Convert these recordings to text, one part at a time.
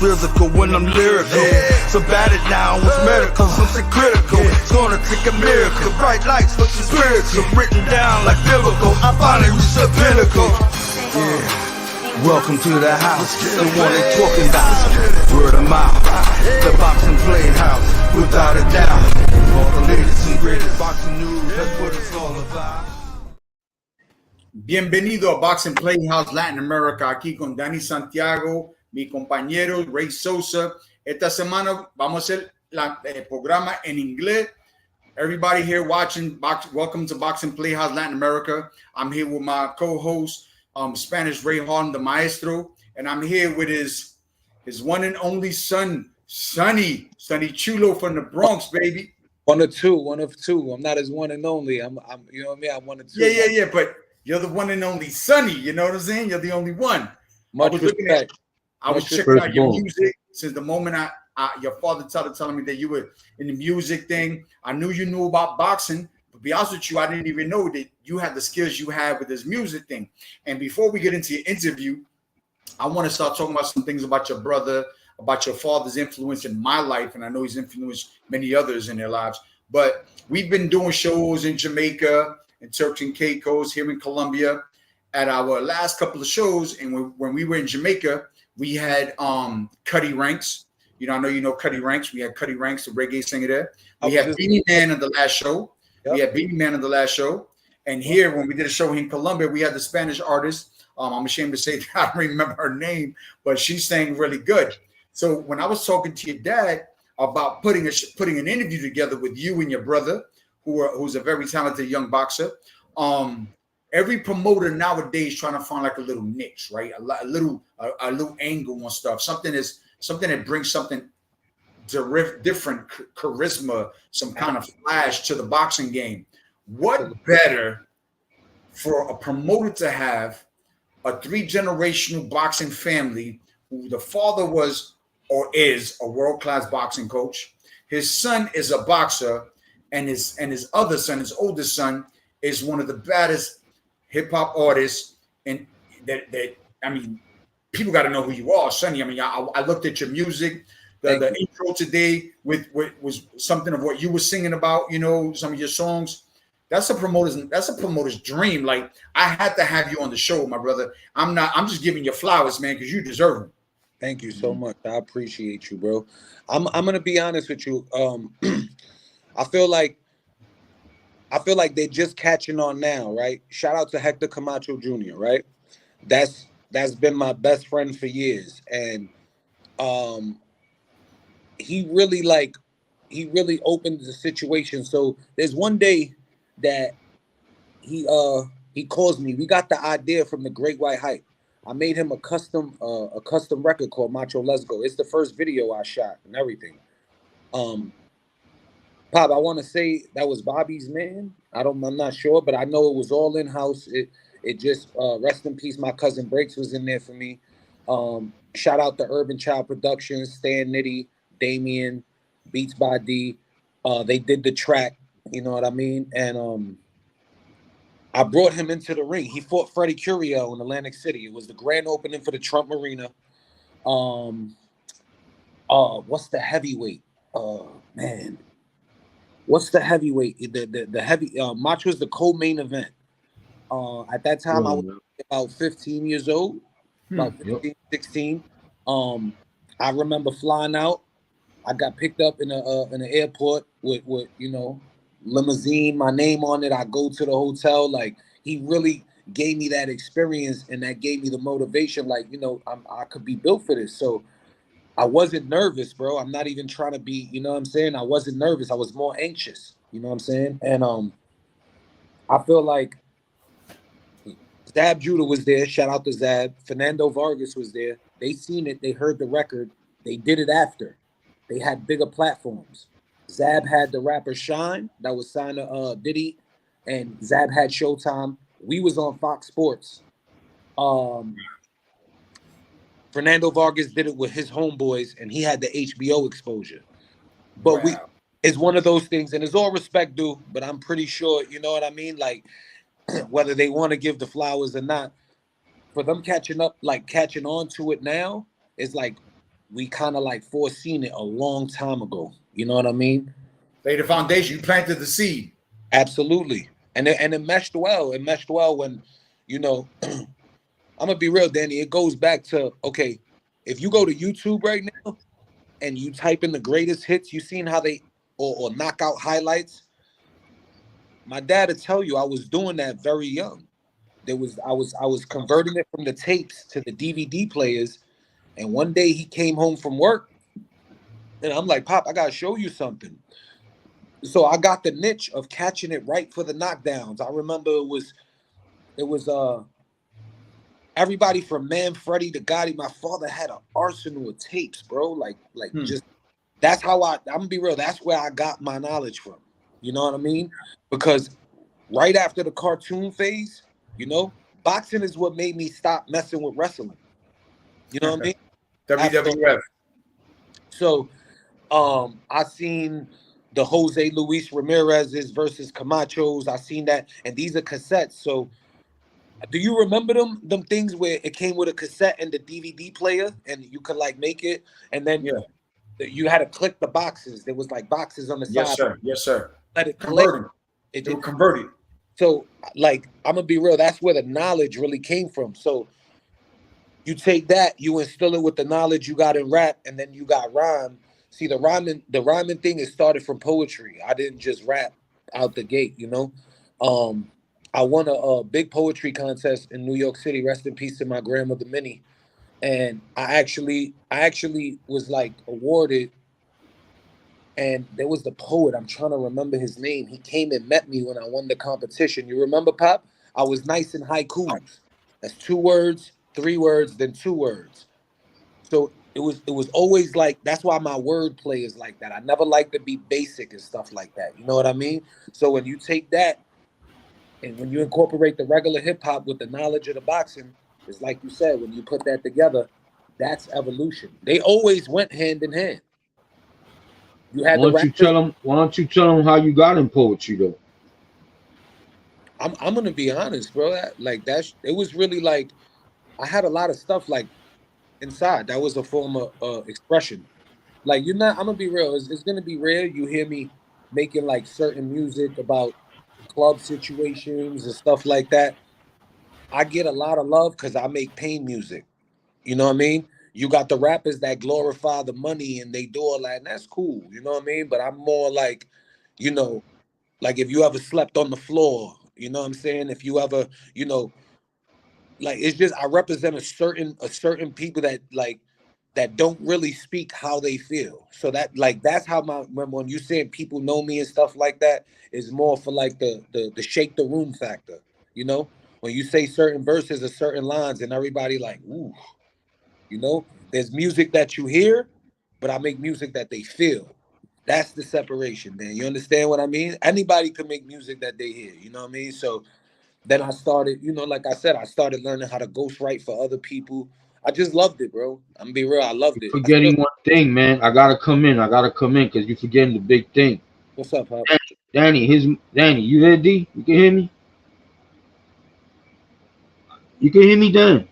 physical when I'm lyrical. So bat it down with medical, something critical. It's gonna take a miracle. Bright lights look spiritual, written down like biblical. I finally reached the pinnacle. Yeah. Welcome to the house, the one they talking about. Word of mouth, the boxing playhouse, without a doubt. All the latest and greatest boxing news, that's what it's all about. Bienvenido a Boxing Playhouse Latin America, aquí con Danny Santiago, mi compañero Ray Sosa. Esta semana vamos a hacer el programa en inglés. Everybody here watching, welcome to Boxing Playhouse Latin America. I'm here with my co-host, Spanish Ray Harlem, the maestro, and I'm here with his one and only son, Sonny Chulo from the Bronx, baby. One of two. I'm not his one and only. I'm you know what I mean? I'm one of two. Yeah. But you're the one and only Sonny. You know what I'm saying? You're the only one. Much respect. I was checking out your music since the moment your father started telling me that you were in the music thing. I knew you knew about boxing. To be honest with you, I didn't even know that you had the skills you had with this music thing. And before we get into your interview, I want to start talking about some things about your brother, about your father's influence in my life. And I know he's influenced many others in their lives. But we've been doing shows in Jamaica and Turks and Caicos, here in Colombia. At our last couple of shows, and when we were in Jamaica, we had Cuddy Ranks. You know, I know you know Cuddy Ranks. We had Cuddy Ranks, the reggae singer there. We had Beanie Man on the last show. Yep. We had Beanie Man on the last show. And here, when we did a show in Colombia, we had the Spanish artist. I'm ashamed to say that I don't remember her name, but she sang really good. So when I was talking to your dad about putting an interview together with you and your brother, who's a very talented young boxer, every promoter nowadays trying to find like a little niche, right? A little angle on stuff. Something that brings something different charisma, some kind of flash to the boxing game. What better for a promoter to have a 3-generational boxing family who the father was or is a world-class boxing coach. His son is a boxer, and his other son, his oldest son, is one of the baddest hip-hop artists. And that I mean, people got to know who you are, Sonny. I mean, I looked at your music. The intro today was something of what you were singing about, you know, some of your songs. That's a promoter's dream. Like, I had to have you on the show, my brother. I'm just giving you flowers, man, because you deserve them. Thank you so much. I appreciate you, bro. I'm gonna be honest with you. I feel like they're just catching on now, right? Shout out to Hector Camacho Jr., right? That's been my best friend for years. And he really opened the situation. So there's one day that he calls me. We got the idea from the Great White Hype. I made him a custom record called Macho Let's Go. It's the first video I shot and everything. Pop, I want to say that was Bobby's man. I'm not sure, but I know it was all in-house. It just rest in peace. My cousin Breaks was in there for me. Shout out to Urban Child Productions, Stan Nitty, Damien, Beats by D. They did the track, you know what I mean? And I brought him into the ring. He fought Freddie Curio in Atlantic City. It was the grand opening for the Trump Arena. What's the heavyweight? Man. What's the heavyweight? The heavy Macho was the co-main event. At that time, I was about 15 years old, about 15, 16. I remember flying out. I got picked up in the airport with you know, limousine, my name on it. I go to the hotel. Like, he really gave me that experience, and that gave me the motivation. Like, you know, I could be built for this. So I wasn't nervous, bro. I'm not even trying to be, you know what I'm saying? I wasn't nervous. I was more anxious, you know what I'm saying? And I feel like Zab Judah was there. Shout out to Zab. Fernando Vargas was there. They seen it. They heard the record. They did it after. They had bigger platforms. Zab had the rapper Shine that was signed to Diddy, and Zab had Showtime. We was on Fox Sports. Fernando Vargas did it with his homeboys, and he had the HBO exposure. But it's one of those things, and it's all respect due, but I'm pretty sure, you know what I mean? Like, whether they want to give the flowers or not, for them catching on to it now, it's like we kind of like foreseen it a long time ago. You know what I mean? Laid the foundation. You planted the seed. Absolutely. And it meshed well. It meshed well when, you know, I'm gonna be real, Danny. It goes back to, okay, if you go to YouTube right now and you type in the greatest hits, you seen how they or knockout highlights. My dad would tell you I was doing that very young. I was converting it from the tapes to the DVD players. And one day he came home from work and I'm like, Pop, I gotta show you something. So I got the niche of catching it right for the knockdowns. I remember it was everybody from Man Freddy to Gotti. My father had an arsenal of tapes, bro. Like just that's how I'm gonna be real. That's where I got my knowledge from. You know what I mean? Because right after the cartoon phase, you know, boxing is what made me stop messing with wrestling. You know what I mean? WWF. So I seen the Jose Luis Ramirez's versus Camachos. I seen that, and these are cassettes. So do you remember them things where it came with a cassette and the DVD player, and you could like make it, and then you had to click the boxes. There was like boxes on the side. Yes, sir. Yes, sir. Let it click. It would convert it. So, like, I'm gonna be real. That's where the knowledge really came from. So, you take that, you instill it with the knowledge you got in rap, and then you got rhyme. See, the rhyming thing is started from poetry. I didn't just rap out the gate, you know. I won a big poetry contest in New York City. Rest in peace to my grandmother Minnie. And I actually was like awarded. And there was the poet. I'm trying to remember his name. He came and met me when I won the competition. You remember, Pop? I was nice in haikus. That's 2 words, 3 words, then 2 words. So it was always like, that's why my wordplay is like that. I never like to be basic and stuff like that. You know what I mean? So when you take that and when you incorporate the regular hip hop with the knowledge of the boxing, it's like you said, when you put that together, that's evolution. They always went hand in hand. You had why don't you tell them how you got in poetry though? I'm gonna be honest, bro. It was really like I had a lot of stuff like inside. That was a form of expression. Like I'm gonna be real. It's gonna be rare you hear me making like certain music about club situations and stuff like that. I get a lot of love because I make pain music. You know what I mean? You got the rappers that glorify the money and they do all that, and that's cool. You know what I mean? But I'm more like, you know, like if you ever slept on the floor, you know what I'm saying? If you ever, you know, like it's just I represent a certain people that don't really speak how they feel. So that's how when you saying people know me and stuff like that is more for like the shake the room factor. You know, when you say certain verses or certain lines and everybody like, ooh. You know, there's music that you hear, but I make music that they feel. That's the separation, man. You understand what I mean? Anybody can make music that they hear. You know what I mean? So then I started, you know, like I said, I started learning how to ghostwrite for other people. I just loved it, bro. I'm gonna be real. I loved it. Forgetting one thing, man. I gotta come in because you're forgetting the big thing. What's up, Pop? Danny, you there, D? You can hear me? You can hear me, Dan?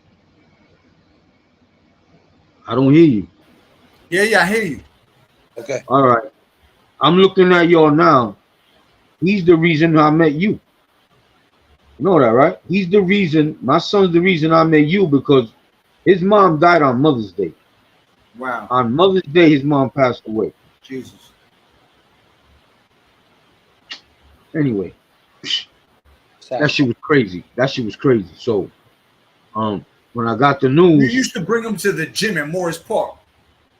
I don't hear you. Yeah, I hear you. Okay. All right. I'm looking at y'all now. He's the reason I met you. You know that, right? He's the reason. My son's the reason I met you because his mom died on Mother's Day. Wow. On Mother's Day, his mom passed away. Jesus. Anyway, that shit was crazy. So, when I got the news, you used to bring him to the gym in Morris Park.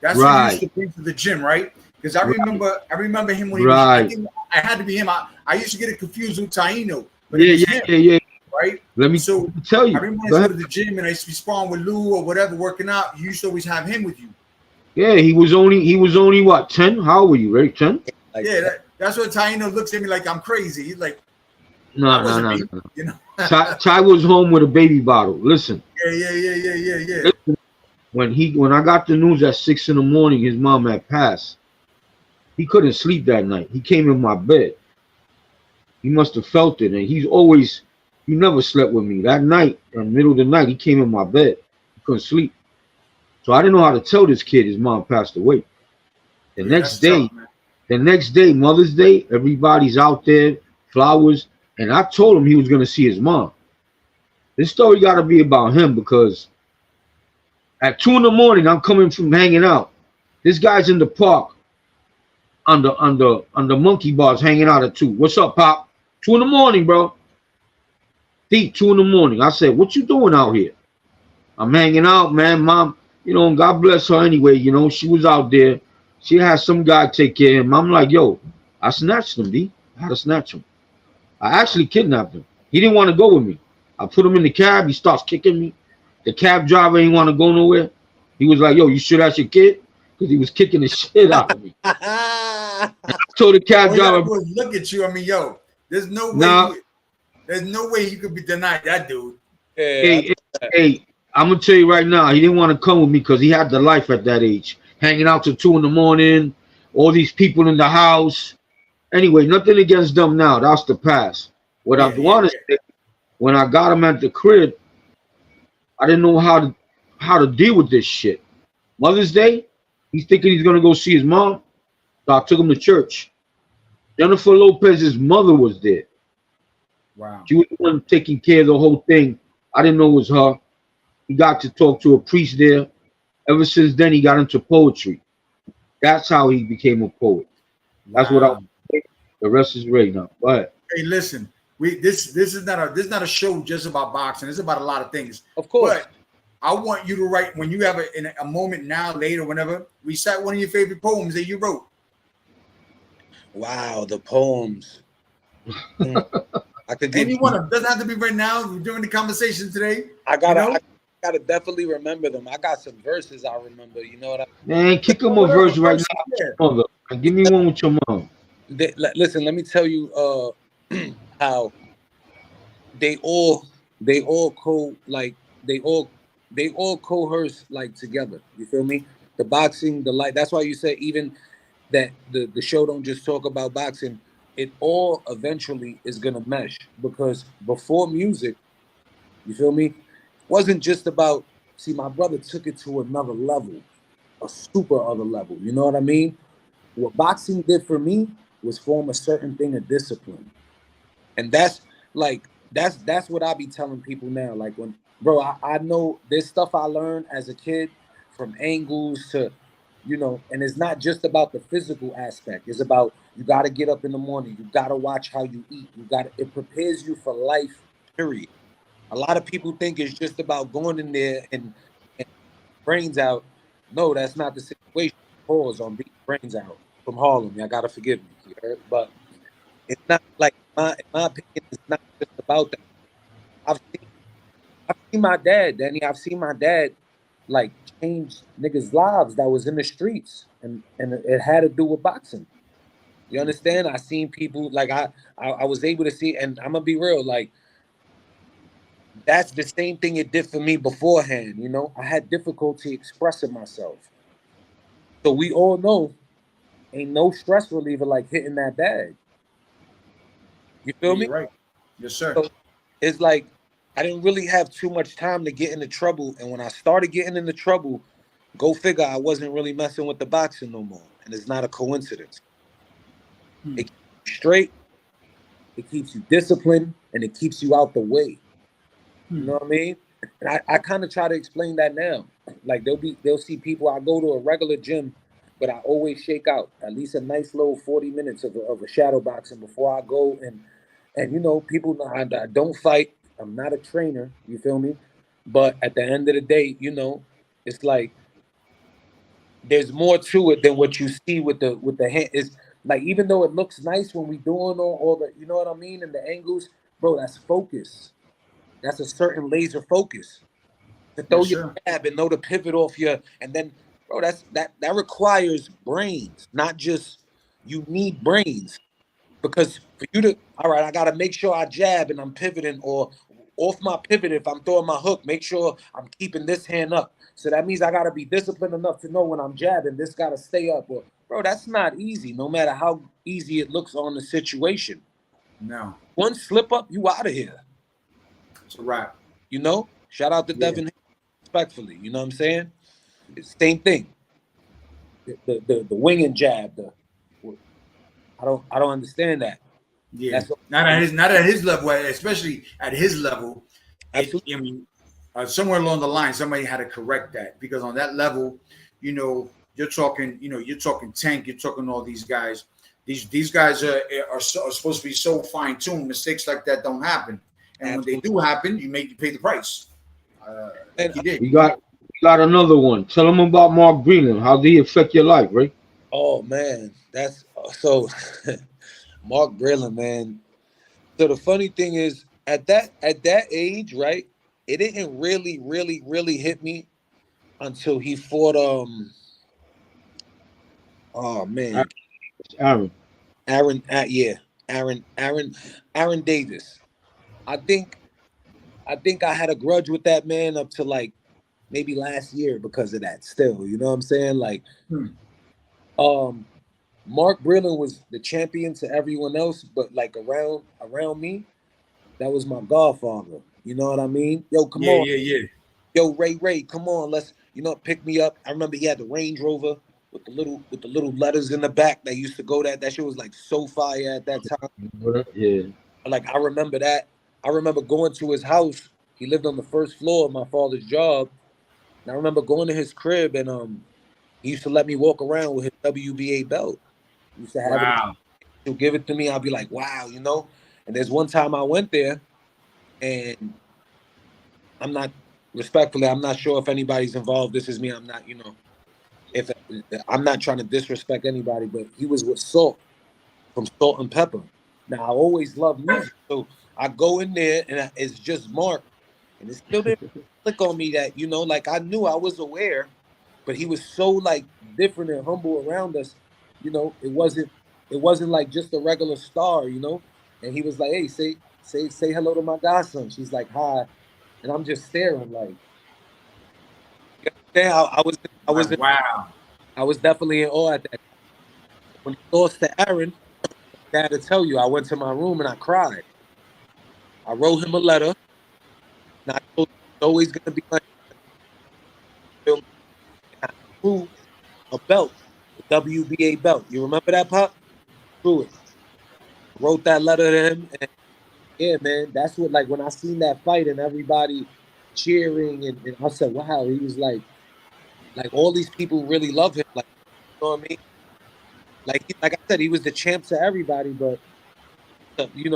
That's what you used to bring to the gym, right? Because I remember him when he was. I think I had to be him. I used to get it confused with Taino. Yeah. Right. Let me tell you. I remember when I went to the gym and I used to be sparring with Lou or whatever, working out. You used to always have him with you. Yeah, he was only what, 10? How old were you, right? 10? Yeah, that's what Taino looks at me like I'm crazy. He's like, no. You know, Ty was home with a baby bottle. Listen. Yeah. Listen, when I got the news at 6 in the morning, his mom had passed. He couldn't sleep that night. He came in my bed. He must have felt it, and he never slept with me. That night, in the middle of the night, he came in my bed. He couldn't sleep. So I didn't know how to tell this kid his mom passed away. The next day, Mother's Day, everybody's out there, flowers, and I told him he was gonna see his mom. This story got to be about him because at 2 in the morning, I'm coming from hanging out. This guy's in the park on the monkey bars hanging out at 2. What's up, Pop? 2 in the morning, bro. Deep 2 in the morning. I said, what you doing out here? I'm hanging out, man. Mom, you know, God bless her anyway. You know, she was out there. She had some guy take care of him. I'm like, yo, I snatched him, D. I had to snatch him. I actually kidnapped him. He didn't want to go with me. I put him in the cab. He starts kicking me. The cab driver ain't want to go nowhere. He was like, yo, you sure that's your kid? Because he was kicking the shit out of me. I told the cab driver, look at you. I mean, yo, there's no way. There's no way you could be denied that dude. Hey, I'm gonna tell you right now, he didn't want to come with me because he had the life at that age, hanging out till 2 in the morning, all these people in the house. Anyway, nothing against them now. That's the past. What I want to say, when I got him at the crib, I didn't know how to deal with this shit. Mother's Day, he's thinking he's gonna go see his mom, so I took him to church. Jennifer Lopez's mother was there. Wow. She was the one taking care of the whole thing. I didn't know it was her. He got to talk to a priest there. Ever since then, he got into poetry. That's how he became a poet. That's what I. The rest is right now. Go ahead. Hey, listen. This is not a show just about boxing. It's about a lot of things. Of course. But I want you to write, when you have a moment now, later, whenever, recite one of your favorite poems that you wrote. Wow, the poems. I could give anyone. It doesn't have to be right now. We're doing the conversation today. I gotta definitely remember them. I got some verses I remember. You know what I mean? Man, kick him a verse right now. And give me one with your mom. Listen, let me tell you how they all coerce like together. You feel me? The boxing, the light. That's why you say even that the show don't just talk about boxing. It all eventually is gonna mesh, because before music, you feel me, wasn't just about. See, my brother took it to another level, a super other level. You know what I mean? What boxing did for me was form a certain thing of discipline, and that's what I be telling people now. Like, when, bro, I know there's stuff I learned as a kid, from angles to, you know, and it's not just about the physical aspect. It's about, you got to get up in the morning. You got to watch how you eat. It prepares you for life, period. A lot of people think it's just about going in there and brains out. No, that's not the situation. Pause on beating brains out from Harlem. Y'all got to forgive me. You heard? But it's not like, in my opinion, it's not just about that. I've seen my dad, Danny. I've seen my dad like change niggas' lives that was in the streets, and it had to do with boxing. You understand? I seen people like I was able to see, and I'm gonna be real, like that's the same thing it did for me beforehand. You know, I had difficulty expressing myself. So we all know, ain't no stress reliever like hitting that bag. You feel me? Right. Yes, sir. So it's like I didn't really have too much time to get into trouble, and when I started getting into trouble, go figure, I wasn't really messing with the boxing no more, and it's not a coincidence. It keeps you straight, it keeps you disciplined, and it keeps you out the way. You know what I mean? And I kind of try to explain that now. Like they'll see people. I go to a regular gym, but I always shake out at least a nice little 40 minutes of a shadow boxing before I go. And you know, people know I don't fight. I'm not a trainer. You feel me? But at the end of the day, you know, it's like there's more to it than what you see with the hand. It's like, even though it looks nice when we doing all the, you know what I mean, and the angles, bro, that's focus. That's a certain laser focus. To throw your jab and know to pivot off your, and then, bro, that requires brains, not just, you need brains. Because for you to, all right, I gotta make sure I jab and I'm pivoting, or off my pivot, if I'm throwing my hook, make sure I'm keeping this hand up. So that means I gotta be disciplined enough to know when I'm jabbing, this gotta stay up. Or, bro, that's not easy, no matter how easy it looks on the situation. No. One slip up, you out of here. It's a wrap. You know? Shout out to Devin, respectfully. You know what I'm saying? Same thing. The wing and jab. I don't understand that. Yeah, not at his level, especially at his level. Absolutely. I mean, somewhere along the line, somebody had to correct that, because on that level, you're talking Tank, you're talking all these guys. These guys are supposed to be so fine tuned. Mistakes like that don't happen, and when they do happen, you pay the price. Like you did. We got another one. Tell them about Mark Breland. How did he affect your life, right? Oh man, that's so. Mark Breland, man. So the funny thing is, at that age, right? It didn't really hit me until he fought. Oh man, Aaron Davis. I think I had a grudge with that man up to like maybe last year because of that. Still, you know what I'm saying? Like, Mark Breland was the champion to everyone else, but like around me, that was my godfather. You know what I mean? Yo, come on. Yeah. Yo, Ray, come on. Let's, pick me up. I remember he had the Range Rover with the little letters in the back that used to go that shit was like so fire at that time. Yeah. Like I remember that. I remember going to his house. He lived on the first floor of my father's job. And I remember going to his crib, and he used to let me walk around with his WBA belt. He used to have it. He'll give it to me. I'll be like, wow, And there's one time I went there, and I'm not sure if anybody's involved. This is me. I'm not, if I'm not trying to disrespect anybody, but he was with Salt from Salt and Pepper. Now I always loved music, so I go in there and it's just Mark, and it still didn't click on me that like I knew, I was aware, but he was so like different and humble around us. It wasn't like just a regular star, And he was like, "Hey, say hello to my godson." She's like, "Hi," and I'm just staring like. I was definitely in awe at that. When he lost to Aaron, I had to tell you, I went to my room and I cried. I wrote him a letter, and I told him it's always going to be like a belt, the WBA belt. You remember that, Pop? Threw it. Wrote that letter to him, and yeah, man, that's what, like, when I seen that fight and everybody cheering, and I said, wow, he was like all these people really love him. Like, you know what I mean? Like I said, he was the champ to everybody, but when we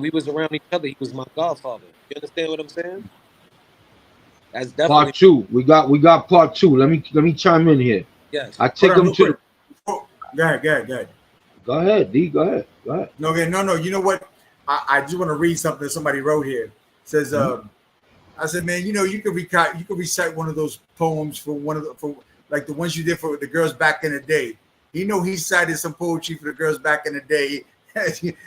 was around each other, he was my godfather. You understand what I'm saying? That's definitely part two. We got part two. Let me chime in here. Yes. I take them to. Go ahead. Go ahead, D. Go ahead. No. You know what? I just want to read something somebody wrote here. It says, I said, man, you could recite one of those poems for like the ones you did for the girls back in the day. He cited some poetry for the girls back in the day.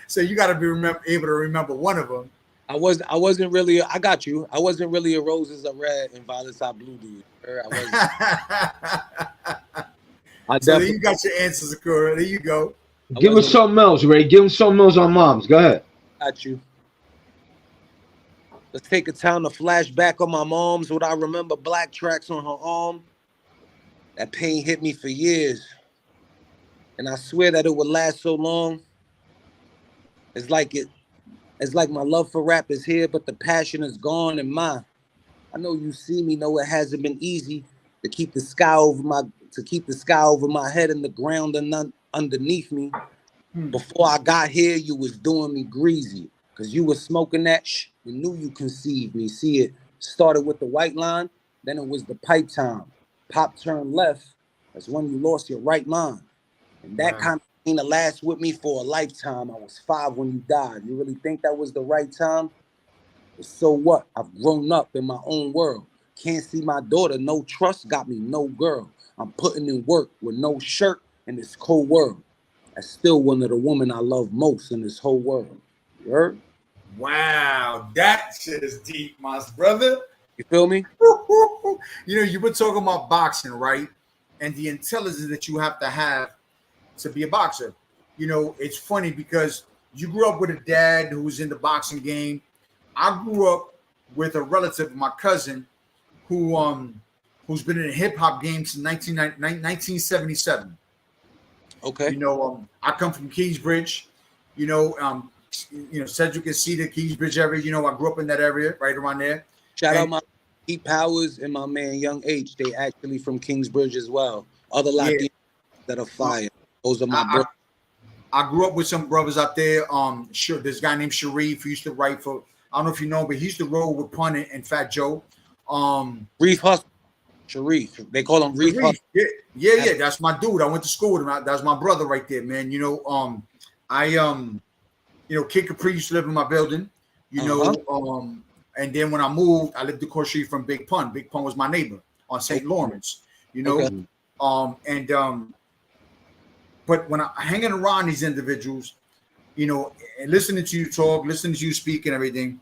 So you got to be able to remember one of them. I wasn't really. I got you. I wasn't really a roses are red and violets are blue dude. So you got your answers, Akura. There you go. Give us something else, Ray. Give him something else on moms. Go ahead. Got you. Let's take a time to flash back on my mom's. What I remember, black tracks on her arm. That pain hit me for years. And I swear that it would last so long. It's like my love for rap is here, but the passion is gone and mine. I know you see me, know it hasn't been easy to keep the sky over my head and the ground and underneath me. Before I got here, you was doing me greasy. Cause you was smoking that you knew you conceived me. See, it started with the white line, then it was the pipe time. Pop turned left, that's when you lost your right mind. And that kind of thing to last with me for a lifetime. I was 5 when you died. You really think that was the right time? But so what? I've grown up in my own world. Can't see my daughter, no trust, got me no girl. I'm putting in work with no shirt in this cold world. That's still one of the women I love most in this whole world. You heard? Wow, that shit is deep, my brother. You feel me? You were talking about boxing, right? And the intelligence that you have to be a boxer. It's funny because you grew up with a dad who was in the boxing game. I grew up with a relative, my cousin, who who's been in the hip hop game since 1977. Okay. You know, I come from Kingsbridge. You know, Cedric and Cedar, Kingsbridge area. You know, I grew up in that area, right around there. Shout out my Pete Powers and my man Young H. They actually from Kingsbridge as well. Other Latinos that are fire. Those are my brothers. I grew up with some brothers out there. Sure, this guy named Sharif who used to write for. I don't know if you know, but he used to roll with Pun and Fat Joe. Reef Hustle. Sharif. They call him Reef Hustle. Yeah. That's my dude. I went to school with him. That's my brother right there, man. You know, Kid Capri used to live in my building. You know, and then when I moved, I lived across the street from Big Pun. Big Pun was my neighbor on St. Lawrence. You know, but when I'm hanging around these individuals, you know, and listening to you talk, listening to you speak and everything,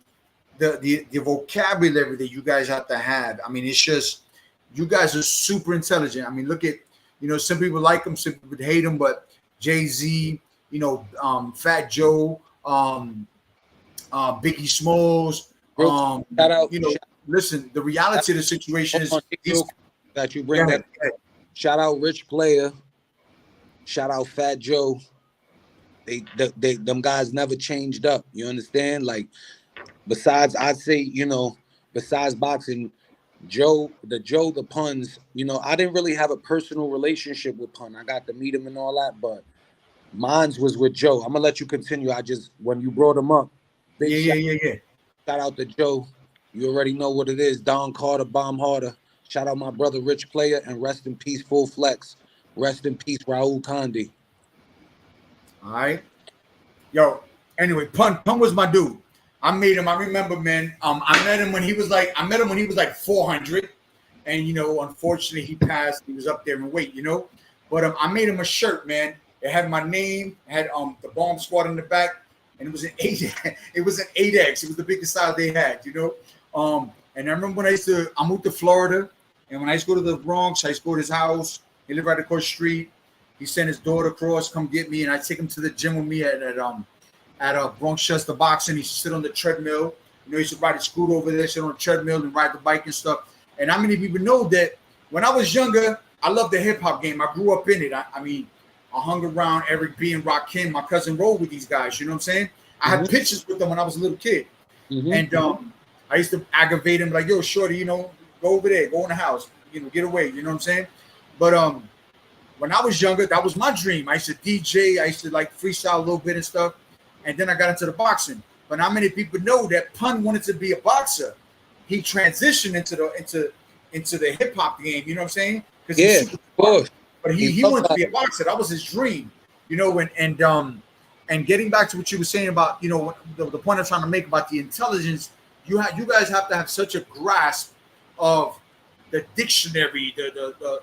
the vocabulary that you guys have to have. I mean, it's just, you guys are super intelligent. I mean, look at, you know, some people like them, some people hate them, but Jay-Z, you know, Fat Joe, Biggie Smalls, you know, listen, the reality of the situation is that you bring that. Shout out Rich Player. Shout out Fat Joe. Them guys never changed up. You understand? Like, besides, I'd say, you know, besides boxing, the Puns, you know, I didn't really have a personal relationship with Pun. I got to meet him and all that, but mine's was with Joe. I'm gonna let you continue. When you brought him up, shout out to Joe. You already know what it is. Don Carter, Bomb Harder. Shout out my brother Rich Player, and rest in peace, Full Flex. Rest in peace, Raul Condi. All right. Yo, anyway, Pun was my dude. I made him. I remember, man. I met him when he was like 400, and you know, unfortunately, he passed. He was up there in weight, you know. But I made him a shirt, man. It had my name, had the Bomb Squad in the back, and it was an 8. It was an 8X. It was the biggest size they had, you know. And I remember when I moved to Florida, and when I used to go to the Bronx, I used to go to his house. He lived right across the street. He sent his daughter across, come get me, and I take him to the gym with me at Bronx Chester Boxing. He used to sit on the treadmill. You know, he used to ride a scooter over there, sit on the treadmill and ride the bike and stuff. And how many people know that when I was younger, I loved the hip hop game. I grew up in it. I mean, I hung around Eric B and Rakim. My cousin rolled with these guys. You know what I'm saying? I had pictures with them when I was a little kid. And I used to aggravate him like, yo, shorty, you know, go over there, go in the house, you know, get away. You know what I'm saying? But when I was younger, that was my dream. I used to DJ. I used to like freestyle a little bit and stuff. And then I got into the boxing. But not many people know that Pun wanted to be a boxer. He transitioned into the hip hop game. You know what I'm saying? Yeah, of course. But he wanted to be a boxer. That was his dream. You know, and getting back to what you were saying about, you know, the point I'm trying to make about the intelligence, you guys have to have such a grasp of the dictionary, the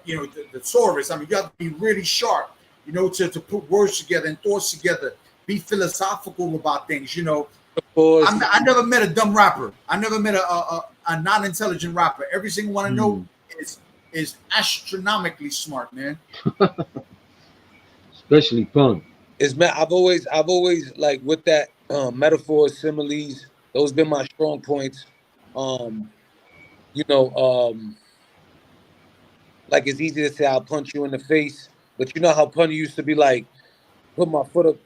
thesaurus. I mean, you have to be really sharp, you know, to put words together and thoughts together. Be philosophical about things, you know. I never met a dumb rapper. I never met a non-intelligent rapper. Every single one I know is astronomically smart, man. Especially Pun. I've always like with that metaphors, similes. Those been my strong points. You know, like it's easy to say I'll punch you in the face, but you know how Pun used to be like, put my foot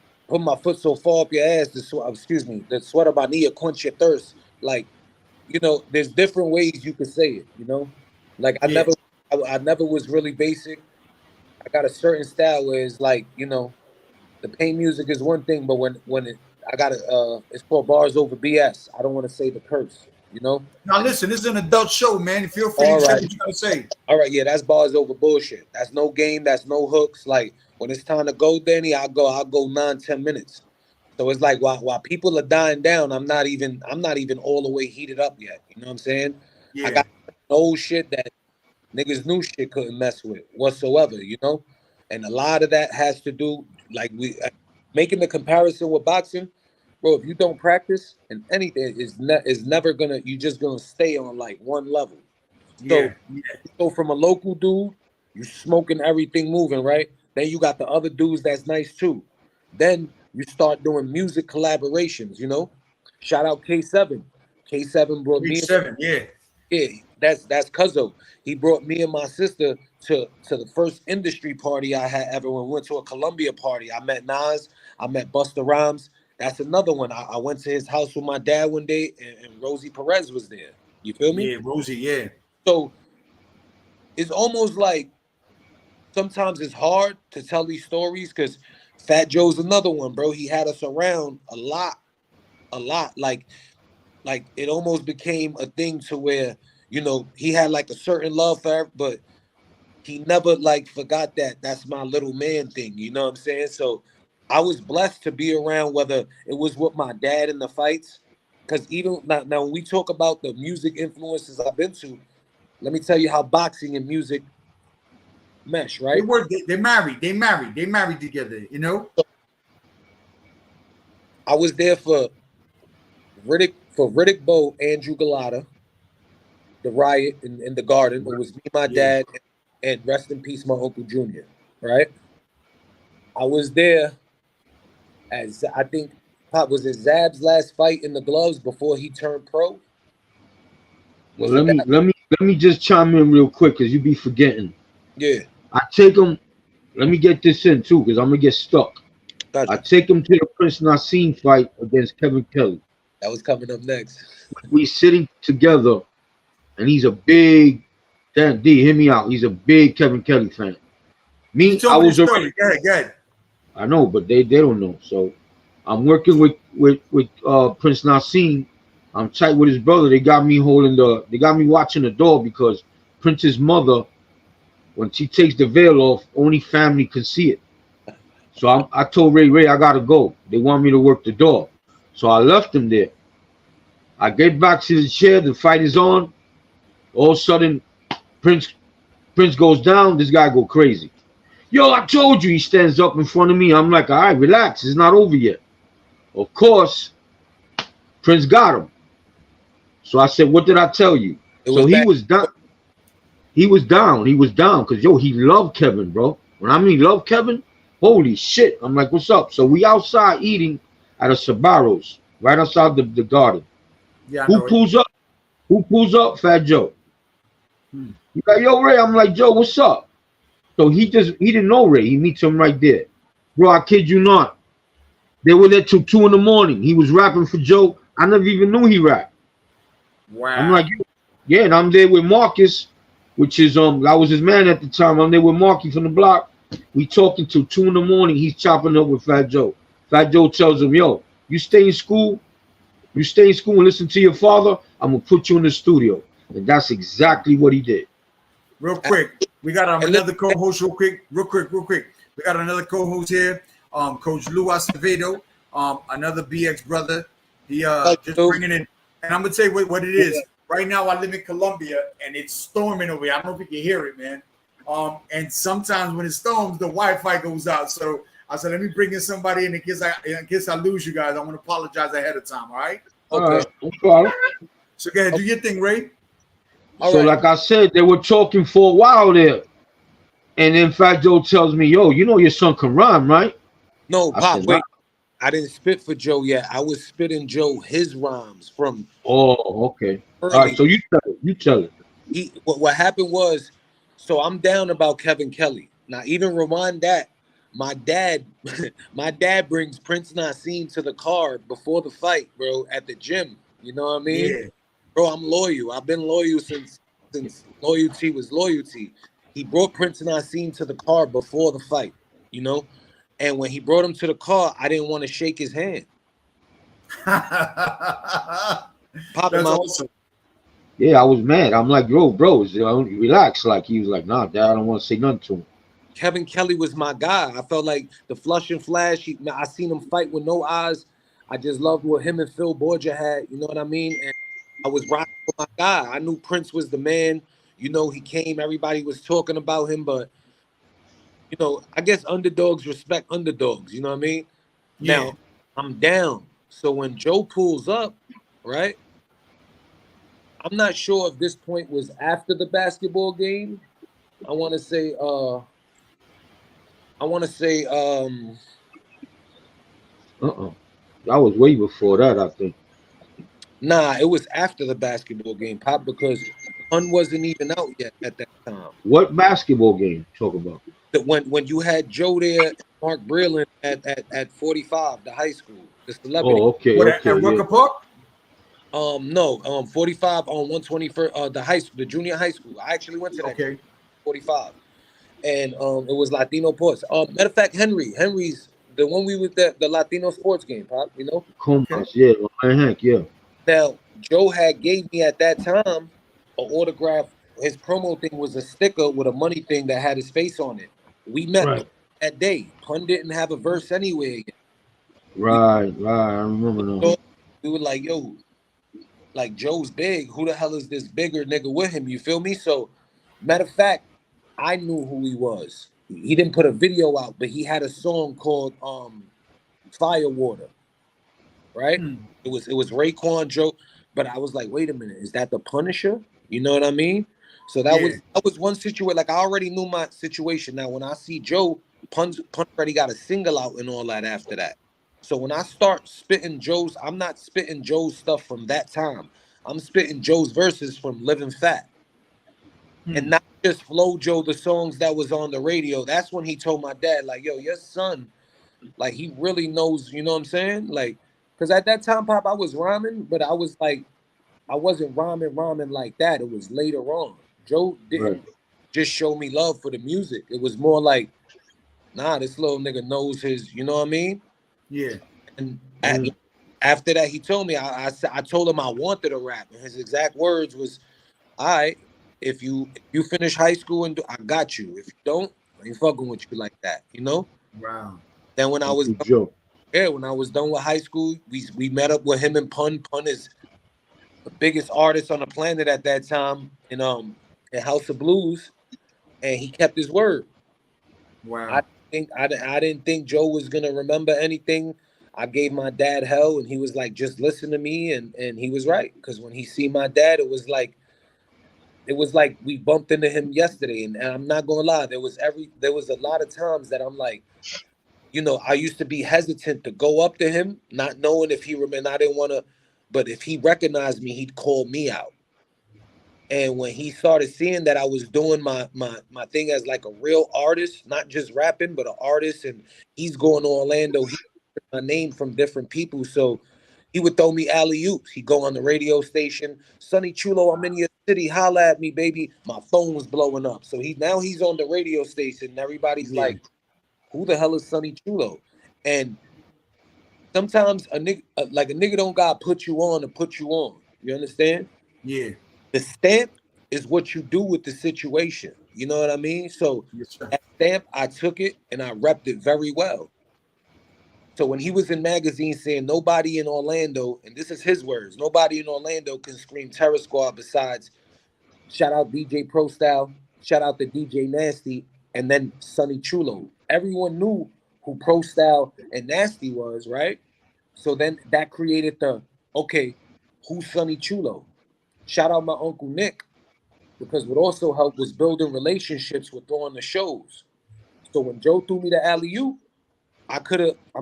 so far up your ass, the sweat of my knee will quench your thirst. Like, you know, there's different ways you could say it, you know? Like I never was really basic. I got a certain style where it's like, you know, the pain music is one thing, but it's called bars over BS. I don't want to say the curse, you know? Now listen, this is an adult show, man. Feel free to say what you gotta say. All right, yeah, that's bars over bullshit. That's no game, that's no hooks. Like when it's time to go, Danny, I'll go 9-10 minutes. So it's like while people are dying down, I'm not even all the way heated up yet. You know what I'm saying? Yeah. I got old shit that niggas new shit couldn't mess with whatsoever, you know? And a lot of that has to do, like making the comparison with boxing, bro, if you don't practice and anything is never gonna, you just gonna stay on like one level. So you go from a local dude, you smoking everything moving, right? Then you got the other dudes that's nice too. Then you start doing music collaborations, you know? Shout out K7. K7 brought me. K7, yeah. Yeah, That's Cuzzo. He brought me and my sister to the first industry party I had ever. When we went to a Columbia party, I met Nas, I met Busta Rhymes. That's another one. I went to his house with my dad one day, and Rosie Perez was there. You feel me? Yeah, Rosie, yeah. So it's almost like sometimes it's hard to tell these stories because Fat Joe's another one, bro. He had us around a lot. Like it almost became a thing to where, you know, he had like a certain love for her, but he never like forgot that that's my little man thing. You know what I'm saying? So I was blessed to be around, whether it was with my dad in the fights. Because even now, when we talk about the music influences I've been to, let me tell you how boxing and music mesh, right? They married together, you know. I was there for Riddick Bowe, Andrew Galata, the riot in the garden. It was me, my dad, and rest in peace, my Uncle Junior, right? I was there as I think was it Zab's last fight in the gloves before he turned pro? Well, let me just chime in real quick because you be forgetting. Yeah. I take him. Let me get this in too because I'm gonna get stuck. Gotcha. I take him to the Prince Nassim fight against Kevin Kelly. That was coming up next. We sitting together, and he's a big. Dan D, hear me out. He's a big Kevin Kelly fan. Me, I was already. Good. I know, but they don't know. So I'm working with Prince Nassim. I'm tight with his brother. They got me watching the door because Prince's mother, when she takes the veil off, only family can see it. So I told Ray, I gotta go. They want me to work the door. So I left him there. I get back to the chair, the fight is on. All of a sudden, Prince goes down, this guy go crazy. Yo, I told you. He stands up in front of me. I'm like, all right, relax, it's not over yet. Of course, Prince got him. So I said, what did I tell you? So he was down. He was down because, yo, he loved Kevin, bro. When I mean love Kevin, holy shit. I'm like, what's up? So we outside eating at a Sabaros, right outside the garden. Yeah. Who pulls up? Who pulls up? Fat Joe. He's like, yo, Ray. I'm like, Joe, what's up? So he didn't know Ray. He meets him right there. Bro, I kid you not. They were there till 2 a.m. He was rapping for Joe. I never even knew he rapped. Wow. I'm like, yeah, and I'm there with Marcus, which is I was his man at the time. I'm there with Marky from the block. We talking till 2 a.m. He's chopping up with Fat Joe. Fat Joe tells him, yo, you stay in school and listen to your father, I'm gonna put you in the studio. And that's exactly what he did. Real quick, we got another co-host. Real quick. We got another co-host here, Coach Lou Acevedo, another BX brother. He just bringing in, and I'm gonna tell you what it is. Right now, I live in Colombia, and it's storming over here. I don't know if you can hear it, man. And sometimes when it storms, the Wi-Fi goes out. So I said, let me bring in somebody, and in case I lose you guys, I want to apologize ahead of time. All right? Okay. No problem. So go ahead, do your thing, Ray. So like I said, they were talking for a while there. And then Fat Joe tells me, yo, you know your son can rhyme, right? No, I Pop, said, wait. nah. I didn't spit for Joe yet. I was spitting Joe his rhymes from. Oh, okay. Early. All right, so you tell it. What happened was, so I'm down about Kevin Kelly. Now, even rewind that. My dad brings Prince Nassim to the car before the fight, bro, at the gym. You know what I mean? Yeah. Bro, I'm loyal. I've been loyal since loyalty was loyalty. He brought Prince Nassim to the car before the fight, you know? And when he brought him to the car, I didn't want to shake his hand. That's awesome. Yeah, I was mad. I'm like, yo, bro, relax. Like, he was like, nah, Dad, I don't want to say nothing to him. Kevin Kelly was my guy. I felt like the Flush and Flash. I seen him fight with no eyes. I just loved what him and Phil Borgia had. You know what I mean? And I was rocking with my guy. I knew Prince was the man. You know, he came. Everybody was talking about him. But, you know, I guess underdogs respect underdogs. You know what I mean? Yeah. Now, I'm down. So when Joe pulls up, right? I'm not sure if this point was after the basketball game. I want to say That was way before that, I think. Nah, it was after the basketball game, Pop, because Pun wasn't even out yet at that time. What basketball game talk about? That when you had Joe there, Mark Breland at 45, the high school, the celebrity. Oh, okay, What okay, at yeah. Rucker Park? No, 45 on 121st, the high school, the junior high school. I actually went to that. Okay. 45, and it was Latino sports. Matter of fact, Henry's the one we was the Latino sports game, Pop. You know. Comas, yeah, Hank, yeah. Now Joe had gave me at that time an autograph. His promo thing was a sticker with a money thing that had his face on it. We met that day. Pun didn't have a verse anyway. Right. I remember now. We were like, yo, like Joe's big. Who the hell is this bigger nigga with him? You feel me? So, matter of fact, I knew who he was. He didn't put a video out, but he had a song called Firewater. Right? It was Raekwon, Joe. But I was like, wait a minute, is that the Punisher? You know what I mean? So that was one situation. Like I already knew my situation. Now when I see Joe, Pun already got a single out and all that after that. So when I start spitting Joe's, I'm not spitting Joe's stuff from that time. I'm spitting Joe's verses from Living Fat. And not just Flow Joe, the songs that was on the radio. That's when he told my dad, like, yo, your son, like he really knows, you know what I'm saying? Like, because at that time, Pop, I was rhyming, but I was like, I wasn't rhyming like that. It was later on. Joe didn't just show me love for the music. It was more like, nah, this little nigga knows his, you know what I mean? Yeah. And after that, he told me, I told him I wanted to rap. And his exact words was, all right, if you finish high school, and I got you. If you don't, I ain't fucking with you like that, you know? Wow. Then when I was when I was done with high school, we met up with him and Pun. Pun is the biggest artist on the planet at that time in House of Blues, and he kept his word. Wow. I didn't think Joe was gonna remember anything. I gave my dad hell, and he was like, "Just listen to me," and he was right, because when he see my dad, it was like we bumped into him yesterday, and I'm not gonna lie, there was a lot of times that I'm like, you know, I used to be hesitant to go up to him, not knowing if he remembered. I didn't want to, but if he recognized me, he'd call me out. And when he started seeing that I was doing my thing as like a real artist, not just rapping, but an artist, and he's going to Orlando, he heard my name from different people, so he would throw me alley-oops. He'd go on the radio station, Sonny Chulo, I'm in your city, holla at me, baby. My phone was blowing up. So he's on the radio station, and everybody's like, who the hell is Sonny Chulo? And sometimes a nigga don't gotta put you on to put you on. You understand? Yeah. The stamp is what you do with the situation. You know what I mean? So that stamp, I took it and I repped it very well. So when he was in magazines saying nobody in Orlando, and this is his words, nobody in Orlando can scream Terror Squad besides, shout out DJ Pro Style, shout out to DJ Nasty, and then Sonny Chulo. Everyone knew who Pro Style and Nasty was, right? So then that created who's Sonny Chulo? Shout out my Uncle Nick, because what also helped was building relationships with throwing the shows. So when Joe threw me the alley-oop, I'm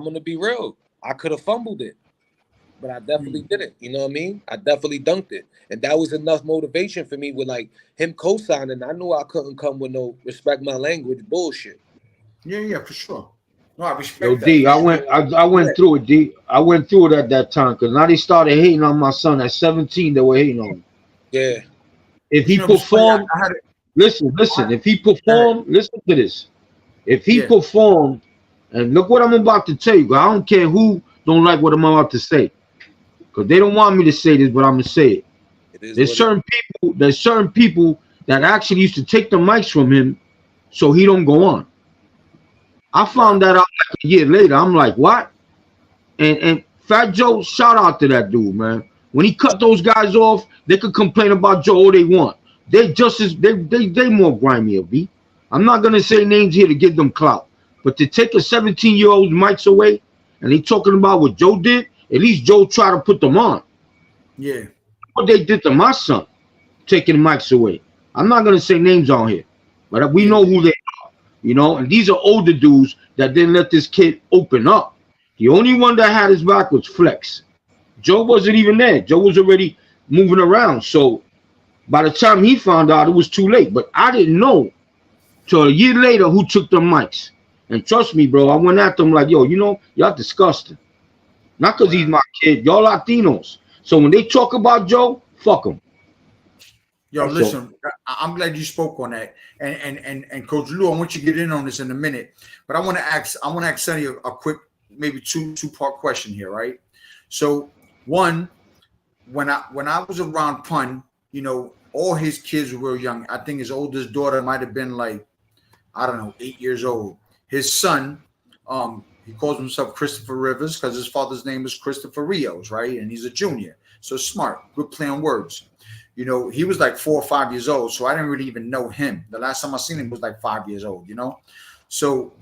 gonna be real, I could have fumbled it, but I definitely didn't. You know what I mean? I definitely dunked it. And that was enough motivation for me with like him co-signing. I knew I couldn't come with no respect my language bullshit. Yeah, for sure. No, I respect Yo, that. D, I went through it, D. I went through it at that time, because now they started hating on my son at 17. They were hating on him. Yeah. If he performed, listen, if he performed, listen to this. If he performed, and look what I'm about to tell you, I don't care who don't like what I'm about to say, because they don't want me to say this, but I'm gonna say it. There's certain people that actually used to take the mics from him so he don't go on. I found that out like a year later. I'm like, what? And Fat Joe, shout out to that dude, man. When he cut those guys off, they could complain about Joe all they want. They just as they more grimy, B. I'm not gonna say names here to give them clout, but to take a 17-year-old's mics away, and they talking about what Joe did, at least Joe tried to put them on. Yeah. What they did to my son, taking the mics away. I'm not gonna say names on here, but we know who they are, you know. And these are older dudes that didn't let this kid open up. The only one that had his back was Flex. Joe wasn't even there. Joe was already moving around. So By the time he found out, it was too late. But I didn't know till a year later who took the mics. And trust me, bro, I went at them like, yo, you know, y'all disgusting. Not because he's my kid. Y'all Latinos. So when they talk about Joe, fuck him. Yo, listen, I'm glad you spoke on that. And Coach Lou, I want you to get in on this in a minute. But I want to ask Sonny a quick, maybe two-part question here, right? So one, when I was around Pun, you know, all his kids were real young. I think his oldest daughter might have been like, I don't know, 8 years old. His son, he calls himself Christopher Rivers because his father's name is Christopher Rios, right? And he's a junior. So smart, good play on words. You know, he was like 4 or 5 years old, so I didn't really even know him. The last time I seen him was like 5 years old, you know? So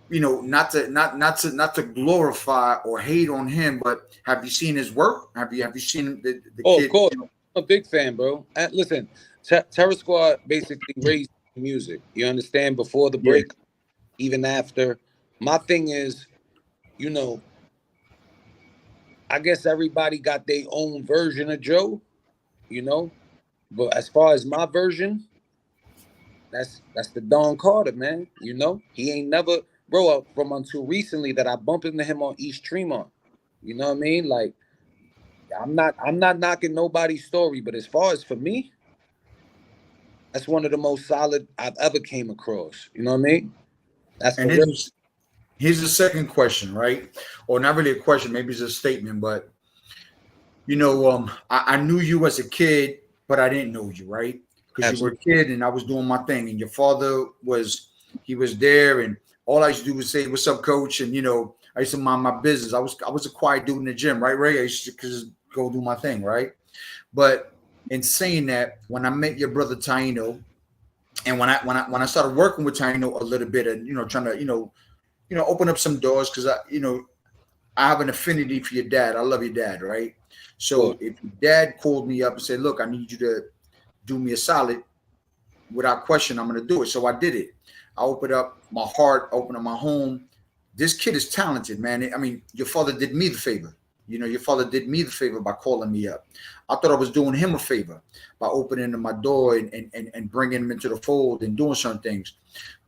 you know, not to glorify or hate on him, but have you seen his work? Have you seen the kid? Of course. You know? I'm a big fan, bro. Listen, Terror Squad basically raised music. You understand? Before the break, even after. My thing is, you know, I guess everybody got their own version of Joe, you know. But as far as my version, that's the Don Carter, man. You know, he ain't never, bro, from until recently that I bumped into him on East Tremont. You know what I mean? Like, I'm not knocking nobody's story, but as far as for me, that's one of the most solid I've ever came across. You know what I mean? That's And here's the second question, right? Or not really a question, maybe it's a statement, but you know, I knew you as a kid, but I didn't know you, right? Because you were a kid and I was doing my thing, and your father was there, and all I used to do was say, "What's up, coach?" And you know, I used to mind my business. I was a quiet dude in the gym, right, Ray? I used to just go do my thing, right? But in saying that, when I met your brother Taino, and when I started working with Taino a little bit, and you know, trying to you know open up some doors, because I have an affinity for your dad. I love your dad, right? So if your dad called me up and said, "Look, I need you to do me a solid," without question, I'm going to do it. So I did it. I opened up my heart, opened up my home. This kid is talented, man. I mean, your father did me the favor. You know, your father did me the favor by calling me up. I thought I was doing him a favor by opening my door and bringing him into the fold and doing certain things.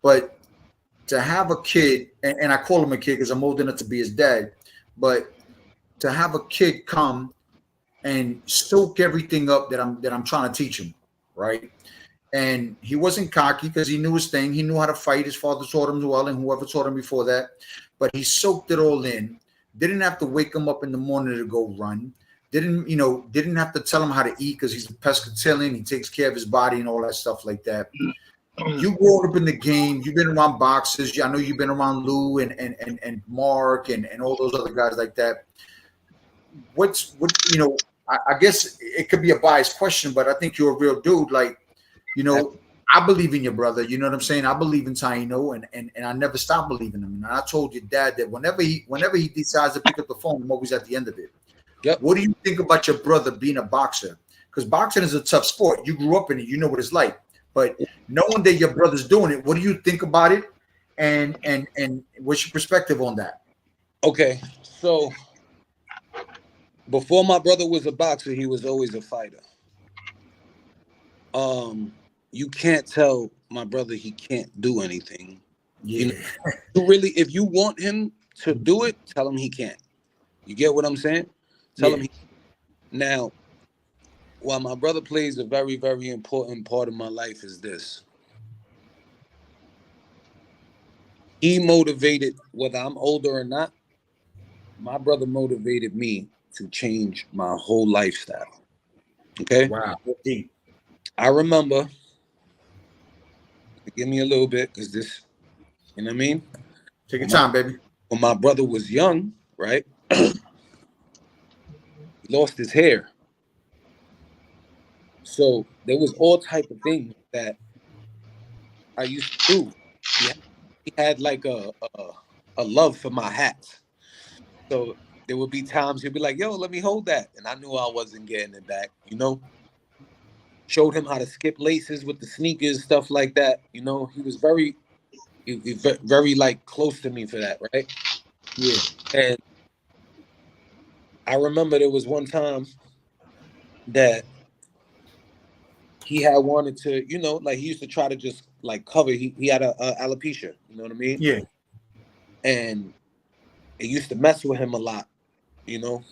But to have a kid, and I call him a kid because I'm old enough to be his dad, but to have a kid come and soak everything up that I'm trying to teach him, right? And he wasn't cocky because he knew his thing. He knew how to fight. His father taught him well, and whoever taught him before that. But he soaked it all in. Didn't have to wake him up in the morning to go run. Didn't have to tell him how to eat because he's a pescatarian. He takes care of his body and all that stuff like that. You grew up in the game. You've been around boxers. I know you've been around Lou and Mark and all those other guys like that. I guess it could be a biased question, but I think you're a real dude. Like, you know, I believe in your brother. You know what I'm saying? I believe in Taino, and I never stop believing him. And I told your dad that whenever he decides to pick up the phone, I'm always at the end of it. Yep. What do you think about your brother being a boxer? Because boxing is a tough sport. You grew up in it. You know what it's like. But knowing that your brother's doing it, what do you think about it? And what's your perspective on that? Okay, so before my brother was a boxer, he was always a fighter. You can't tell my brother he can't do anything. Yeah. You really, if you want him to do it, tell him he can't. You get what I'm saying? Tell him he can't. Now, while my brother plays a very, very important part of my life is this. He motivated, whether I'm older or not, my brother motivated me to change my whole lifestyle. Okay? Wow. Deep. I remember, give me a little bit, because this, you know what I mean? Take your time, baby. When my brother was young, right? He lost his hair. So there was all type of things that I used to do. He had like a love for my hats. So there would be times he'd be like, "Yo, let me hold that," and I knew I wasn't getting it back. You know, showed him how to skip laces with the sneakers, stuff like that. You know, he was very like close to me for that, right? Yeah. And I remember there was one time that he had wanted to, you know, like he used to try to just like cover. He had a alopecia, you know what I mean? Yeah. And it used to mess with him a lot, you know.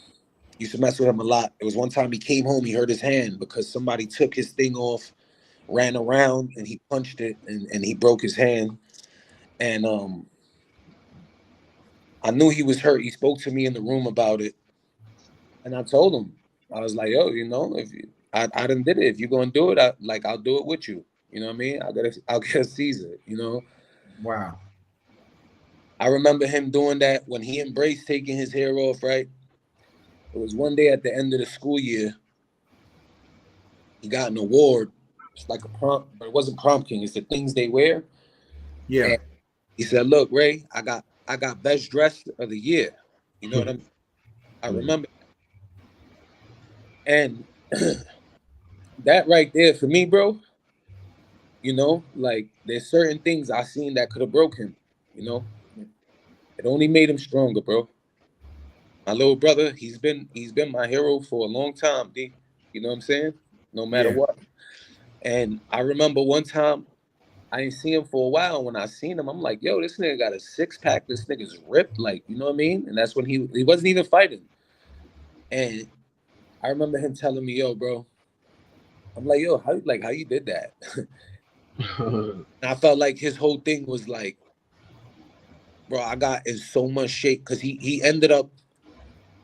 Used to mess with him a lot. It was one time he came home, he hurt his hand because somebody took his thing off, ran around, and he punched it, and he broke his hand. And I knew he was hurt. He spoke to me in the room about it, and I told him, I was like, yo, you know, if you, I done did it. If you're gonna do it, I'll do it with you. You know what I mean? I'll get a Caesar. You know. Wow. I remember him doing that when he embraced taking his hair off. Right. It was one day at the end of the school year. He got an award. It's like a prom, but it wasn't prom king. It's the things they wear. Yeah. And he said, "Look, Ray, I got best dressed of the year." You know what I'm? I remember. And that right there for me, bro. You know, like there's certain things I seen that could have broke him. You know, it only made him stronger, bro. My little brother, he's been my hero for a long time, D. You know what I'm saying? No matter what. And I remember one time I ain't seen him for a while. When I seen him, I'm like, yo, this nigga got a 6-pack. This nigga's ripped, like, you know what I mean? And that's when he wasn't even fighting. And I remember him telling me, yo, bro. I'm like, yo, how you did that? And I felt like his whole thing was like, bro, I got in so much shape because he ended up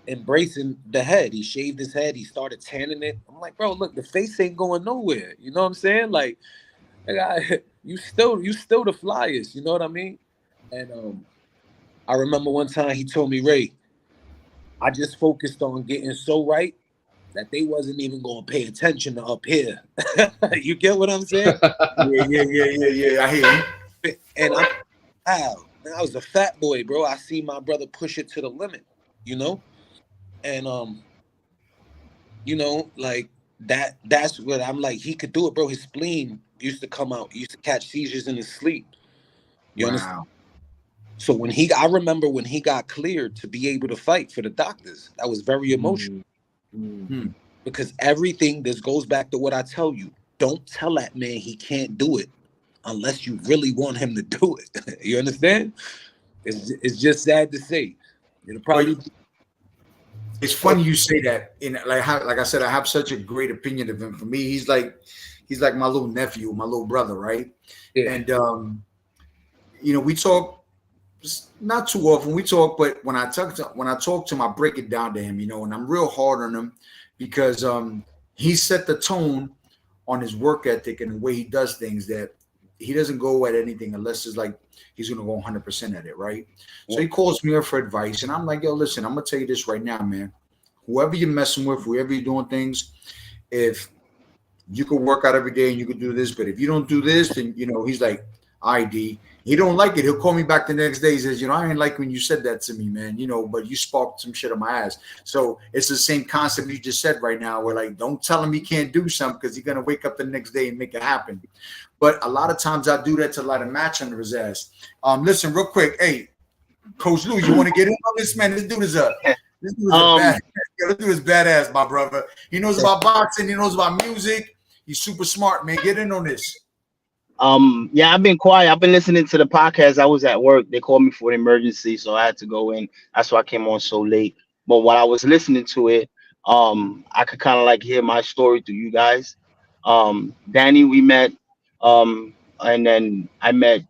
embracing the head. He shaved his head. He started tanning it. I'm like, bro, look, the face ain't going nowhere. You know what I'm saying? Like, you still the flyest. You know what I mean? And I remember one time he told me, Ray, I just focused on getting so right that they wasn't even going to pay attention to up here. You get what I'm saying? Yeah. I hear you. And I was a fat boy, bro. I see my brother push it to the limit, you know? And you know, like that's what I'm like, he could do it, bro. His spleen used to come out. He used to catch seizures in his sleep. You understand? So I remember when he got cleared to be able to fight for the doctors, that was very emotional. Because everything, this goes back to what I tell you. Don't tell that man he can't do it unless you really want him to do it. You understand? It's just sad to say. It'll probably. It's funny you say that. In like I said, I have such a great opinion of him. For me, he's like my little nephew, my little brother, right? Yeah. And you know, we talk not too often. We talk, but when I talk to him, I break it down to him, you know, and I'm real hard on him because he set the tone on his work ethic and the way he does things, that he doesn't go at anything unless it's like he's going to go 100% at it, right? So he calls me up for advice, and I'm like, yo, listen, I'm going to tell you this right now, man. Whoever you're messing with, whoever you're doing things, if you can work out every day and you can do this, but if you don't do this, then, you know, he's like, ID. He don't like it. He'll call me back the next day. He says, you know, I ain't like when you said that to me, man, you know, but you sparked some shit on my ass. So it's the same concept you just said right now, where like, don't tell him he can't do something because he's going to wake up the next day and make it happen. But a lot of times I do that to light a match under his ass. Listen, real quick. Hey, Coach Lou, you want to get in on this, man? This dude is a badass. This dude is badass, my brother. He knows about boxing. He knows about music. He's super smart, man. Get in on this. Yeah, I've been quiet. I've been listening to the podcast. I was at work. They called me for an emergency, so I had to go in. That's why I came on so late. But while I was listening to it, I could kind of like hear my story through you guys. Danny, we met, and then I met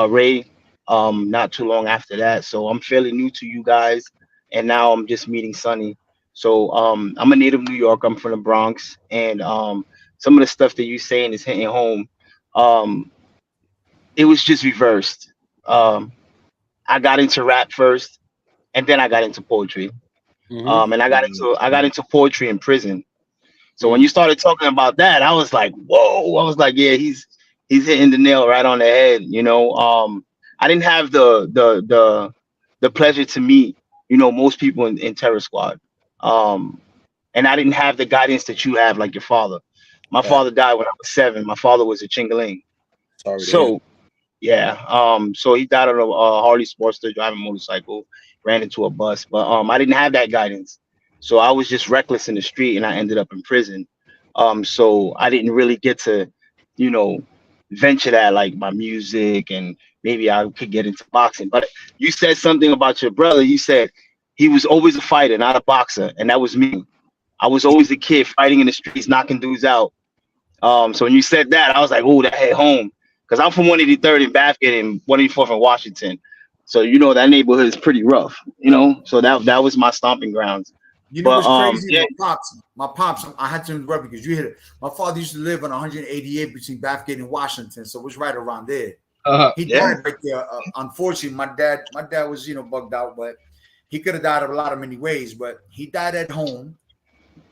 Ray not too long after that. So I'm fairly new to you guys, and now I'm just meeting Sonny. So I'm a native New Yorker. I'm from the Bronx, and some of the stuff that you're saying is hitting home. It was just reversed. I got into rap first, and then I got into poetry. And I got into poetry in prison. So when you started talking about that, I was like, whoa! I was like, yeah, he's hitting the nail right on the head. You know, I didn't have the pleasure to meet, you know, most people in Terror Squad, and I didn't have the guidance that you have, like your father. My father died when I was 7. My father was a Chingaling. So yeah, so he died on a Harley Sportster driving a motorcycle, ran into a bus, but I didn't have that guidance. So I was just reckless in the street, and I ended up in prison. So I didn't really get to, you know, venture that like my music, and maybe I could get into boxing. But you said something about your brother. You said he was always a fighter, not a boxer, and that was me. I was always a kid fighting in the streets, knocking dudes out. So when you said that, I was like, oh, that hit home. Because I'm from 183rd in Bathgate and 184th in Washington. So you know that neighborhood is pretty rough, you know. So that was my stomping grounds. You know But what's crazy? yeah. My pops, I had to interrupt because you hit it. My father used to live on 188 between Bathgate and Washington, so it was right around there. He died right there. Unfortunately, my dad was, you know, bugged out, but he could have died of a lot of many ways. But he died at home,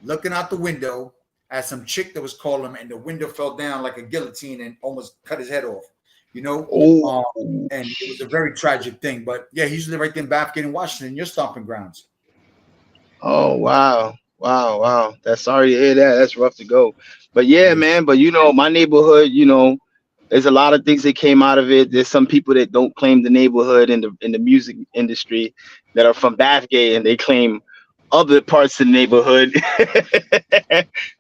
looking out the window at some chick that was calling him, and the window fell down like a guillotine and almost cut his head off. You know, and it was a very tragic thing. But yeah, he used to live right there in Bathgate and Washington, your stomping grounds. Oh wow. That's sorry to hear that. That's rough to go. But yeah, man. But you know, my neighborhood, you know, there's a lot of things that came out of it. There's some people that don't claim the neighborhood in the music industry that are from Bathgate, and they claim other parts of the neighborhood.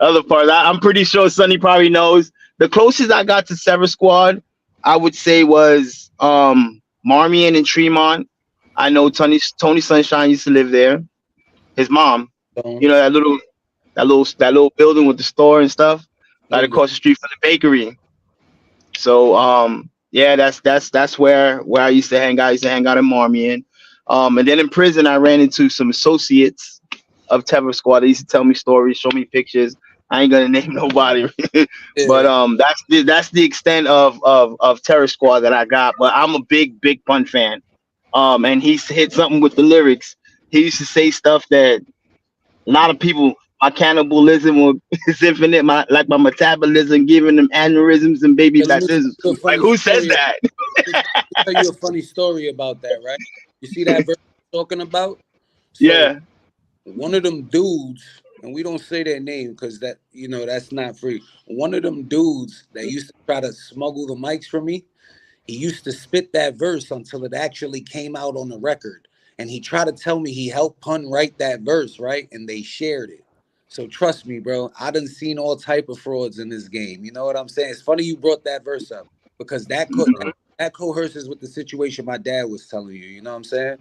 Other parts. I'm pretty sure Sonny probably knows. The closest I got to Sever Squad, I would say, was Marmion and Tremont. I know Tony Sunshine used to live there. His mom, you know, that little building with the store and stuff, right across the street from the bakery. So yeah, that's where I used to hang out. I used to hang out in Marmion. And then in prison I ran into some associates of Terror Squad. They used to tell me stories, show me pictures. I ain't gonna name nobody. But that's the extent of Terror Squad that I got. But I'm a big Pun fan. And he hit something with the lyrics. He used to say stuff that a lot of people, my cannibalism is infinite, my metabolism giving them aneurysms and baby baptisms. Like, who says that? I'll tell you a funny story about that, right? You see that verse I'm talking about? So Yeah. One of them dudes, and we don't say their name because that, you know, that's not free. One of them dudes that used to try to smuggle the mics from me, he used to spit that verse until it actually came out on the record. And he tried to tell me he helped Pun write that verse, right? And they shared it. So trust me, bro, I done seen all type of frauds in this game. You know what I'm saying? It's funny you brought that verse up because that coheres with the situation my dad was telling you. You know what I'm saying?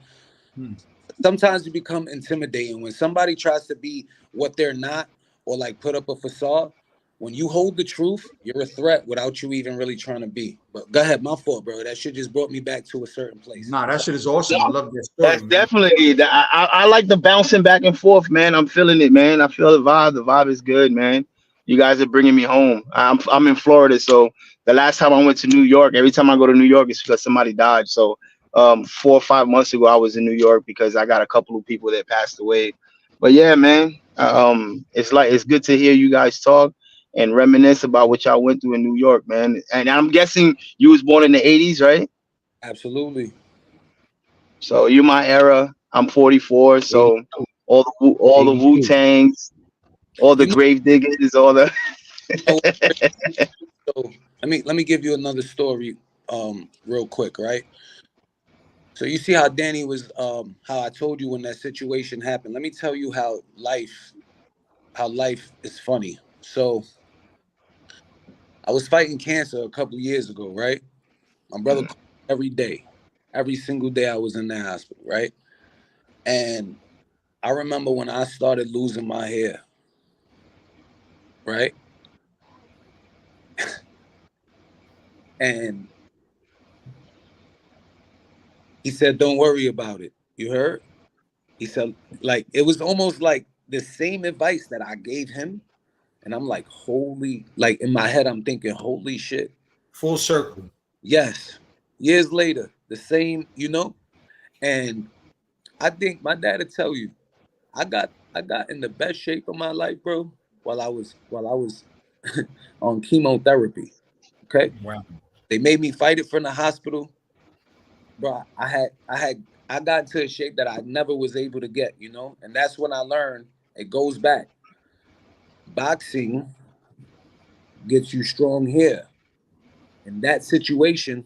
Sometimes you become intimidating when somebody tries to be what they're not or like put up a facade. When you hold the truth, you're a threat without you even really trying to be. But go ahead, my fault, bro. That shit just brought me back to a certain place. Nah, that shit is awesome. I love that story. That's definitely. I like the bouncing back and forth, man. I'm feeling it, man. I feel the vibe. The vibe is good, man. You guys are bringing me home. I'm in Florida, so the last time I went to New York, every time I go to New York, it's because somebody died. So 4 or 5 months ago, I was in New York because I got a couple of people that passed away. But yeah, man, it's good to hear you guys talk and reminisce about what y'all went through in New York, man. And I'm guessing you was born in the 80s, right? Absolutely. So you're my era. I'm 44. So all the Wu-Tangs, all the grave diggers, all the. So let me give you another story, real quick, right? So you see how Danny was, how I told you when that situation happened. Let me tell you how life is funny. So I was fighting cancer a couple of years ago, right? My brother called every day. Every single day I was in the hospital, right? And I remember when I started losing my hair, right? And he said, don't worry about it. You heard? He said, like, it was almost like the same advice that I gave him. And I'm like, like in my head, I'm thinking, holy shit. Full circle. Yes. Years later, the same, you know? And I think my dad would tell you, I got in the best shape of my life, bro, while I was on chemotherapy. Okay. Wow. They made me fight it from the hospital. Bro, I got into a shape that I never was able to get, you know? And that's when I learned it goes back. Boxing gets you strong hair. In that situation,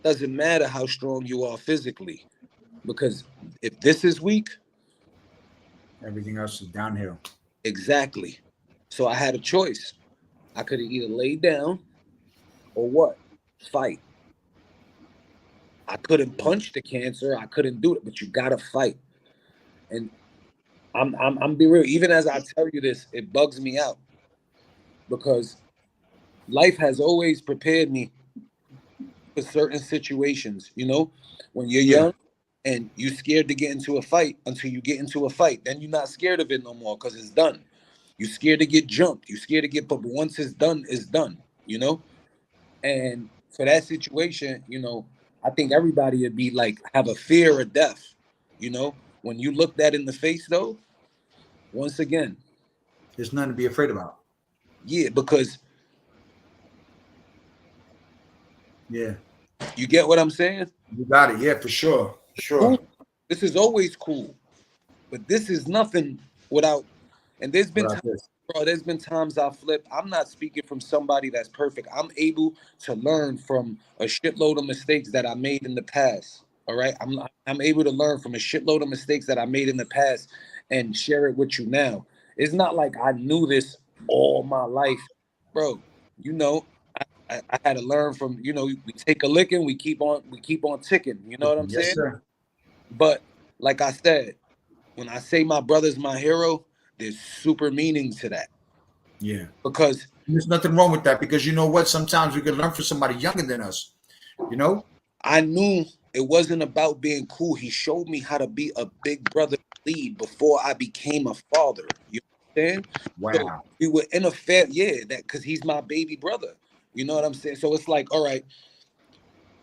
doesn't matter how strong you are physically. Because if this is weak, Everything else is downhill. Exactly. So I had a choice. I could have either laid down or what? Fight. I couldn't punch the cancer. I couldn't do it, but you gotta fight. And I'm be real. Even as I tell you this, it bugs me out because life has always prepared me for certain situations. You know, when you're young and you're scared to get into a fight until you get into a fight, then you're not scared of it no more because it's done. You're scared to get jumped. You're scared to get, but once it's done, it's done. You know, and for that situation, you know, I think everybody would be like have a fear of death. You know, when you look that in the face, though, once again, there's nothing to be afraid about. Yeah, because you get what I'm saying? You got it. Yeah, for sure. Sure. Cool. This is always cool, but this is nothing without. And there's been times, bro. There's been times I flip. I'm not speaking from somebody that's perfect. I'm able to learn from a shitload of mistakes that I made in the past. All right, I'm able to learn from a shitload of mistakes that I made in the past and share it with you now. It's not like I knew this all my life, bro. You know, I had to learn from. You know, we take a licking, we keep on ticking. You know what I'm saying? Sir. But like I said, when I say my brother's my hero, there's super meaning to that. Yeah. Because there's nothing wrong with that, because you know what? Sometimes we can learn from somebody younger than us. You know? I knew it wasn't about being cool. He showed me how to be a big brother lead before I became a father. You understand? Wow. So we were in a fair, that because he's my baby brother. You know what I'm saying? So it's like, all right,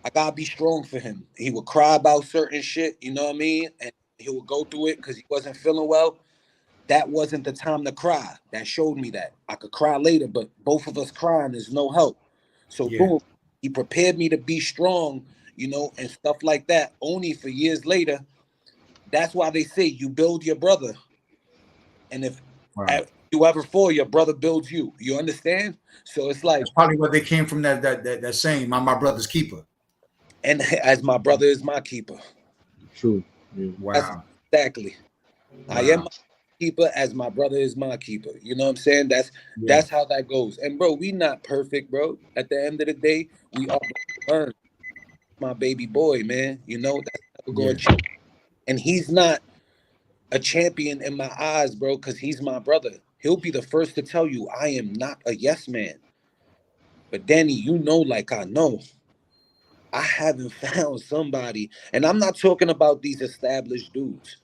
I gotta be strong for him. He would cry about certain shit, you know what I mean? And he would go through it because he wasn't feeling well. That wasn't the time to cry. That showed me that I could cry later, but both of us crying is no help. So boom, he prepared me to be strong, you know, and stuff like that. Only for years later. That's why they say you build your brother, and if you ever fall, your brother builds you. You understand? So it's like that's probably where they came from. That saying, "My brother's keeper," and as my brother is my keeper. True. Yeah. Wow. That's exactly. Wow. I am my keeper as my brother is my keeper. You know what I'm saying? That's how that goes. And bro, we not perfect, bro. At the end of the day, we all learn. My baby boy, man. You know that's never going to change. And he's not a champion in my eyes, bro, because he's my brother. He'll be the first to tell you I am not a yes man. But Danny, you know, like I know, I haven't found somebody, and I'm not talking about these established dudes.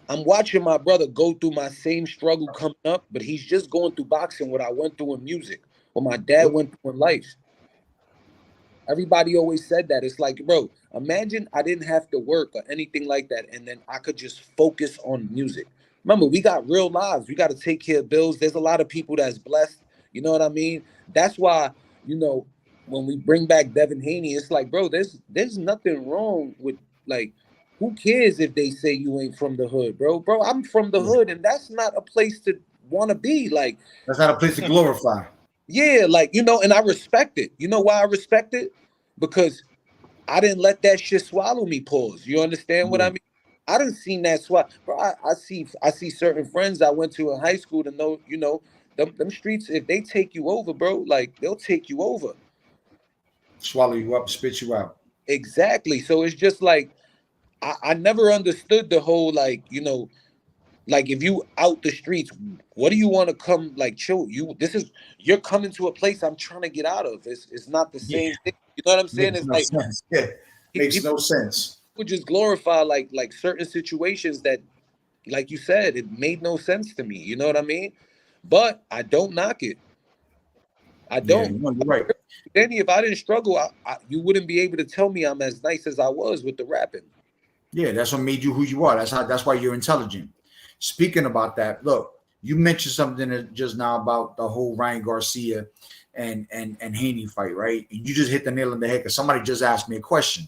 I'm watching my brother go through my same struggle coming up, but he's just going through boxing what I went through in music, what my dad went through in life. Everybody always said that. It's like, bro, imagine I didn't have to work or anything like that, and then I could just focus on music. Remember, we got real lives. We got to take care of bills. There's a lot of people that's blessed. You know what I mean? That's why, you know, when we bring back Devin Haney, it's like, bro, there's nothing wrong with, like, who cares if they say you ain't from the hood, bro? Bro, I'm from the hood, and that's not a place to want to be. Like, that's not a place to glorify. Yeah, like, you know, and I respect it. You know why I respect it? Because I didn't let that shit swallow me, pause. You understand what I mean? I didn't see that swallow. Bro, I see certain friends I went to in high school to know, you know, them streets, if they take you over, bro, like, they'll take you over. Swallow you up, spit you out. Exactly. So it's just like, I never understood the whole, like, you know, like, if you out the streets, what do you want to come, like, chill? You're coming to a place I'm trying to get out of. It's not the same thing. You know what I'm saying? Makes It's no like sense. Makes no sense. People just glorify like certain situations that, like you said, it made no sense to me. You know what I mean? But I don't knock it. I don't. Yeah, you're right. Danny, if I didn't struggle, you wouldn't be able to tell me I'm as nice as I was with the rapping. Yeah, that's what made you who you are. That's why you're intelligent. Speaking about that, look, you mentioned something just now about the whole Ryan Garcia and Haney fight, right? And you just hit the nail on the head because somebody just asked me a question.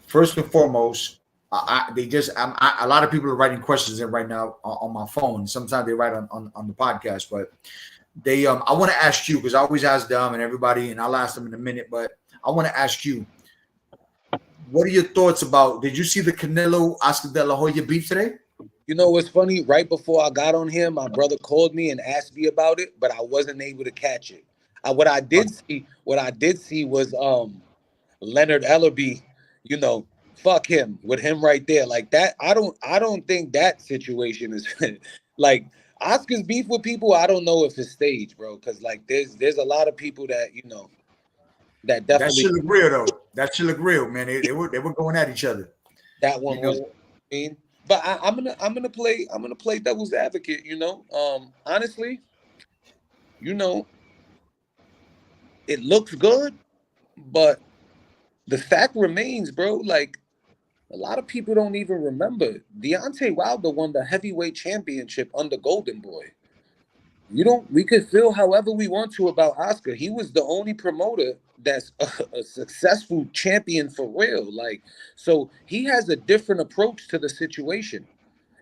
First and foremost, a lot of people are writing questions in right now on my phone. Sometimes they write on the podcast, but I want to ask you, because I always ask them and everybody, and I'll ask them in a minute, but I want to ask you, what are your thoughts about, did you see the Canelo Oscar De La Hoya beef today? You know what's funny? Right before I got on here, my brother called me and asked me about it, but I wasn't able to catch it. What I did see was Leonard Ellerby, you know, fuck him with him right there. Like that, I don't think that situation is like Oscar's beef with people. I don't know if it's staged, bro, because like there's a lot of people that, you know, that That definitely shit look real though. That shit look real, man. They were going at each other. that one You know? was mean. But I'm gonna play devil's advocate, you know. Honestly, you know, it looks good, but the fact remains, bro, like a lot of people don't even remember Deontay Wilder won the heavyweight championship under Golden Boy. We could feel however we want to about Oscar. He was the only promoter that's a successful champion for real. Like, so he has a different approach to the situation.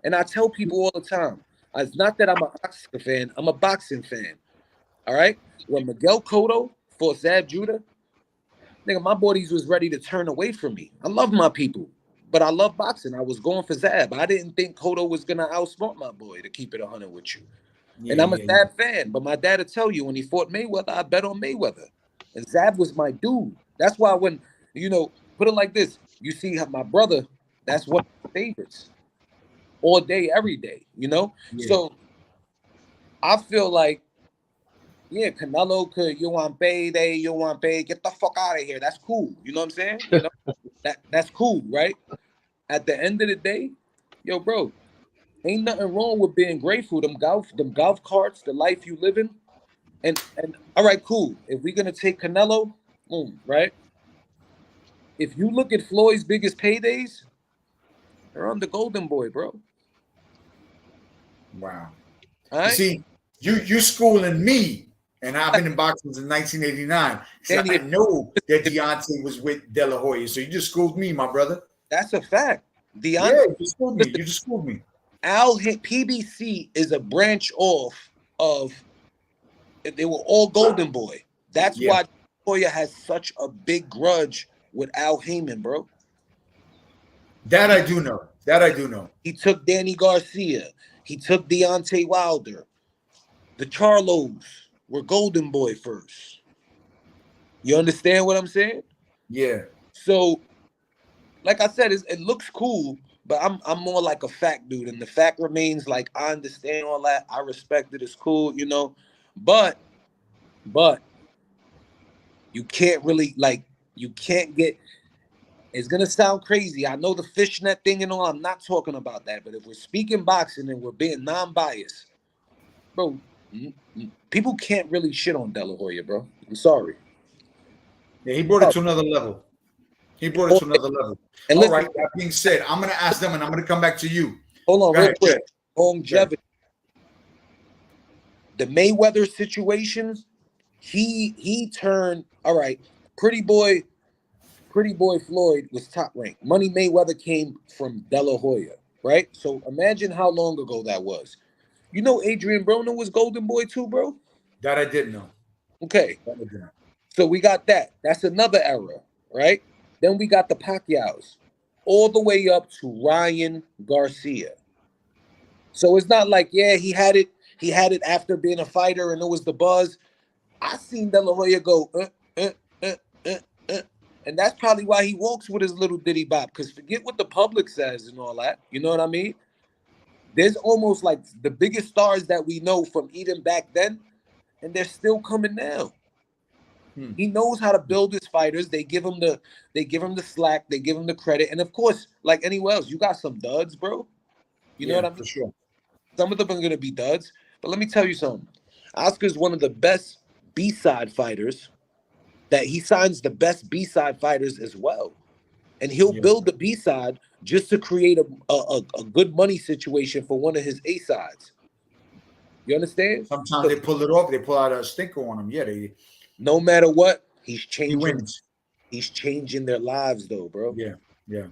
And I tell people all the time, it's not that I'm an Oscar fan, I'm a boxing fan. All right. When Miguel Cotto fought Zab Judah, nigga, my bodies was ready to turn away from me. I love my people, but I love boxing. I was going for Zab. I didn't think Cotto was gonna outsmart my boy, to keep it 100 with you. And I'm a Zab fan, but my dad will tell you when he fought Mayweather, I bet on Mayweather. And Zab was my dude. That's why when, you know, put it like this, you see how my brother, that's one of my favorites. All day, every day, you know? Yeah. So I feel like, yeah, Canelo could, you want pay, get the fuck out of here. That's cool. You know what I'm saying? You know? That's cool, right? At the end of the day, yo, bro, ain't nothing wrong with being grateful. Them golf carts, the life you living. And all right, cool. If we're gonna take Canelo, boom, right? If you look at Floyd's biggest paydays, they're on the Golden Boy, bro. Wow. All You right? see, you schooling me, and I've been in boxing since 1989. So Danny, I know that Deontay was with De La Hoya. So you just schooled me, my brother. that's a fact. Yeah, you just schooled me. You just schooled me. Al hit PBC is a branch off of, they were all Golden Boy. That's why Hoya has such a big grudge with Al Heyman, bro. That I do know. That I do know. He took Danny Garcia. He took Deontay Wilder. The Charlos were Golden Boy first. You understand what I'm saying? Yeah. So, like I said, it looks cool, but I'm more like a fact dude, and the fact remains, like, I understand all that. I respect it. It's cool, you know. But you can't really, like, you can't get. It's gonna sound crazy. I know the fishnet thing and all. I'm not talking about that. But if we're speaking boxing and we're being non-biased, bro, people can't really shit on De La Hoya, bro. I'm sorry. Yeah, he brought it to another level. He brought it to another level. And all right. That being said, I'm gonna ask them, and I'm gonna come back to you. Hold on, real quick. Longevity. The Mayweather situation. He turned, all right. Pretty boy Floyd was top ranked. Money Mayweather came from De La Hoya, right? So imagine how long ago that was. You know Adrian Broner was Golden Boy too, bro? That I didn't know. Okay. So we got that. That's another era, right? Then we got the Pacquiaos, all the way up to Ryan Garcia. So it's not like, yeah, he had it after being a fighter and it was the buzz. I seen De La Hoya go, and that's probably why he walks with his little ditty bop, because forget what the public says and all that. You know what I mean? There's almost like the biggest stars that we know from even back then, and they're still coming now. He knows how to build his fighters. They give him the slack, they give him the credit. And of course, like anywhere else, you got some duds, bro. You know what I mean? For sure. Some of them are gonna be duds. But let me tell you something. Oscar's one of the best B-side fighters. That he signs the best B-side fighters as well. And he'll build the B-side just to create a good money situation for one of his A-sides. You understand? Sometimes they pull it off. They pull out a stinker on him. Yeah, no matter what, he's changing. He wins. He's changing their lives, though, bro. Yeah.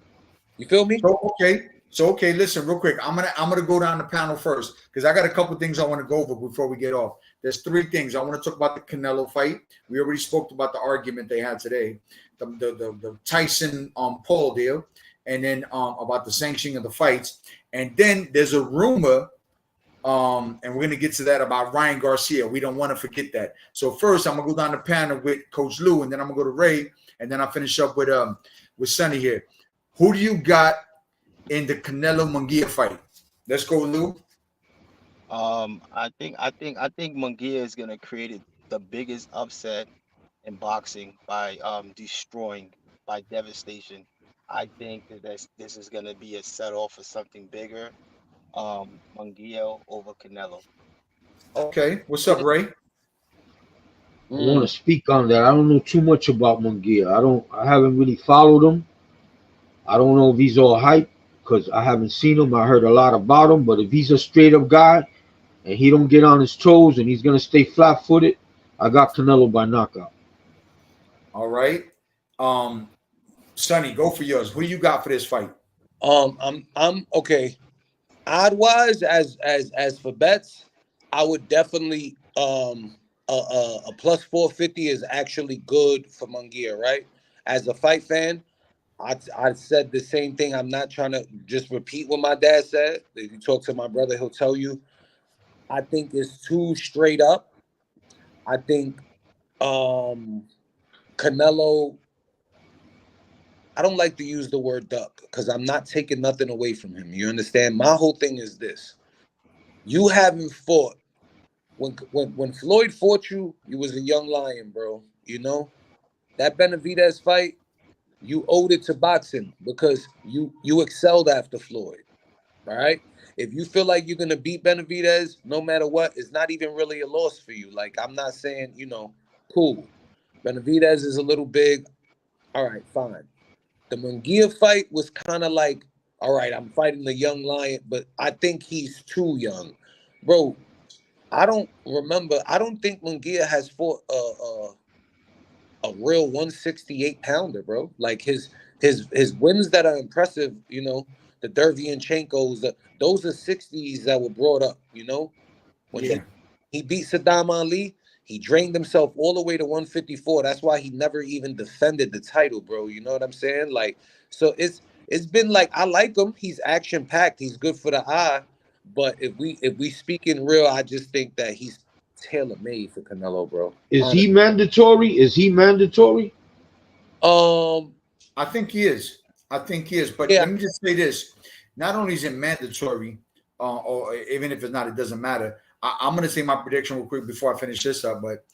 You feel me? So okay. Listen, real quick. I'm gonna go down the panel first because I got a couple things I want to go over before we get off. There's three things I want to talk about. The Canelo fight. We already spoke about the argument they had today. The Tyson Paul deal. and then about the sanctioning of the fights, and then there's a rumor. And we're gonna get to that about Ryan Garcia. We don't want to forget that. So first, I'm gonna go down the panel with Coach Lou, and then I'm gonna go to Ray, and then I'll finish up with Sonny here. Who do you got in the Canelo Munguia fight? Let's go, Lou. I think Munguia is gonna create the biggest upset in boxing by destroying, by devastation. I think that this is gonna be a set off for something bigger. Munguia over Canelo. Okay, what's up, Ray? I want to speak on that. I don't know too much about Munguia. I haven't really followed him. I don't know if he's all hype because I haven't seen him. I heard a lot about him, but if he's a straight up guy and he don't get on his toes and he's gonna stay flat footed, I got Canelo by knockout. All right. Sonny, go for yours. Who do you got for this fight? I'm okay. Odd wise, as for bets, I would definitely a plus 450 is actually good for Munguia, right? As a fight fan, I said the same thing. I'm not trying to just repeat what my dad said. If you talk to my brother, he'll tell you. I think it's too straight up. I think Canelo, I don't like to use the word duck because I'm not taking nothing away from him. You understand? My whole thing is this. You haven't fought. When Floyd fought you, you was a young lion, bro. You know? That Benavidez fight, you owed it to boxing because you excelled after Floyd. All right? If you feel like you're going to beat Benavidez, no matter what, it's not even really a loss for you. Like, I'm not saying, cool. Benavidez is a little big. All right, fine. The Munguia fight was kind of like, all right, I'm fighting the young lion, but I think he's too young. Bro, I don't think Munguia has fought a real 168-pounder, bro. Like his wins that are impressive, the Derevyanchenko's, those are 60s that were brought up, When he beat Saddam Ali, he drained himself all the way to 154. That's why he never even defended the title, bro. You know what I'm saying? Like, so it's been like, I like him. He's action packed. He's good for the eye. But if we speak in real, I just think that he's tailor made for Canelo, bro. Is he mandatory? I think he is. But let me just say this: not only is it mandatory, or even if it's not, it doesn't matter. I'm going to say my prediction real quick before I finish this up. But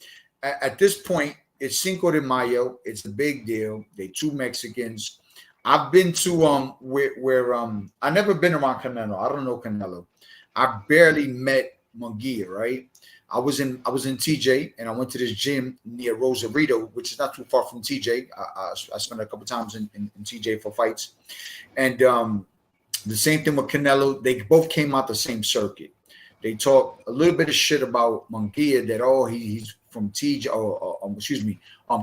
at this point, it's Cinco de Mayo. It's a big deal. They two Mexicans. I've been to where I never been around Canelo. I don't know Canelo. I barely met Munguia, right? I was in TJ, and I went to this gym near Rosarito, which is not too far from TJ. I spent a couple times in TJ for fights, and the same thing with Canelo. They both came out the same circuit. They talk a little bit of shit about Munguia that he's from TJ or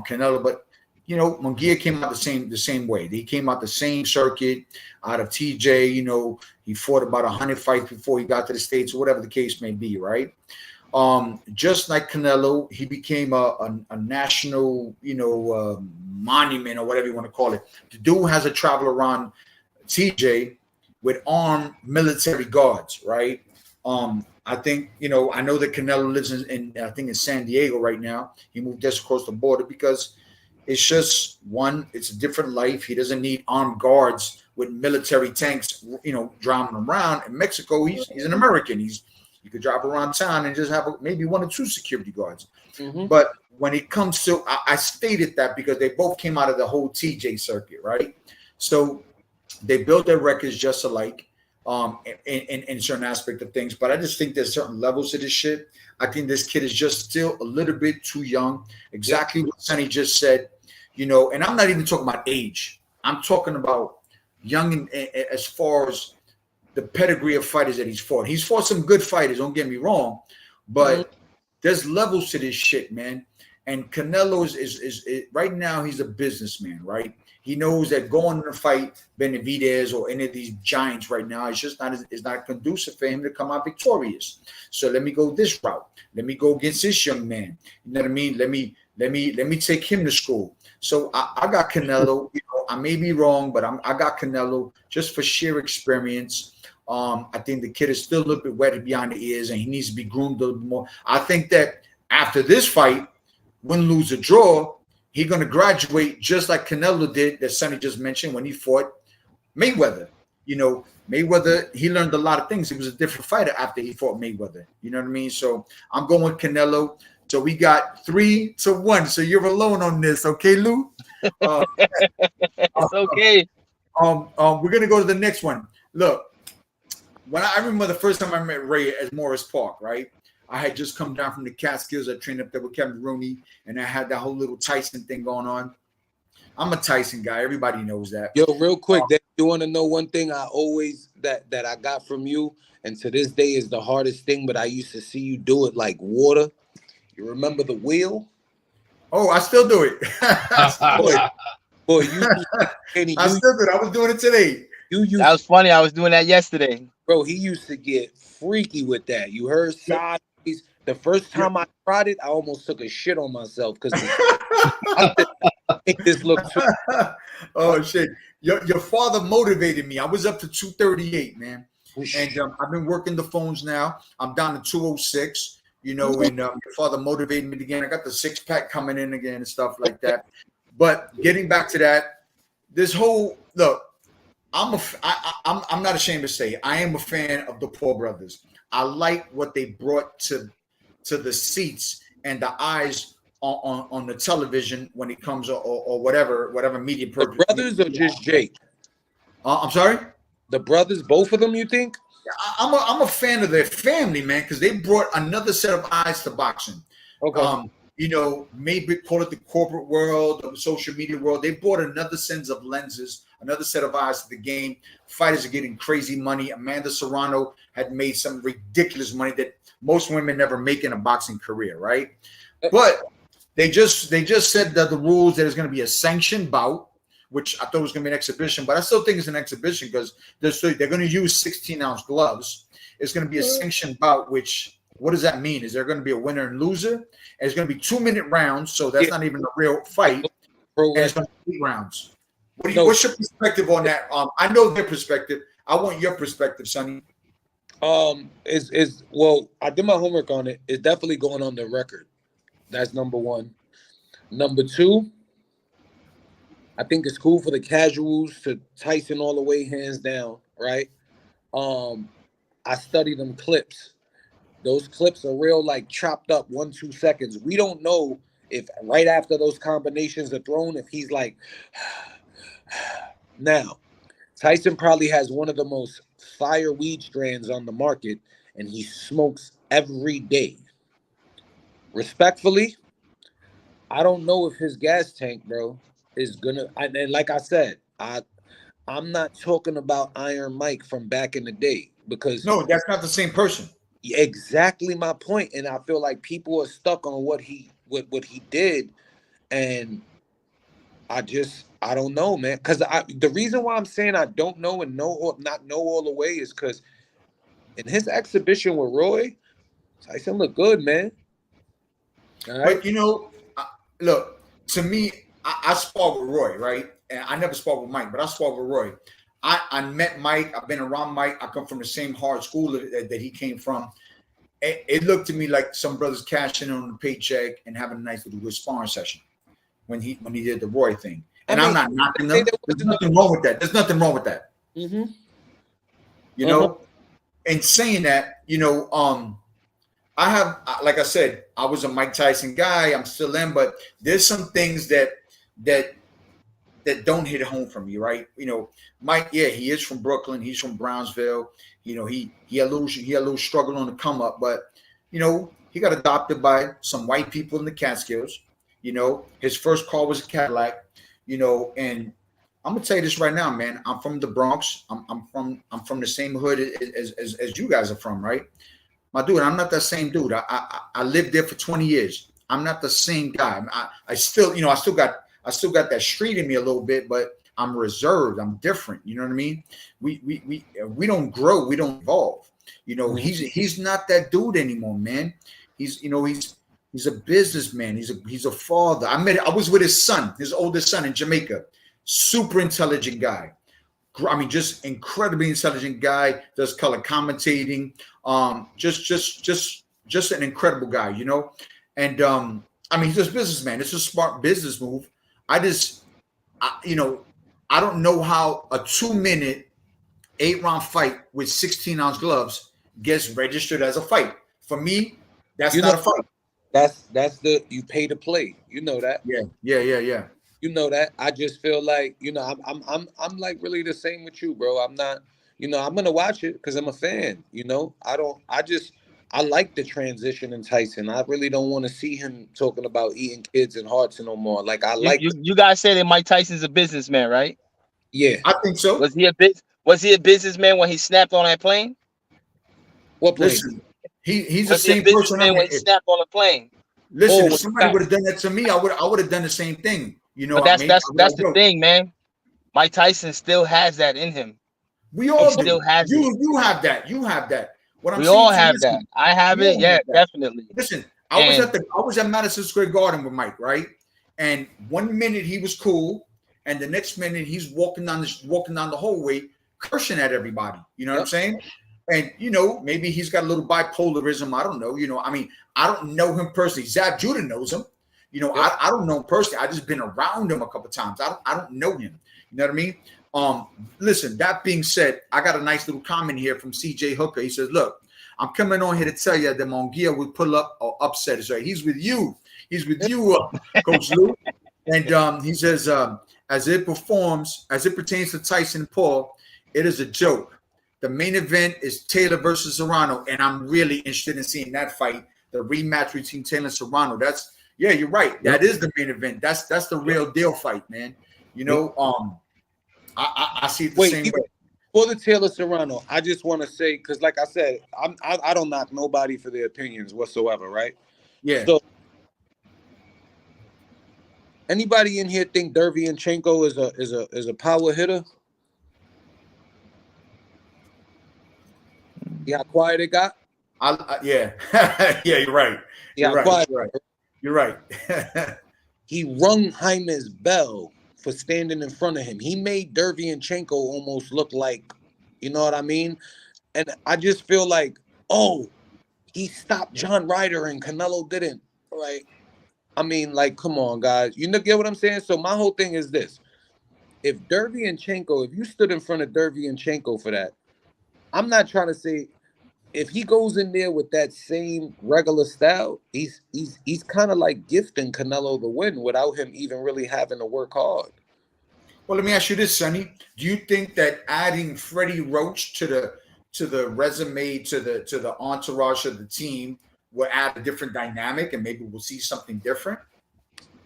Canelo, but Munguia came out the same way. They came out the same circuit out of TJ. He fought about 100 fights before he got to the States, or whatever the case may be, right? Just like Canelo, he became a national, monument or whatever you want to call it. The dude has to travel around TJ with armed military guards, right? I think, I know that Canelo lives in I think in San Diego right now. He moved just across the border because it's just it's a different life. He doesn't need armed guards with military tanks, driving around. In Mexico, he's an American. You could drive around town and just have maybe one or two security guards. Mm-hmm. But when it comes to, I stated that because they both came out of the whole TJ circuit, right? So they built their records just alike. In certain aspect of things, but I just think there's certain levels to this shit. I think this kid is just still a little bit too young. Exactly what Sonny just said, and I'm not even talking about age. I'm talking about young as far as the pedigree of fighters that he's fought. He's fought some good fighters, don't get me wrong, but there's levels to this shit, man. And Canelo is right now, he's a businessman, right? He knows that going to fight Benavidez or any of these giants right now is just not conducive for him to come out victorious. So let me go this route. Let me go against this young man. You know what I mean? Let me take him to school. So I got Canelo. You know, I may be wrong, but I got Canelo just for sheer experience. I think the kid is still a little bit wet behind the ears, and he needs to be groomed a little bit more. I think that after this fight, win, lose, or draw, he's going to graduate just like Canelo did, that Sonny just mentioned when he fought Mayweather. You know, Mayweather, he learned a lot of things. He was a different fighter after he fought Mayweather. You know what I mean? So I'm going with Canelo. So we got 3-1. So you're alone on this, okay, Lou? It's okay. We're gonna go to the next one. Look, when I remember the first time I met Ray at Morris Park, right? I had just come down from the Catskills. I trained up there with Kevin Rooney, and I had that whole little Tyson thing going on. I'm a Tyson guy. Everybody knows that. Yo, real quick, you want to know one thing I always that I got from you, and to this day is the hardest thing, but I used to see you do it like water. You remember the wheel? Oh, I still do it. Boy, you I still do it. I was doing it today. That was funny. I was doing that yesterday. Bro, he used to get freaky with that. You heard sideways. The first time I tried it, I almost took a shit on myself because this looked too. Oh shit! Your father motivated me. I was up to 238, man, and I've been working the phones now. I'm down to 206. You know, and your father motivated me again. I got the 6-pack coming in again and stuff like that. But getting back to that, this whole look, I'm not ashamed to say I am a fan of the Paul brothers. I like what they brought to the seats and the eyes on the television when it comes or whatever media purpose. The brothers or just Jake? I'm sorry? The brothers, both of them, you think? I'm a fan of their family, man, because they brought another set of eyes to boxing. Okay. You know, maybe call it the corporate world or the social media world. They brought another set of lenses, another set of eyes to the game. Fighters are getting crazy money. Amanda Serrano had made some ridiculous money that most women never make in a boxing career, right? But they just said that the rules that there's going to be a sanctioned bout, which I thought was going to be an exhibition, but I still think it's an exhibition because they're going to use 16-ounce gloves. It's going to be a sanctioned bout, which, what does that mean? Is there going to be a winner and loser? And it's going to be 2-minute rounds, so that's not even a real fight. And it's going to be 8 rounds. What's your perspective on that? I know their perspective. I want your perspective, Sonny. Well, I did my homework on it. It's definitely going on the record. That's number one. Number two, I think it's cool for the casuals to Tyson all the way, hands down, right? I study them clips. Those clips are real, like chopped up 1-2 seconds. We don't know if right after those combinations are thrown, if he's like, now, Tyson probably has one of the most fire weed strands on the market, and he smokes every day. Respectfully, I don't know if his gas tank, bro, is gonna. And like I said, I'm not talking about Iron Mike from back in the day because no, that's not the same person. Exactly my point, and I feel like people are stuck on what he did, and I don't know, man. Because the reason why I'm saying I don't know and not know all the way is because in his exhibition with Roy, Tyson looked good, man. All right? But you know, look, to me, I sparred with Roy, right? And I never sparred with Mike, but I sparred with Roy. I met Mike. I've been around Mike. I come from the same hard school that he came from. It looked to me like some brothers cashing in on the paycheck and having a nice little sparring session when he did the Roy thing. And I'm not knocking them. There's nothing wrong with that. There's nothing wrong with that. Mm-hmm. You know, and saying that, you know, I have, like I said, I was a Mike Tyson guy. I'm still in, but there's some things that don't hit home for me, right? You know, Mike, yeah, he is from Brooklyn. He's from Brownsville. You know, he had a little struggle on the come up, but you know, he got adopted by some white people in the Catskills. You know, his first car was a Cadillac. You know, and I'm gonna tell you this right now, man. I'm from the Bronx. I'm from the same hood as you guys are from, right? My dude, I'm not that same dude. I lived there for 20 years. I'm not the same guy. I still got that street in me a little bit, but I'm reserved. I'm different. You know what I mean? We don't grow. We don't evolve. You know, he's not that dude anymore, man. He's He's a businessman. He's a father. I was with his son, his oldest son in Jamaica. Super intelligent guy. I mean, just incredibly intelligent guy. Does color commentating. Just an incredible guy, you know. And I mean, he's a businessman. It's a smart business move. You know, I don't know how a 2-minute 8-round fight with 16-ounce gloves gets registered as a fight. For me, that's not a fight. That's the you pay to play. You know that. Yeah. You know that. I just feel like, you know, I'm like really the same with you, bro. I'm not, you know, I'm gonna watch it because I'm a fan. You know, I like the transition in Tyson. I really don't want to see him talking about eating kids and hearts no more. Like you guys say that Mike Tyson's a businessman, right? Yeah, I think so. Was he a businessman when he snapped on that plane? What plane? Listen, he's the same person when he snapped on the plane. Listen, if somebody would have done that to me, I would have done the same thing. You know, but that's the thing, man. Mike Tyson still has that in him. We all still has it. You have that. You have that. We all have that. I have it. Yeah, definitely. Listen, I was at Madison Square Garden with Mike, right? And 1 minute he was cool, and the next minute he's walking down the hallway, cursing at everybody. You know what I'm saying? And you know, maybe he's got a little bipolarism. I don't know. You know, I mean, I don't know him personally. Zab Judah knows him. You know, I don't know him personally. I just been around him a couple times. I don't know him. You know what I mean? Listen, that being said, I got a nice little comment here from CJ Hooker. He says, look, I'm coming on here to tell you that Munguia will pull up or upset. So he's with you. He's with you, Coach Lou. And he says, as it pertains to Tyson Paul, it is a joke. The main event is Taylor versus Serrano, and I'm really interested in seeing that fight, the rematch between Taylor and Serrano. Yeah, you're right. That is the main event. That's the real deal fight, man. You know, I see it the same way. For the Taylor Serrano, I just want to say, because like I said, I don't knock nobody for their opinions whatsoever, right? Yeah. So anybody in here think Derevyanchenko is a power hitter? Yeah, how quiet it got? Yeah. Yeah, you're right. You're right. He rung Jaime's bell for standing in front of him. He made Derevyanchenko almost look like, you know what I mean? And I just feel like, oh, he stopped John Ryder and Canelo didn't, right? I mean, like, come on, guys. You know, get what I'm saying? So my whole thing is this. If you stood in front of Derevyanchenko for that, I'm not trying to say, if he goes in there with that same regular style, he's kind of like gifting Canelo the win without him even really having to work hard. Well, let me ask you this, Sonny. Do you think that adding Freddie Roach to the resume, to the entourage of the team will add a different dynamic and maybe we'll see something different?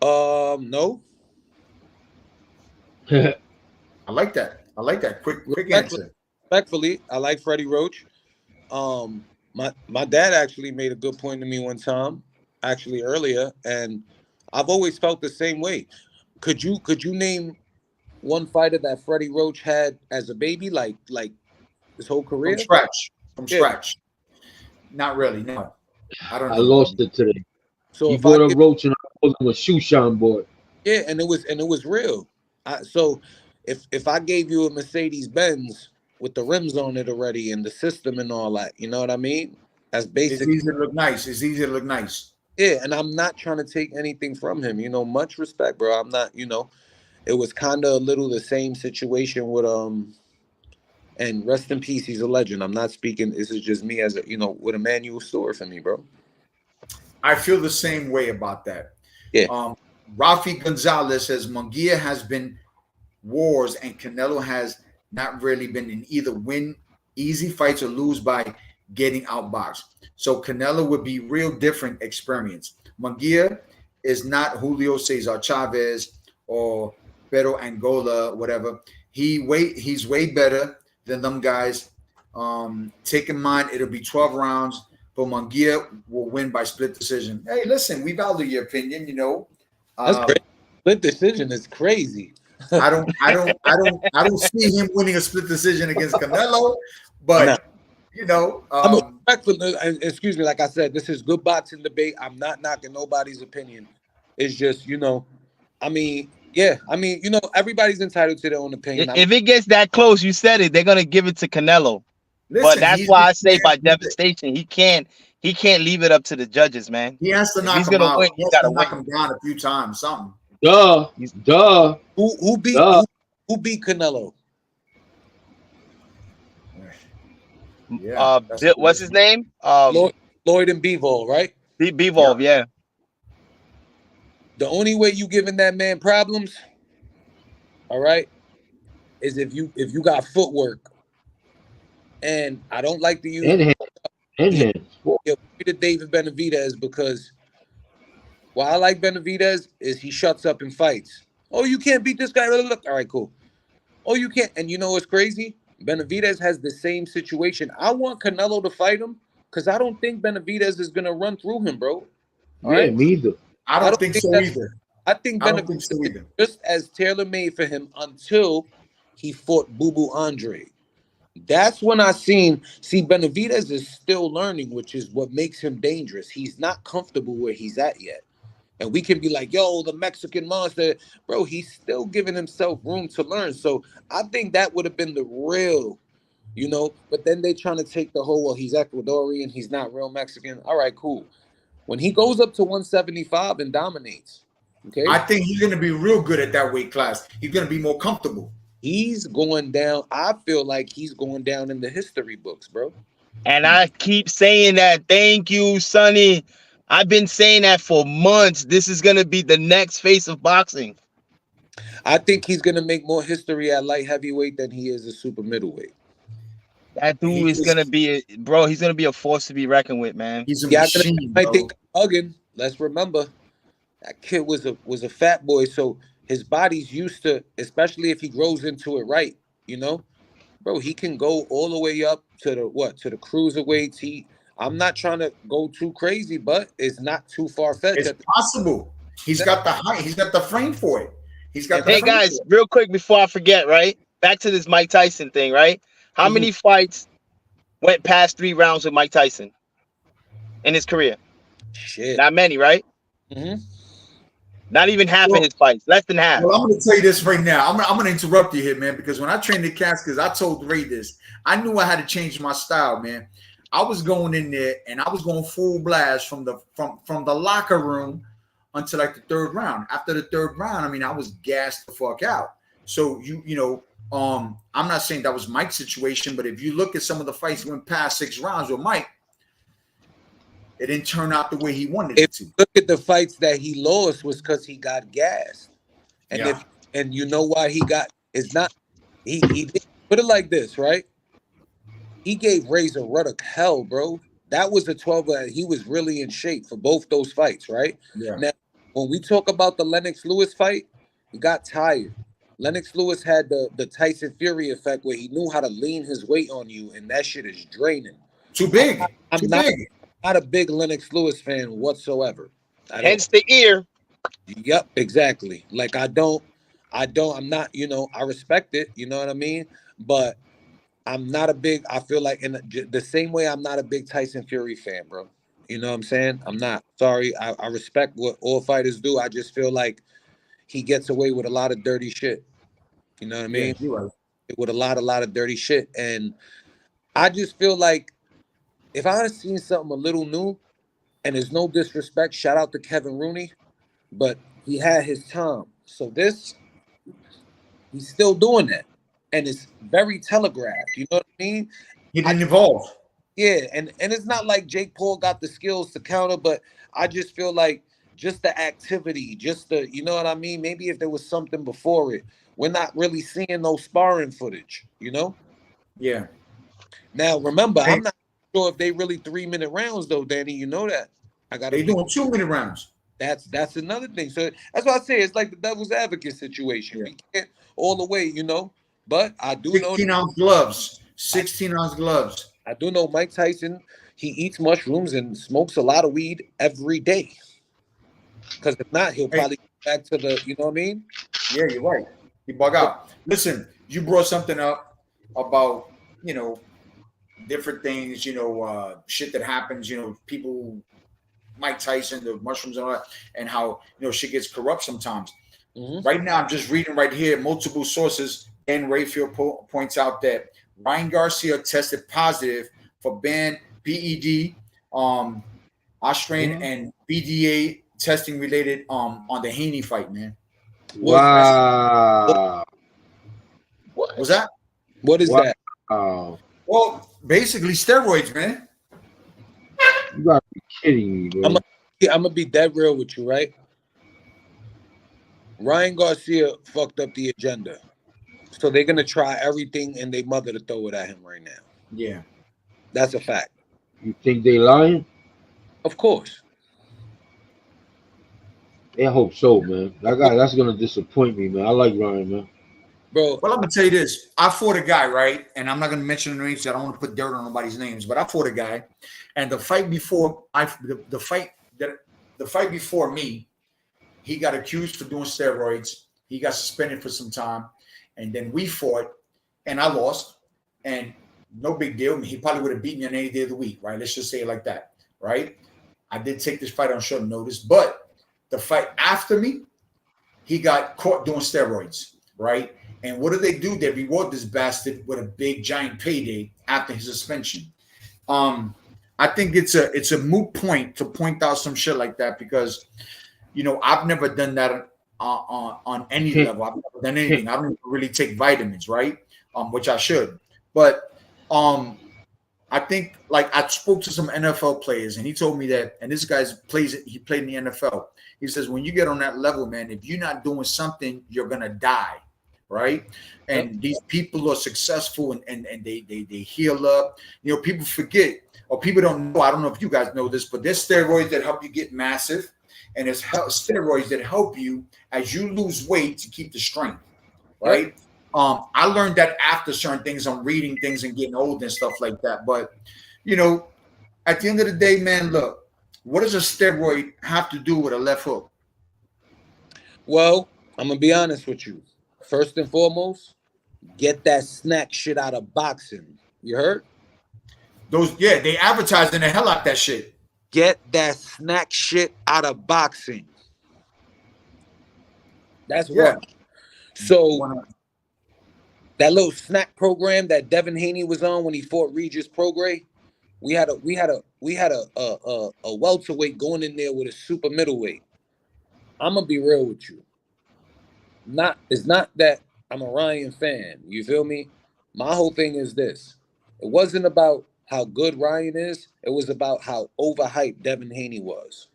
No. I like that. Quick answer. Respectfully, I like Freddie Roach. My dad actually made a good point to me one time, actually earlier, and I've always felt the same way. Could you name one fighter that Freddie Roach had as a baby, like his whole career? From scratch. Not really, no. I don't know. I lost it today. So you brought up Roach and I called him a shoe shine boy. Yeah, and it was real. So if I gave you a Mercedes Benz with the rims on it already and the system and all that, you know what I mean? That's basic. It's easy to look nice. Yeah, and I'm not trying to take anything from him. You know, much respect, bro. I'm not, you know, it was kind of a little the same situation with and rest in peace, he's a legend. I'm not speaking, this is just me as a, you know, with Emmanuel Stewart for me, bro. I feel the same way about that. Yeah. Rafi Gonzalez says Munguia has been wars and Canelo has not really been in either win easy fights or lose by getting outboxed. So Canelo would be real different experience. Munguia is not Julio Cesar Chavez or Pedro Angola, whatever. He's way better than them guys. Take in mind, it'll be 12 rounds, but Munguia will win by split decision. Hey, listen, we value your opinion, you know. That's great. Split decision is crazy. I don't see him winning a split decision against Canelo, but You know, I'm respectful. Excuse me, like I said, this is good boxing debate. I'm not knocking nobody's opinion. It's just, you know, I mean, yeah, I mean, you know, everybody's entitled to their own opinion. If it gets that close, you said it, they're gonna give it to Canelo. listen, But that's why I say by devastation, he can't leave it up to the judges, man. he has to If knock he's him gonna out. win, He he's has gotta to knock win. him down a few times, something. Duh. Who beat Canelo? Yeah, What's his name? Lloyd and Bivol, right? Bivol, yeah. The only way you giving that man problems, all right, is if you got footwork. And I don't like to use to David Benavidez because what I like Benavidez is he shuts up and fights. Oh, you can't beat this guy. Look, all right, cool. Oh, you can't. And you know what's crazy? Benavidez has the same situation. I want Canelo to fight him because I don't think Benavidez is gonna run through him, bro. All right? Me either. I don't think so either. I think Benavidez is just as tailor-made for him until he fought Boo Boo Andre. That's when I see Benavidez is still learning, which is what makes him dangerous. He's not comfortable where he's at yet. And we can be like, yo, the Mexican monster. Bro, he's still giving himself room to learn. So I think that would have been the real, you know. But then they trying to take the whole, well, he's Ecuadorian, he's not real Mexican. All right, cool. When he goes up to 175 and dominates, okay, I think he's going to be real good at that weight class. He's going to be more comfortable. He's going down. I feel like he's going down in the history books, bro. And I keep saying that. Thank you, Sonny. I've been saying that for months. This is going to be the next face of boxing. I think he's going to make more history at light heavyweight than he is a super middleweight. That dude is going to be, bro, he's going to be a force to be reckoned with, man. He's a machine, I think hugging. Let's remember, that kid was a fat boy, so his body's used to, especially if he grows into it right, you know? Bro, he can go all the way up to the cruiserweights. I'm not trying to go too crazy, but it's not too far-fetched. It's possible. He's got the height. He's got the frame for it. He's got Hey, guys, real quick before I forget, right? Back to this Mike Tyson thing, right? How many fights went past 3 rounds with Mike Tyson in his career? Shit. Not many, right? Not even half of his fights. Less than half. Well, I'm going to tell you this right now. I'm going to interrupt you here, man, because when I trained the cats, because I told Ray this, I knew I had to change my style, man. I was going in there and I was going full blast from the locker room until like the 3rd round. After the 3rd round, I mean, I was gassed the fuck out. So I'm not saying that was Mike's situation, but if you look at some of the fights that went past 6 rounds with Mike, it didn't turn out the way he wanted it to. Look at the fights that he lost was because he got gassed. And and you know why he got, it's not, he did, put it like this, right? He gave Razor Ruddock hell, bro. That was a 12. He was really in shape for both those fights, right? Yeah. Now, when we talk about the Lennox Lewis fight, he got tired. Lennox Lewis had the Tyson Fury effect where he knew how to lean his weight on you, and that shit is draining. Too big. I'm not a big Lennox Lewis fan whatsoever. Hence the ear. Yep, exactly. Like I'm not, I respect it, you know what I mean? But I'm not a big, I feel like in the same way I'm not a big Tyson Fury fan, bro. You know what I'm saying? I'm not. Sorry. I respect what all fighters do. I just feel like he gets away with a lot of dirty shit. You know what I mean? Yeah, you're right. With a lot of dirty shit. And I just feel like if I had seen something a little new, and there's no disrespect, shout out to Kevin Rooney, but he had his time. So he's still doing that. And it's very telegraphed. You know what I mean? He didn't evolve. Yeah, and it's not like Jake Paul got the skills to counter, but I just feel like just the activity, just the, you know what I mean? Maybe if there was something before it. We're not really seeing no sparring footage, you know? Yeah. Now, remember, I'm not sure if they really 3-minute rounds, though, Danny. You know that. They doing 2-minute rounds. That's another thing. So that's why I say it's like the devil's advocate situation. Yeah. We can't all the way, you know? But I do know 16-ounce gloves. 16-ounce gloves. I do know Mike Tyson, he eats mushrooms and smokes a lot of weed every day. Because if not, he'll probably go back to the, you know what I mean? Yeah, you're right. He bug out. Listen, you brought something up about, different things, you know, shit that happens, you know, people, Mike Tyson, the mushrooms and all that, and how, you know, shit gets corrupt sometimes. Right now, I'm just reading right here, multiple sources, and Rayfield points out that Ryan Garcia tested positive for banned PED, Austrian and BDA testing related on the Haney fight, man. Wow. What was that? What is that? Well, basically steroids, man. You gotta be kidding me, bro. I'm gonna be dead real with you, right? Ryan Garcia fucked up the agenda. So they're gonna try everything in their mother to throw it at him right now. Yeah. That's a fact. You think they lying? Of course. I hope so, man. That guy, that's gonna disappoint me, man. I like Ryan, man. Bro. Well, I'm gonna tell you this. I fought a guy, right? And I'm not gonna mention the names. I don't want to put dirt on nobody's names, but I fought a guy, and the fight before the fight before me, he got accused for doing steroids. He got suspended for some time, and then we fought, and I lost, and no big deal. He probably would have beaten me on any day of the week, right? Let's just say it like that, right? I did take this fight on short notice, but the fight after me, he got caught doing steroids, right? And what do? They reward this bastard with a big giant payday after his suspension. I think it's a moot point to point out some shit like that because, you know, I've never done that on any level. I've never done anything. I don't really take vitamins, right? Which I should. But I think, like, I spoke to some NFL players, and he told me that, and this guy's he played in the NFL. He says, when you get on that level, man, if you're not doing something, you're gonna die, right? And these people are successful, and they heal up. You know, people forget, or people don't know. I don't know if you guys know this, but there's steroids that help you get massive, and there's steroids that help you as you lose weight to keep the strength, right? I learned that after certain things. I'm reading things and getting old and stuff like that. But, you know, at the end of the day, man, look, what does a steroid have to do with a left hook? Well, I'm going to be honest with you. First and foremost, get that snack shit out of boxing. You heard? They advertising the hell out that shit. Get that snack shit out of boxing. That's one. So that little snack program that Devin Haney was on when he fought Regis Prograis, we had a welterweight going in there with a super middleweight. I'm gonna be real with you. It's not that I'm a Ryan fan. You feel me? My whole thing is this. It wasn't about how good Ryan is. It was about how overhyped Devin Haney was.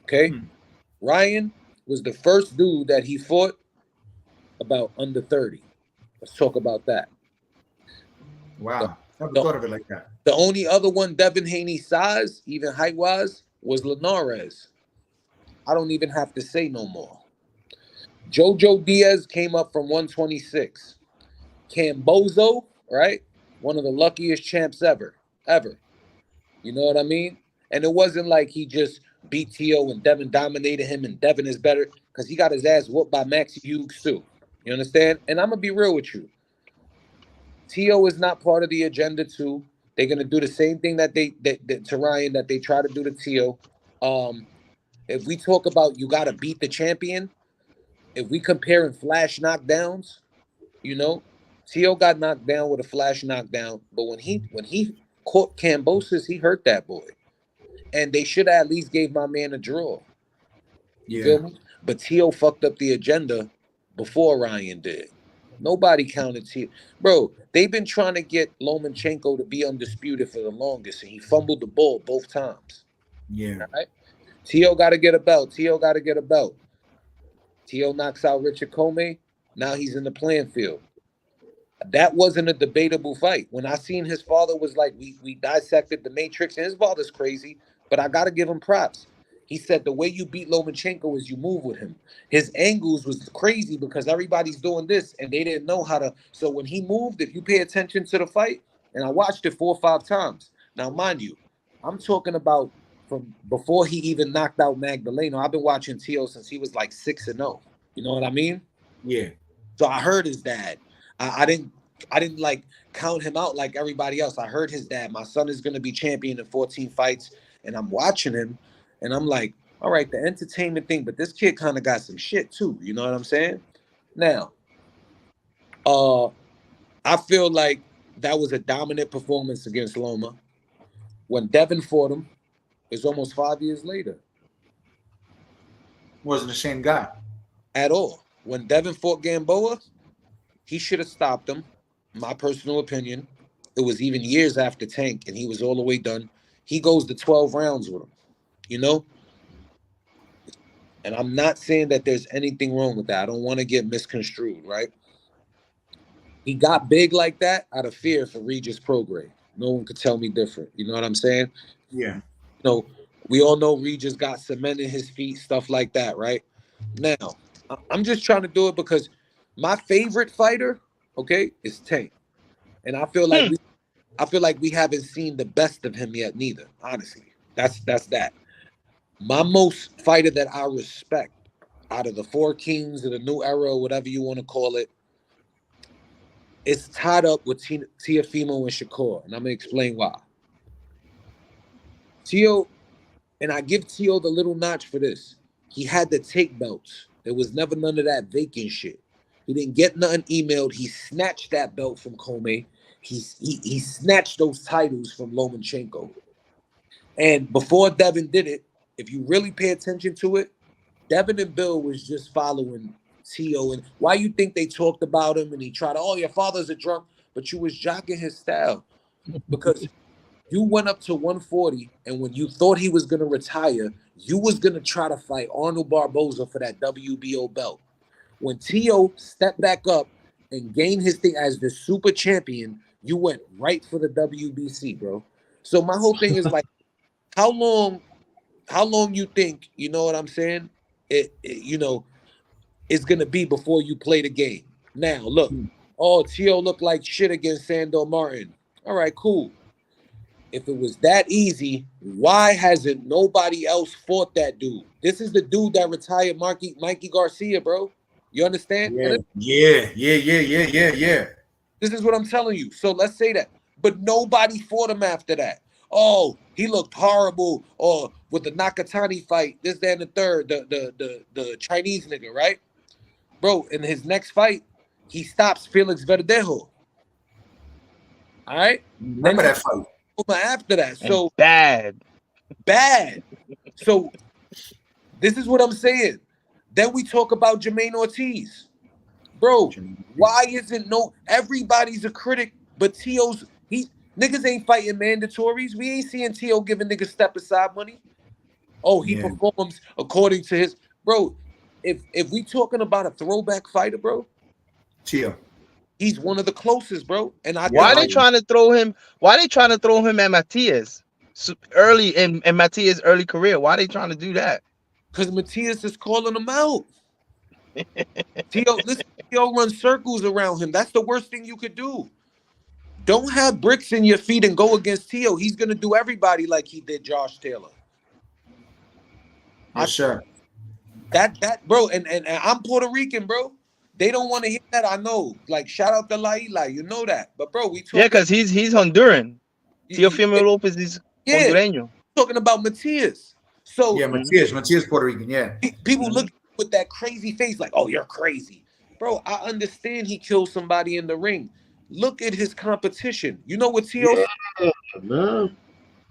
Okay? Ryan was the first dude that he fought about under 30. Let's talk about that. Wow. Never thought of it like that. The only other one Devin Haney's size, even height-wise, was Linares. I don't even have to say no more. Jojo Diaz came up from 126. Cambozo, right? One of the luckiest champs ever. You know what I mean? And it wasn't like he just beat T.O. and Devin dominated him and Devin is better because he got his ass whooped by Max Hughes too. You understand? And I'm going to be real with you. T.O. is not part of the agenda too. They're going to do the same thing that to Ryan that they try to do to T.O. If we talk about you got to beat the champion, if we compare in flash knockdowns, you know, T.O. got knocked down with a flash knockdown, but when he caught Cambosis, he hurt that boy. And they should have at least gave my man a draw. You feel me? But T.O. fucked up the agenda before Ryan did. Nobody counted T.O. Bro, they've been trying to get Lomachenko to be undisputed for the longest, and he fumbled the ball both times. Yeah. Right? T.O. got to get a belt. T.O. knocks out Richard Comey. Now he's in the playing field. That wasn't a debatable fight. When I seen his father was like, we dissected the Matrix, and his father's crazy, but I got to give him props. He said the way you beat Lomachenko is you move with him. His angles was crazy because everybody's doing this, and they didn't know how to. So when he moved, if you pay attention to the fight, and I watched it 4 or 5 times. Now, mind you, I'm talking about from before he even knocked out Magdaleno. I've been watching T.O. since he was like 6-0. You know what I mean? Yeah. So I heard his dad. I didn't like count him out like everybody else. I heard his dad, my son is gonna be champion in 14 fights, and I'm watching him, and I'm like, all right, the entertainment thing, but this kid kind of got some shit too. You know what I'm saying? Now, I feel like that was a dominant performance against Loma. When Devin fought him, it's almost 5 years later. Wasn't the same guy At all. When Devin fought Gamboa, he should have stopped him. My personal opinion. It was even years after Tank, and he was all the way done. He goes to 12 rounds with him, you know? And I'm not saying that there's anything wrong with that. I don't want to get misconstrued, right? He got big like that out of fear for Regis Prograis. No one could tell me different. You know what I'm saying? Yeah. You know, we all know Regis got cement in his feet, stuff like that, right? Now, I'm just trying to do it because my favorite fighter, okay, is Tank. And I feel like we haven't seen the best of him yet neither, honestly. That's that. My most fighter that I respect out of the four kings of the new era, or whatever you want to call it, it's tied up with Teofimo and Shakur, and I'm gonna explain why. Teo, and I give Teo the little notch for this. He had to take belts. There was never none of that vacant shit. He didn't get nothing emailed. He snatched that belt from Comey. He snatched those titles from Lomachenko. And before Devin did it, if you really pay attention to it, Devin and Bill was just following Teo. And why you think they talked about him and he tried to, oh, your father's a drunk, but you was jocking his style because you went up to 140, and when you thought he was going to retire, you was going to try to fight Arnold Barboza for that WBO belt. When Teo stepped back up and gained his thing as the super champion, you went right for the WBC, bro. So my whole thing is like, how long you think, you know what I'm saying, it's going to be before you play the game. Now, look, oh, Teo looked like shit against Sandor Martin. All right, cool. If it was that easy, why hasn't nobody else fought that dude? This is the dude that retired Mikey Garcia, bro. You understand? Yeah. This is what I'm telling you. So let's say that. But nobody fought him after that. Oh, he looked horrible. Or with the Nakatani fight, this, that, and the third, the Chinese nigga, right? Bro, in his next fight, he stops Felix Verdejo. All right? Remember that fight. After that. So bad. So this is what I'm saying. Then we talk about Jermaine Ortiz. Bro, why isn't everybody's a critic, but Teo's niggas ain't fighting mandatories. We ain't seeing Teo giving niggas step aside money. Oh, he performs according to his bro. If we talking about a throwback fighter, bro, Teo. He's one of the closest, bro. And why they trying to throw him? Why they trying to throw him at Matias early in Matias' early career? Why they trying to do that? Because Matias is calling him out. Teo runs circles around him. That's the worst thing you could do. Don't have bricks in your feet and go against Teo. He's gonna do everybody like he did Josh Taylor. Yes, sir. That bro, and I'm Puerto Rican, bro. They don't want to hear that. I know. Like, shout out to Laila, you know that. But bro, we talking. Yeah, because he's Honduran. Teofimo Lopez is Hondureño. Talking about Matias. So yeah, Matias Puerto Rican. Yeah. People look with that crazy face, like, oh, you're crazy, bro. I understand he killed somebody in the ring. Look at his competition. You know what Teo? Man.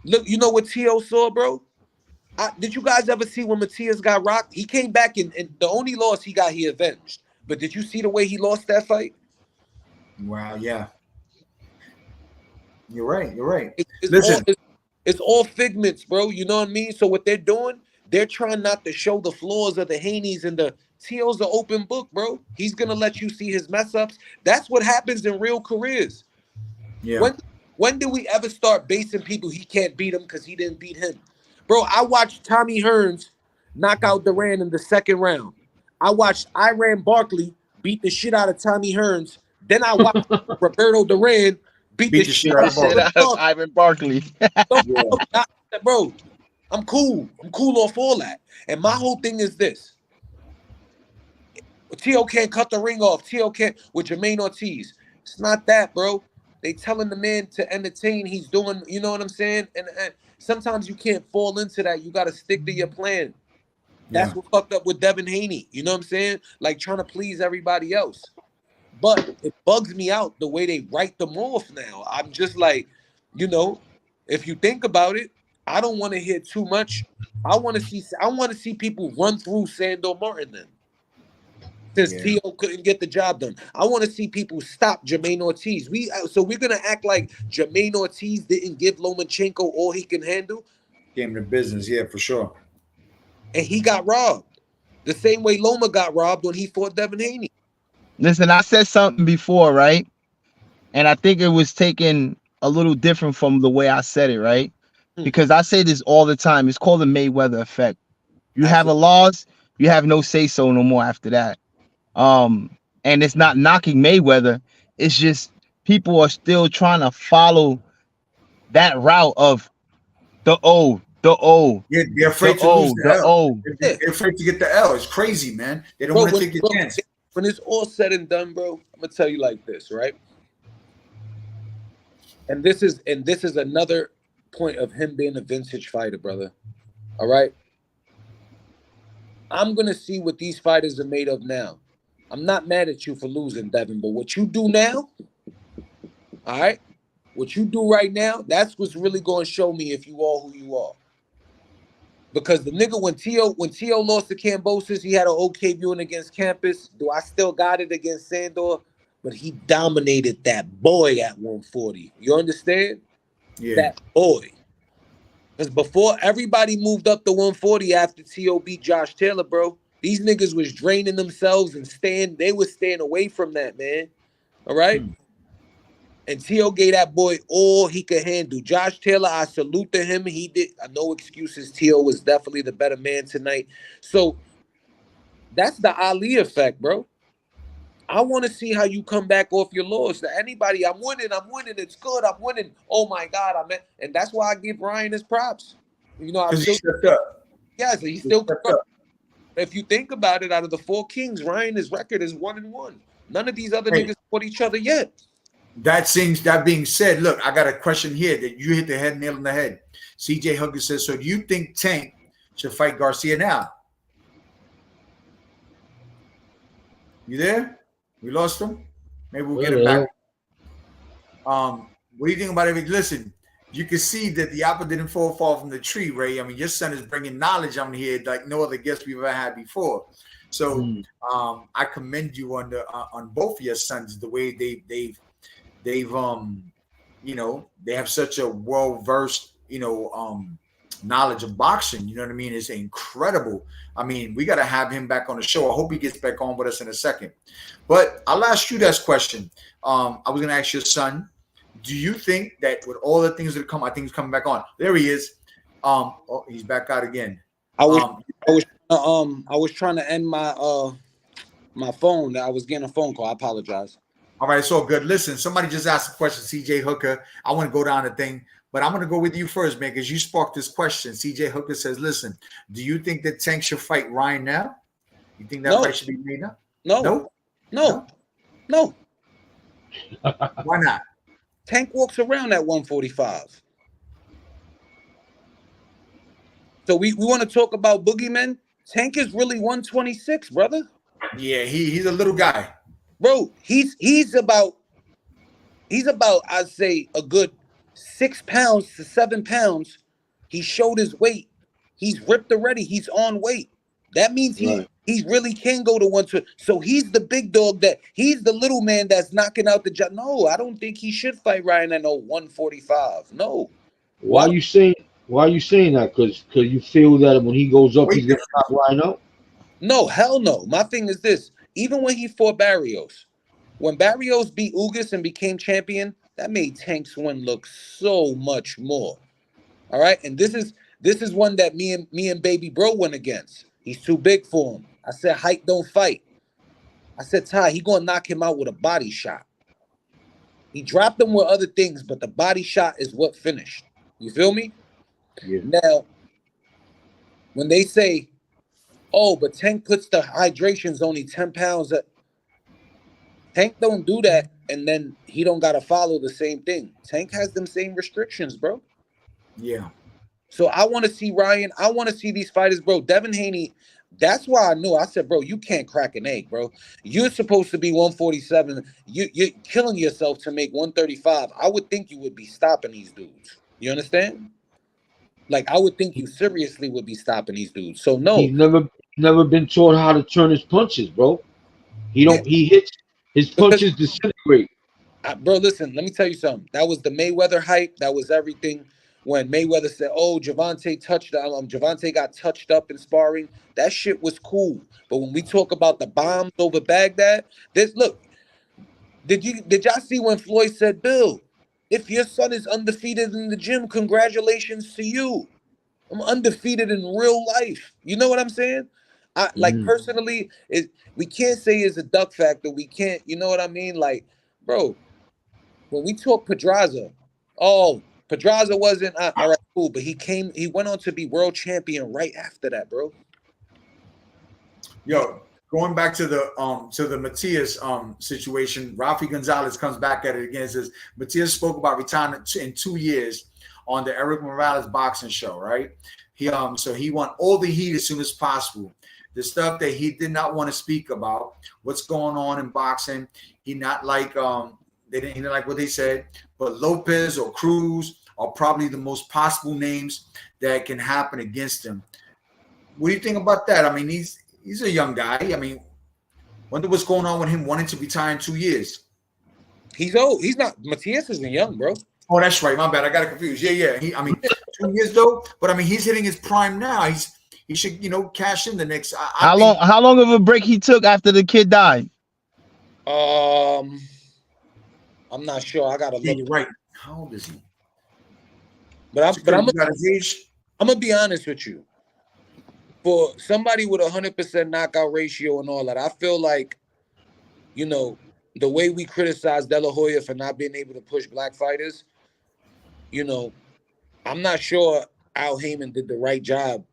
Look, you know what Teo saw, bro? Did you guys ever see when Matias got rocked? He came back and the only loss he got, he avenged. But did you see the way he lost that fight? Wow, yeah. You're right. It's all figments, bro. You know what I mean? So what they're doing, they're trying not to show the flaws of the Haneys and the Teo's an open book, bro. He's going to let you see his mess ups. That's what happens in real careers. Yeah. When do we ever start basing people he can't beat him because he didn't beat him? Bro, I watched Tommy Hearns knock out Duran in the second round. I watched Iran Barkley beat the shit out of Tommy Hearns. Then I watched Roberto Duran beat the shit out of Ivan Barkley. Bro, I'm cool. I'm cool off all that. And my whole thing is this. Teo can't cut the ring off. Teo can't with Jermaine Ortiz. It's not that, bro. They telling the man to entertain. He's doing, you know what I'm saying? And sometimes you can't fall into that. You got to stick to your plan. That's what fucked up with Devin Haney. You know what I'm saying? Like trying to please everybody else. But it bugs me out the way they write them off now. I'm just like, you know, if you think about it, I don't want to hear too much. I want to see people run through Sandor Martin then. Since T.O. couldn't get the job done. I want to see people stop Jermaine Ortiz. So we're gonna act like Jermaine Ortiz didn't give Lomachenko all he can handle. Came to business, yeah, for sure. And he got robbed. The same way Loma got robbed when he fought Devin Haney. Listen, I said something before, right? And I think it was taken a little different from the way I said it, right? Because I say this all the time. It's called the Mayweather effect. You have a loss, you have no say-so no more after that. And it's not knocking Mayweather. It's just people are still trying to follow that route of the O. Yeah, they're afraid to lose the L. They're afraid to get the L. It's crazy, man. They don't want to take a chance. When it's all said and done, bro, I'm gonna tell you like this, right? And this is another point of him being a vintage fighter, brother. All right. I'm gonna see what these fighters are made of now. I'm not mad at you for losing, Devin, but what you do now, all right, what you do right now, that's what's really going to show me if you are who you are. Because the nigga, when T.O. lost to Kambosos, he had an okay viewing against Campus. Do I still got it against Sandor? But he dominated that boy at 140. You understand? Yeah. That boy. Because before everybody moved up to 140 after T.O. beat Josh Taylor, bro, these niggas was draining themselves and they was staying away from that, man. All right? And T.O. gave that boy all he could handle. Josh Taylor, I salute to him. He did no excuses. T.O. was definitely the better man tonight. So that's the Ali effect, bro. I want to see how you come back off your loss. To anybody, I'm winning. It's good. I'm winning. Oh my God, and that's why I give Ryan his props. You know, he stepped up. Yeah, so he still stepped up. If you think about it, out of the 4 kings, Ryan's record is 1-1. None of these other niggas fought each other yet. That being said, look, I got a question here that you hit the nail on the head. CJ Hooker says, so do you think Tank should fight Garcia now? You there? We lost him? Maybe we'll get him back. What do you think about it? Listen, you can see that the apple didn't fall from the tree, Ray. I mean, your son is bringing knowledge on here like no other guest we've ever had before. So I commend you on both of your sons, the way they've you know, they have such a well-versed, you know, knowledge of boxing. You know what I mean? It's incredible. I mean, we got to have him back on the show. I hope he gets back on with us in a second. But I'll ask you this question. I was going to ask your son, do you think that with all the things that come, I think he's coming back on. There he is. Oh, he's back out again. I was trying to end my my phone. I was getting a phone call. I apologize. All right, it's all good. Listen, somebody just asked a question, CJ Hooker. I want to go down the thing, but I'm going to go with you first, man, because you sparked this question. CJ Hooker says, listen, do you think that Tank should fight Ryan now? You think that fight should be made now? No. Why not? Tank walks around at 145. So we want to talk about boogeymen. Tank is really 126, brother. Yeah, he's a little guy. Bro, he's about I'd say a good 6 pounds to 7 pounds. He showed his weight. He's ripped already. He's on weight. That means he really can go to 120. So he's the big dog he's the little man that's knocking out the job. No, I don't think he should fight Ryan at 145. No. Why are you saying that? Because you feel that when he goes up, he's gonna knock Ryan out? No, hell no. My thing is this. Even when he fought Barrios, when Barrios beat Ugas and became champion, that made Tank's win look so much more. All right, and this is one that me and Baby Bro went against. He's too big for him. I said, height don't fight. I said, Ty, he gonna knock him out with a body shot. He dropped him with other things, but the body shot is what finished. You feel me? Yeah. Now, when they say, oh, but Tank puts the hydration's only 10 pounds. Tank don't do that and then he don't gotta follow the same thing. Tank has them same restrictions, bro. Yeah. So I want to see Ryan. I want to see these fighters, bro. Devin Haney. That's why I knew. I said, bro, you can't crack an egg, bro. You're supposed to be 147. You're killing yourself to make 135. I would think you would be stopping these dudes. You understand? Like, I would think you seriously would be stopping these dudes. So no, He's never been taught how to turn his punches, bro. He yeah, don't. He hits his because punches disintegrate. bro, listen, let me tell you something. That was the Mayweather hype. That was everything. When Mayweather said, "Oh, Javante got touched up in sparring," that shit was cool. But when we talk about the bombs over Baghdad, look. Did y'all see when Floyd said, "Bill, if your son is undefeated in the gym, congratulations to you. I'm undefeated in real life." You know what I'm saying? I like Mhm. personally, we can't say it's a duck factor. We can't, you know what I mean? Like, bro, when we talk Pedraza, oh, Pedraza wasn't all right, cool, but he went on to be world champion right after that, bro. Yo, going back to the Matias situation, Rafi Gonzalez comes back at it again and says Matias spoke about retirement in 2 years on the Eric Morales boxing show, right? So he want all the heat as soon as possible. The stuff that he did not want to speak about, what's going on in boxing. He not like he didn't like what they said, but Lopez or Cruz are probably the most possible names that can happen against him. What do you think about that? I mean, he's a young guy. I mean, wonder what's going on with him wanting to retire in 2 years. He's old. He's not. Matias isn't young, bro. Oh, that's right. My bad. I got it confused. Yeah. I mean, 2 years though. But I mean, he's hitting his prime now. He should, cash in the next. How long of a break he took after the kid died? I'm not sure. I gotta look. You're right. How old is he? I'm gonna be honest with you. For somebody with 100% knockout ratio and all that, I feel like, the way we criticize De La Hoya for not being able to push black fighters, I'm not sure Al Heyman did the right job,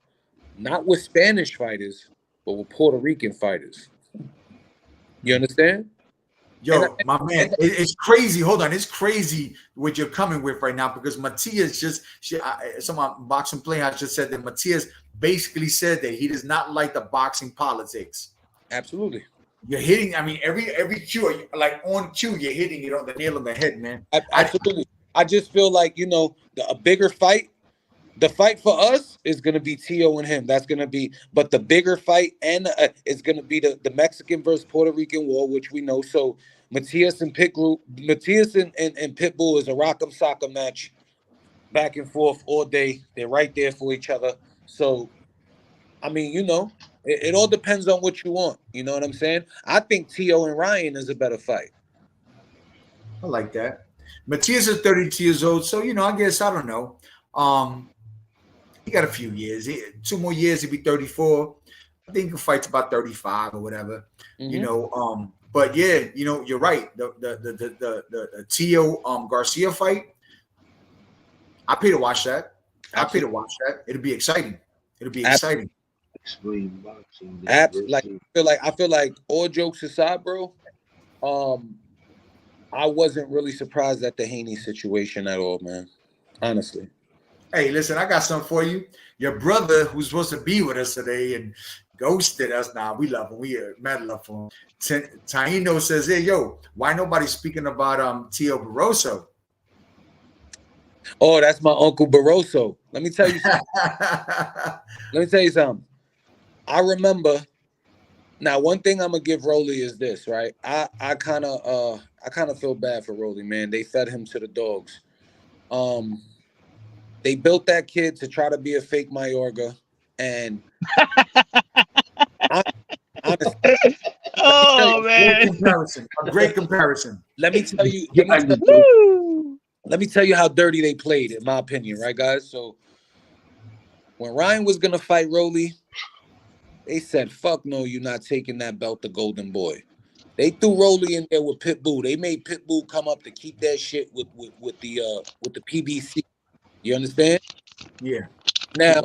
not with Spanish fighters, but with Puerto Rican fighters. You understand? Yo, my man, it's crazy. Hold on, it's crazy what you're coming with right now because Matias some boxing player just said that Matias basically said that he does not like the boxing politics. Absolutely. You're hitting. I mean, every cue, like on cue, you're hitting it on the nail on the head, man. Absolutely. I just feel like a bigger fight. The fight for us is going to be Tio and him. That's going to be, but the bigger fight and is going to be the Mexican versus Puerto Rican war, which we know. So Matias and Pitbull is a rock'em sock'em match, back and forth all day. They're right there for each other. So, I mean, it all depends on what you want. You know what I'm saying? I think Tio and Ryan is a better fight. I like that. Matias is 32 years old, so I guess I don't know. He got a few years. 2 more years, he'll be 34. I think he fights about 35 or whatever. Mm-hmm. But yeah, you're right. The Tio Garcia fight. I pay to watch that. It'll be exciting. Exciting. Explain boxing. I feel like all jokes aside, bro. I wasn't really surprised at the Haney situation at all, man. Honestly. Hey, listen, I got something for you. Your brother, who's supposed to be with us today and ghosted us. Nah, we love him. We are mad love for him. Taino says, "Hey, yo, why nobody speaking about Tio Barroso?" Oh, that's my Uncle Barroso. Let me tell you something. I remember. Now, one thing I'm gonna give Rolly is this, right? I kind of feel bad for Rolly, man. They fed him to the dogs. They built that kid to try to be a fake Mayorga, and honestly, man, a great comparison. Let me tell you how dirty they played, in my opinion, right, guys? So when Ryan was gonna fight Rolly, they said, "Fuck no, you're not taking that belt to Golden Boy." They threw Rolly in there with Pitbull. They made Pitbull come up to keep that shit with the PBC. You understand? Yeah. Now,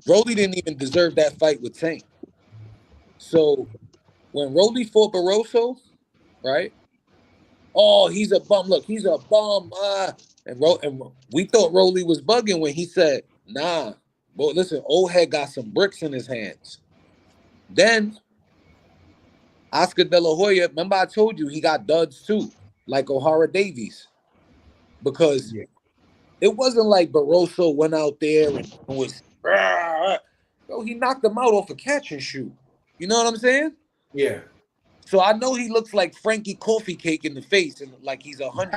Rolly didn't even deserve that fight with Tank. So when Rolly fought Barroso, right? Oh, he's a bum. Look, he's a bum. And we thought Rolly was bugging when he said, nah. But listen, old head got some bricks in his hands. Then Oscar De La Hoya, remember I told you he got duds too, like O'Hara Davies. Because it wasn't like Barroso went out there and was, bro, he knocked him out off a catch and shoot. You know what I'm saying? Yeah. So I know he looks like Frankie Coffee Cake in the face and like he's 100.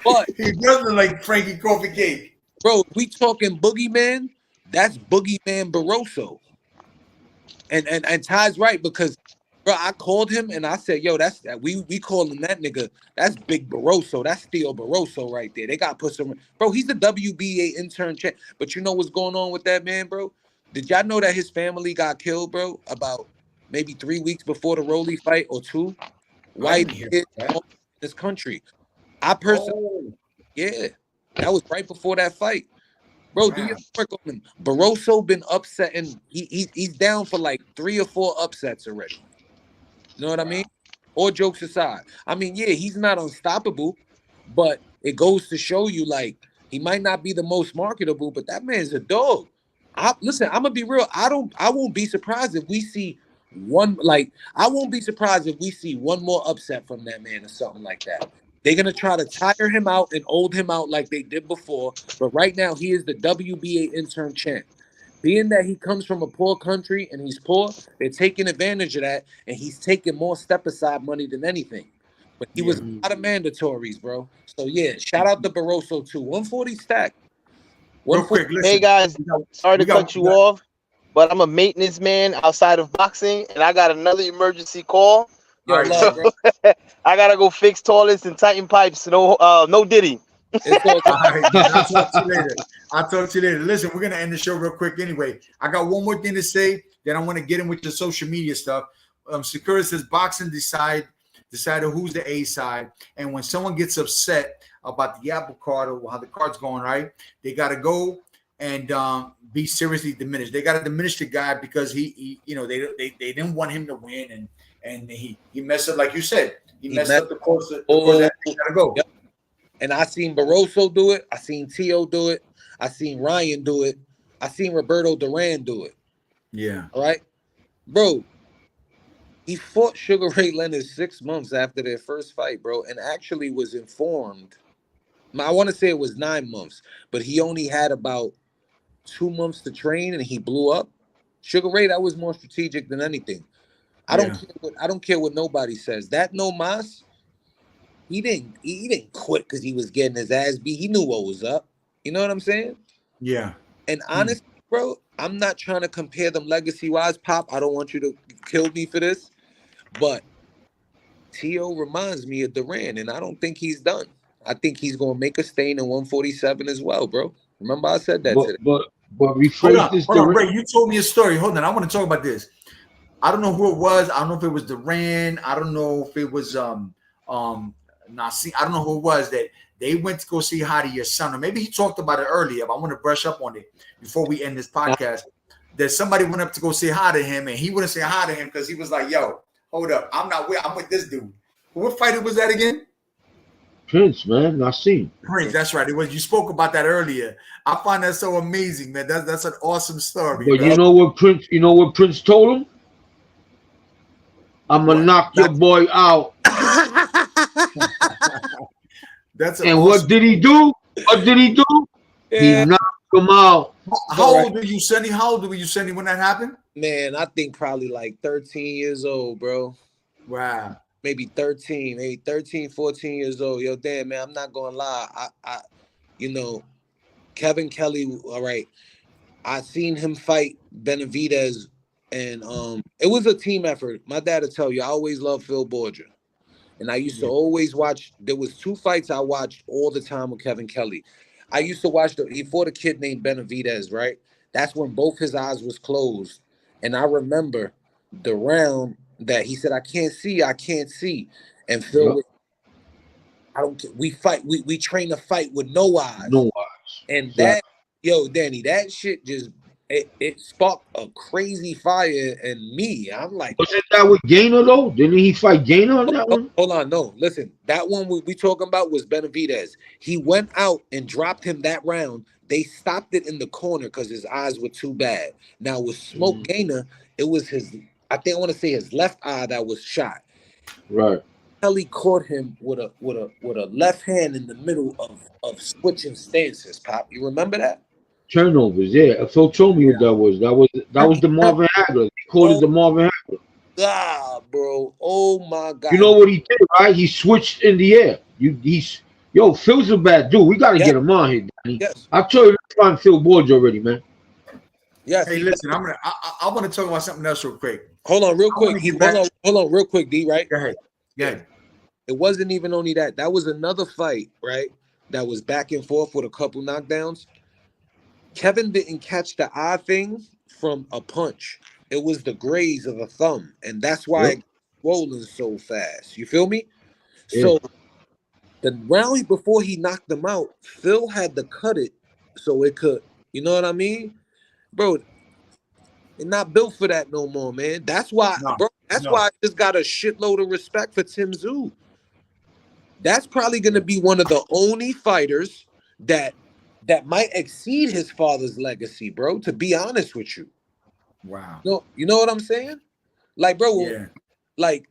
But he does look like Frankie Coffee Cake. Bro, we talking Boogeyman, that's Boogeyman Barroso. And Ty's right, because bro, I called him and I said, yo, that's that we calling that nigga, that's Big Barroso, that's Theo Barroso right there. They got to put some, bro, he's the WBA intern check. But you know what's going on with that man, bro? Did y'all know that his family got killed, bro, about maybe 3 weeks before the Rolly fight or 2? White kids in this country. I personally, yeah, that was right before that fight. Bro, do your work on him. Barroso been upsetting. He's down for like 3 or 4 upsets already. You know what I mean? All jokes aside. I mean, yeah, he's not unstoppable, but it goes to show you, like, he might not be the most marketable, but that man's a dog. Listen, I'm gonna be real. I won't be surprised if we see one, like, I won't be surprised if we see one more upset from that man or something like that. They're going to try to tire him out and old him out like they did before. But right now, he is the WBA intern champ. Being that he comes from a poor country and he's poor, they're taking advantage of that. And he's taking more step-aside money than anything. But he was a lot of mandatories, bro. So, yeah, shout out to Barroso, too. 140 stack. Real quick, listen. Hey, guys, sorry to cut you off, but I'm a maintenance man outside of boxing, and I got another emergency call. Yo, love, bro. I gotta go fix toilets and tighten pipes. No Diddy. All right, I'll talk to you later. I'll talk to you later. Listen, we're gonna end the show real quick anyway. I got one more thing to say. Then I want to get in with your social media stuff. Sakura says boxing decided who's the A side, and when someone gets upset about the apple card or how the card's going, right, they gotta go and be seriously diminished. They gotta diminish the guy because he you know, they didn't want him to win, and he messed up, like you said. He messed up the course. That gotta go. Yep. And I seen Barroso do it. I seen Tio do it. I seen Ryan do it. I seen Roberto Duran do it. Yeah. All right, bro. He fought Sugar Ray Leonard 6 months after their first fight, bro, and actually was informed. I want to say it was 9 months, but he only had about 2 months to train, and he blew up. Sugar Ray, that was more strategic than anything. I don't care what nobody says. That No Mas, he didn't quit because he was getting his ass beat. He knew what was up. You know what I'm saying? Yeah. And honestly, bro, I'm not trying to compare them legacy-wise. Pop, I don't want you to kill me for this, but T.O. reminds me of Duran, and I don't think he's done. I think he's going to make a stain in 147 as well, bro. Remember I said that today. But rephrase this. Hold on, Ray, you told me a story. Hold on, I want to talk about this. I don't know who it was. I don't know if it was Duran. I don't know if it was Nassim. I don't know who it was that they went to go see Hadi, your son, or maybe he talked about it earlier. But I want to brush up on it before we end this podcast. That somebody went up to go say hi to him, and he wouldn't say hi to him because he was like, "Yo, hold up, I'm with this dude." What fighter was that again? Prince, man, Nassim. Prince, that's right. It was. You spoke about that earlier. I find that so amazing, man. That's an awesome story. But bro. you know what Prince told him? I'm gonna knock your boy out. That's and awesome. What did he do? Yeah. He knocked him out. How old were you, Sonny? How old were you, Sonny, when that happened? Man, I think probably like 13 years old, bro. Wow. Maybe 13, 14 years old. Yo, damn, man, I'm not gonna lie. I you know, Kevin Kelly, all right. I seen him fight Benavidez, and it was a team effort. My dad will tell you, I always loved Phil Borgia. And I used to always watch, there was 2 fights I watched all the time with Kevin Kelly. I used to watch, he fought a kid named Benavidez, right? That's when both his eyes was closed. And I remember the round that he said, I can't see. And Phil was, I don't care. We train to fight with no eyes. No eyes. And that, yo, Danny, that shit just, it sparked a crazy fire in me. I'm like, wasn't that with Gainer though? Didn't he fight Gainer on that one? hold on, no, listen, that one we talking about was Benavidez. He went out and dropped him that round. They stopped it in the corner because his eyes were too bad. Now with Smoke Gainer, it was his, I think I want to say his left eye that was shot. Right. Kelly caught him with a left hand in the middle of switching stances. Pop, you remember that? Turnovers, yeah. Phil told me what that was. That was the Marvin Hagler. He called it the Marvin Hagler. God, bro. Oh my God. You know what he did, right? He switched in the air. Yo, Phil's a bad dude. We gotta get him on here, Danny. Yes. I told you, let's find Phil Boards already, man. Yes. Hey, listen, I want to talk about something else real quick. Hold on, real quick. Hold on, real quick, D. Right? Go ahead. Go ahead. It wasn't even only that. That was another fight, right? That was back and forth with a couple knockdowns. Kevin didn't catch the eye thing from a punch. It was the graze of a thumb, and that's why it swollen so fast. You feel me? Yeah. So the round before he knocked him out, Phil had to cut it so it could, you know what I mean? Bro, they're not built for that no more, man. That's why, why I just got a shitload of respect for Tim Tszyu. That's probably gonna be one of the only fighters that might exceed his father's legacy, bro. To be honest with you. Wow. You know what I'm saying? Like, bro, like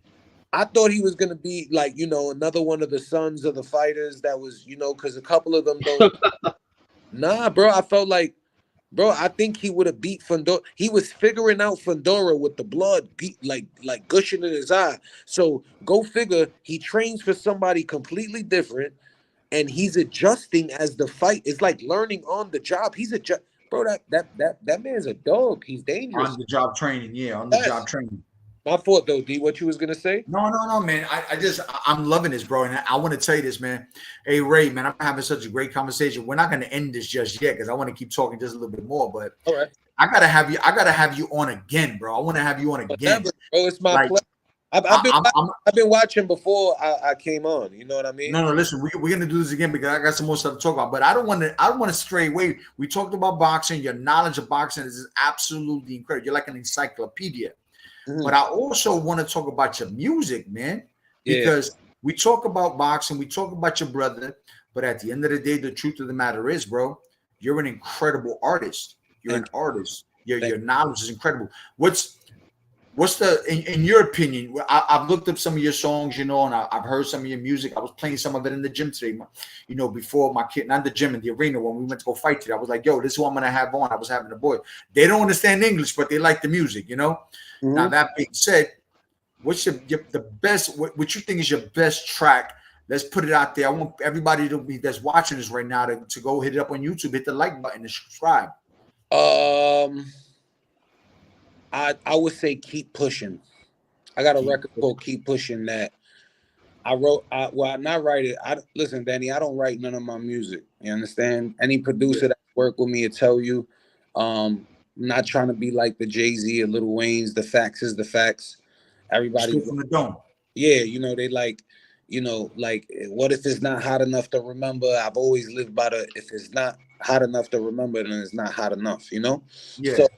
I thought he was gonna be like, another one of the sons of the fighters that was, because a couple of them don't. Nah, bro. I felt like, bro, I think he would have beat Fundora. He was figuring out Fundora with the blood like gushing in his eye. So go figure. He trains for somebody completely different, and he's adjusting as the fight. It's like learning on the job. He's bro. That man's a dog. He's dangerous. On the job training, on the job training. My fault though, D. What you was gonna say? No, man. I'm loving this, bro. And I want to tell you this, man. Hey, Ray, man, I'm having such a great conversation. We're not gonna end this just yet because I want to keep talking just a little bit more. But all right, I gotta have you on again, bro. I want to have you on again. Bro, it's my pleasure. I've been watching before I came on. You know what I mean? No. Listen, we're gonna do this again because I got some more stuff to talk about. But I don't want to stray away. We talked about boxing. Your knowledge of boxing is absolutely incredible. You're like an encyclopedia. But I also want to talk about your music, man, because we talk about boxing, we talk about your brother, but at the end of the day, the truth of the matter is, bro, you're an incredible artist. You're an artist. Your knowledge is incredible. What's the in your opinion? I've looked up some of your songs, and I've heard some of your music. I was playing some of it in the gym today, before my kid, not the gym, in the arena when we went to go fight today. I was like, yo, this is what I'm gonna have on. I was having a boy. They don't understand English, but they like the music, Now that being said, what's the best? What you think is your best track? Let's put it out there. I want everybody that's watching this right now to go hit it up on YouTube, hit the like button, and subscribe. I would say Keep Pushing. I got a record called Keep Pushing that I wrote. Not write it. Listen, Danny, I don't write none of my music. You understand? Any producer that work with me will tell you. I'm not trying to be like the Jay-Z or Lil Wayne's. The facts is the facts. Everybody from the dome. Yeah, they like, what if it's not hot enough to remember? I've always lived by the if it's not hot enough to remember, then it's not hot enough. Yeah. So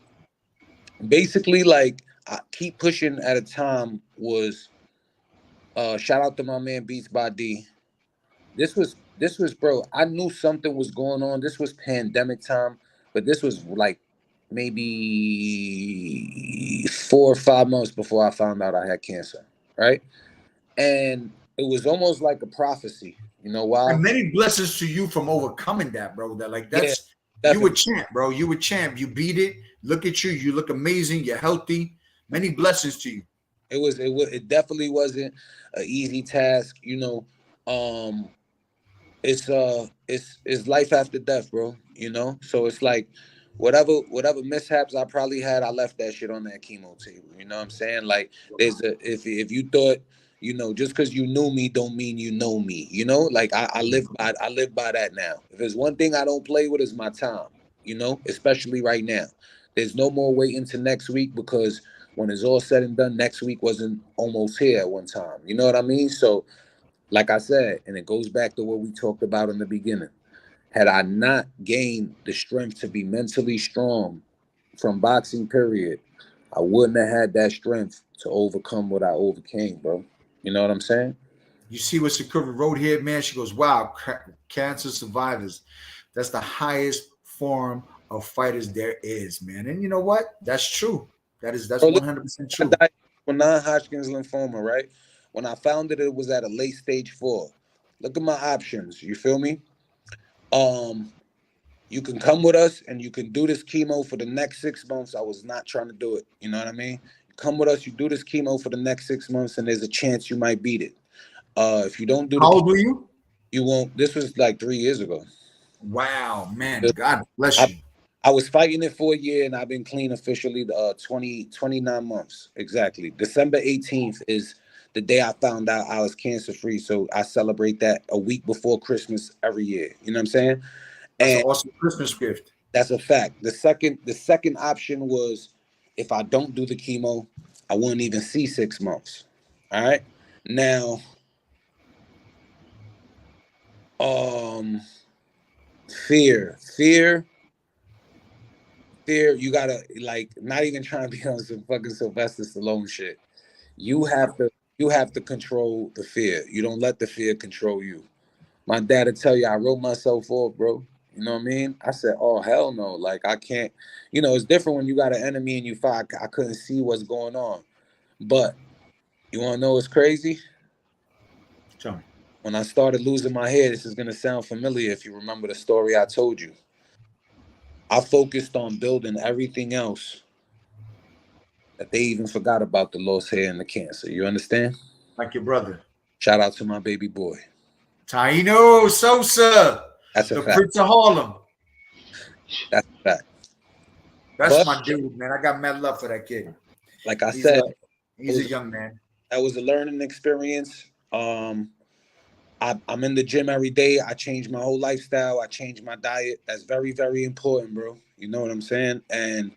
basically, I Keep Pushing at a time was shout out to my man Beats by D. This was bro, I knew something was going on. This was pandemic time, but this was like maybe 4 or 5 months before I found out I had cancer, right? And it was almost like a prophecy. You know why? And many blessings to you from overcoming that, bro. You were champ, bro. You were champ. You beat it. Look at you. You look amazing. You're healthy. Many blessings to you. It definitely wasn't an easy task. It's life after death, bro. So it's like whatever mishaps I probably had, I left that shit on that chemo table. You know what I'm saying? Like if you thought, just because you knew me don't mean you know me. Like I live by that now. If there's one thing I don't play with is my time, especially right now. There's no more waiting to next week because when it's all said and done, next week wasn't almost here at one time. You know what I mean? So like I said, and it goes back to what we talked about in the beginning. Had I not gained the strength to be mentally strong from boxing, period, I wouldn't have had that strength to overcome what I overcame, bro. You know what I'm saying? You see what Sakura wrote here, man? She goes, wow, cancer survivors. That's the highest form of fighters there is, man. And you know what? That's true. That's 100% true. I died with non-Hodgkin's lymphoma, right? When I found it was at a late stage 4. Look at my options. You feel me? You can come with us and you can do this chemo for the next 6 months. I was not trying to do it. You know what I mean? Come with us, you do this chemo for the next 6 months, and there's a chance you might beat it. If you don't do How old were you? You won't. This was like 3 years ago. Wow, man. God bless you. I was fighting it for a year, and I've been clean officially 29 months. Exactly. December 18th is the day I found out I was cancer-free. So I celebrate that a week before Christmas every year. You know what I'm saying? That's an awesome Christmas gift. That's a fact. The second option was if I don't do the chemo, I wouldn't even see 6 months. All right. Now, fear. You gotta, like, not even trying to be on some fucking Sylvester Stallone shit. You have to control the fear. You don't let the fear control you. My dad would tell you, I wrote myself off, bro. You know what I mean? I said, oh, hell no. Like, I can't. You know, it's different when you got an enemy and you fight. I couldn't see what's going on. But you want to know what's crazy? Tell me. When I started losing my hair, this is going to sound familiar if you remember the story I told you. I focused on building everything else that they even forgot about the lost hair and the cancer. You understand? Like your brother. Shout out to my baby boy. Taino Sosa. That's a the fact. Prince of Harlem. That's a fact. That's my dude, man. I got mad love for that kid. Like I said, he's a young man. That was a learning experience. I'm in the gym every day. I changed my whole lifestyle. I changed my diet. That's very, very important, bro. You know what I'm saying? And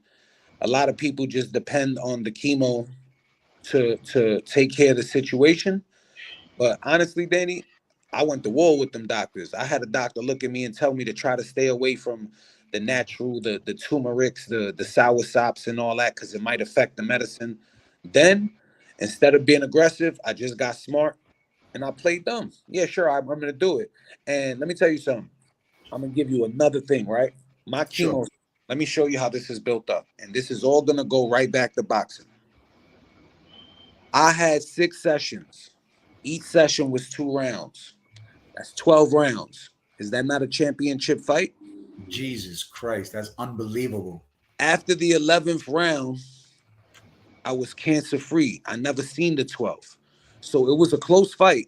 a lot of people just depend on the chemo to take care of the situation. But honestly, Danny, I went to war with them doctors. I had a doctor look at me and tell me to try to stay away from the natural, the turmerics, the sour sops and all that, because it might affect the medicine. Then, instead of being aggressive, I just got smart and I played dumb. Yeah, sure, I'm going to do it. And let me tell you something. I'm going to give you another thing, right? My chemo, sure. Let me show you how this is built up. And this is all going to go right back to boxing. I had 6 sessions. Each session was 2 rounds. That's 12 rounds. Is that not a championship fight? Jesus Christ, that's unbelievable. After the 11th round, I was cancer-free. I never seen the 12th. So it was a close fight,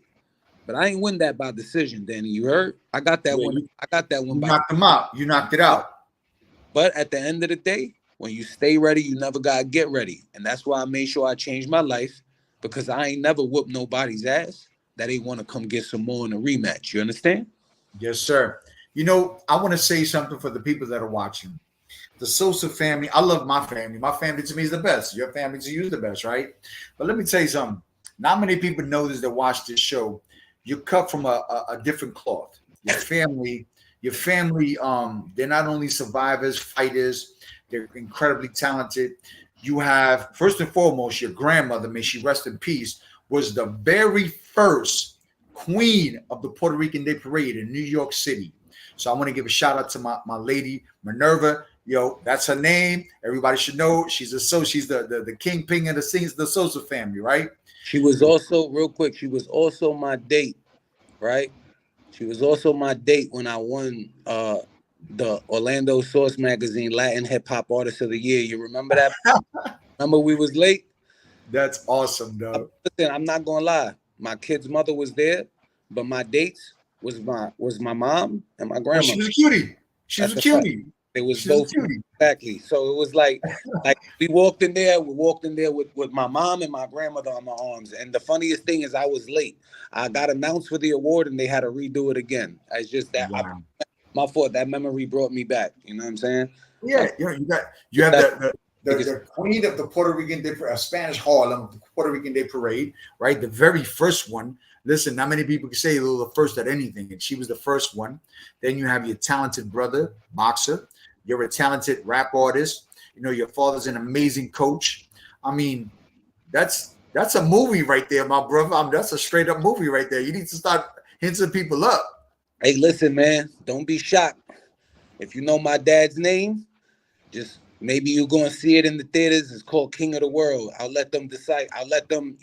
but I ain't win that by decision, Danny. You heard? I got that one. I got that one. You knocked him out. You knocked it out. But at the end of the day, when you stay ready, you never got to get ready. And that's why I made sure I changed my life, because I ain't never whooped nobody's ass that they want to come get some more in a rematch. You understand? Yes, sir. You know, I want to say something for the people that are watching. The Sosa family, I love my family. My family to me is the best. Your family to you is the best, right? But let me tell you something. Not many people know this that watch this show. You're cut from a different cloth. Your family, they're not only survivors, fighters, they're incredibly talented. You have, first and foremost, your grandmother, may she rest in peace, was the very first queen of the Puerto Rican Day Parade in New York City. So I want to give a shout out to my lady, Minerva. Yo, that's her name. Everybody should know she's the kingpin of the Sosa family, right? She was also, real quick, she was also my date, right? She was also my date when I won the Orlando Source Magazine Latin Hip Hop Artist of the Year. You remember that? Remember we was late? That's awesome, dog. Listen, I'm not gonna lie. My kid's mother was there, but my dates was my mom and my grandma. Well, she was a cutie. She was a cutie. It was both exactly. So it was like we walked in there with my mom and my grandmother on my arms. And the funniest thing is I was late. I got announced for the award and they had to redo it again. It's just that my fault. That memory brought me back. You know what I'm saying? Yeah, you have the queen of the Puerto Rican Day, Spanish Harlem, the Puerto Rican Day Parade, right? The very first one. Listen, not many people can say they were the first at anything, and she was the first one. Then you have your talented brother, boxer. You're a talented rap artist. You know, your father's an amazing coach. I mean, that's a movie right there, my brother. That's a straight up movie right there. You need to start hinting people up. Hey, listen, man, don't be shocked. If you know my dad's name, just maybe you're going to see it in the theaters. It's called King of the World. I'll let them decide. I'll let them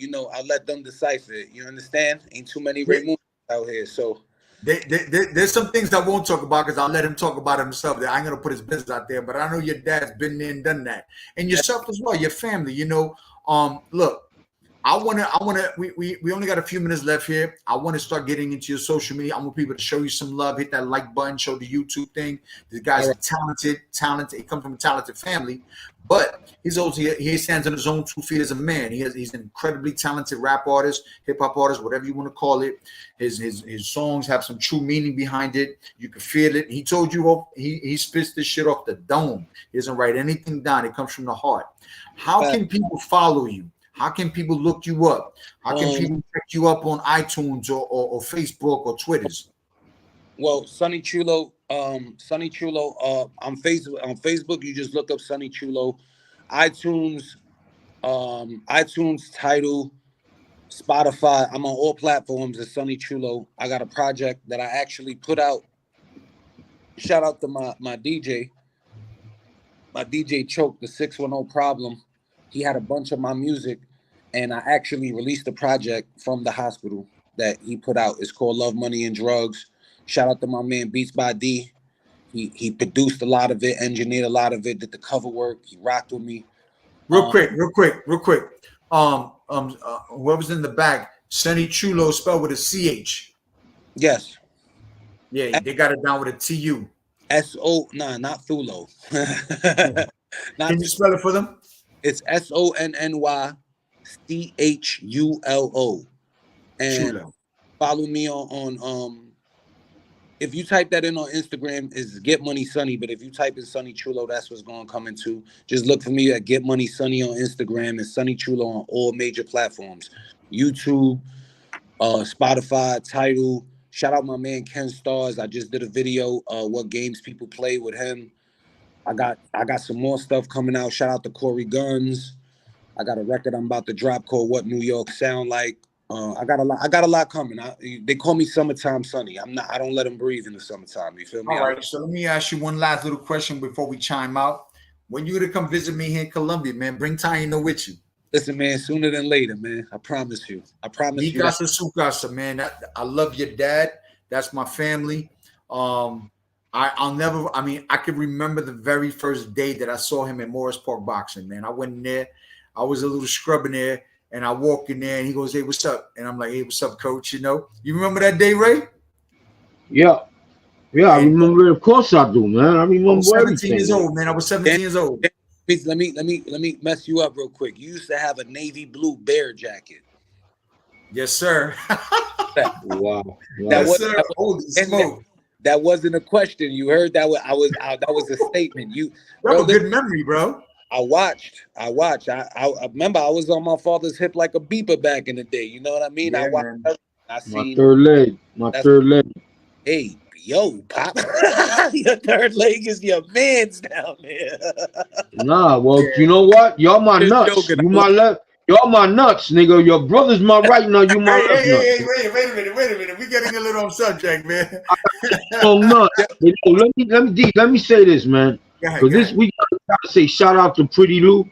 decipher it. You understand? Ain't too many Ray movies out here. So there's some things I won't talk about because I'll let him talk about it himself. I ain't going to put his business out there, but I know your dad's been there and done that. And yourself as well, your family, you know. Look, we only got a few minutes left here. I want to start getting into your social media. I want people to show you some love, hit that like button, show the YouTube thing. This guy's talented. He comes from a talented family, but he stands on his own 2 feet as a man. He's an incredibly talented rap artist, hip hop artist, whatever you want to call it. His songs have some true meaning behind it. You can feel it. He told you he spits this shit off the dome. He doesn't write anything down. It comes from the heart. How can people follow you? How can people look you up? How can people check you up on iTunes or Facebook or Twitters? Well, Sonny Chulo on Facebook, you just look up Sonny Chulo. iTunes, Tidal, Spotify. I'm on all platforms as Sonny Chulo. I got a project that I actually put out. Shout out to my DJ Choke, the 610 Problem. He had a bunch of my music, and I actually released a project from the hospital that he put out. It's called Love, Money, and Drugs. Shout out to my man Beats by D. He produced a lot of it, engineered a lot of it, did the cover work. He rocked with me. Real quick. Whoever's in the back, Sonny Chulo spelled with a CH. Yes. Yeah, they got it down with a TU. Not Thulo. Can you spell it for them? It's SONNYCHULO. And Chulo. Follow me on if you type that in on Instagram, is Get Money Sonny. But if you type in Sonny Chulo, that's what's going to come into. Just look for me at Get Money Sonny on Instagram and Sonny Chulo on all major platforms. YouTube, Spotify, Tidal. Shout out my man Ken Stars. I just did a video what games people play with him. I got some more stuff coming out. Shout out to Corey Guns. I got a record I'm about to drop called What New York Sound Like. I got a lot coming. They call me Summertime Sonny. I don't let them breathe in the summertime. You feel me? All right. So let me ask you one last little question before we chime out. When you to come visit me here in Colombia, man, bring Taino with you. Listen, man, sooner than later, man. I promise you. I promise you. Casa su casa, man. I love your dad. That's my family. I can remember the very first day that I saw him at Morris Park Boxing, man. I went in there. I was a little scrub in there, and I walked in there, and he goes, "Hey, what's up?" And I'm like, "Hey, what's up, coach?" You know, you remember that day, Ray? Yeah, I remember. Of course I do, man. I remember. I was 17 years old, man. I was 17 years old. Let me mess you up real quick. You used to have a navy blue bear jacket. Yes, sir. Wow. That wasn't a question. You heard that? That was a statement. You have a good memory, bro. I watched. I remember I was on my father's hip like a beeper back in the day. You know what I mean? Yeah, I watched. I seen my third leg. Hey, yo, Pop. Your third leg is your man's down there. Nah, well, you know what? Y'all my nuts. Y'all my nuts, nigga. Your brother's my right now. You my left nuts. Hey, wait a minute. We getting a little on subject, man. Oh, nuts. Let me say this, man. Because we gotta say shout out to Pretty Lou.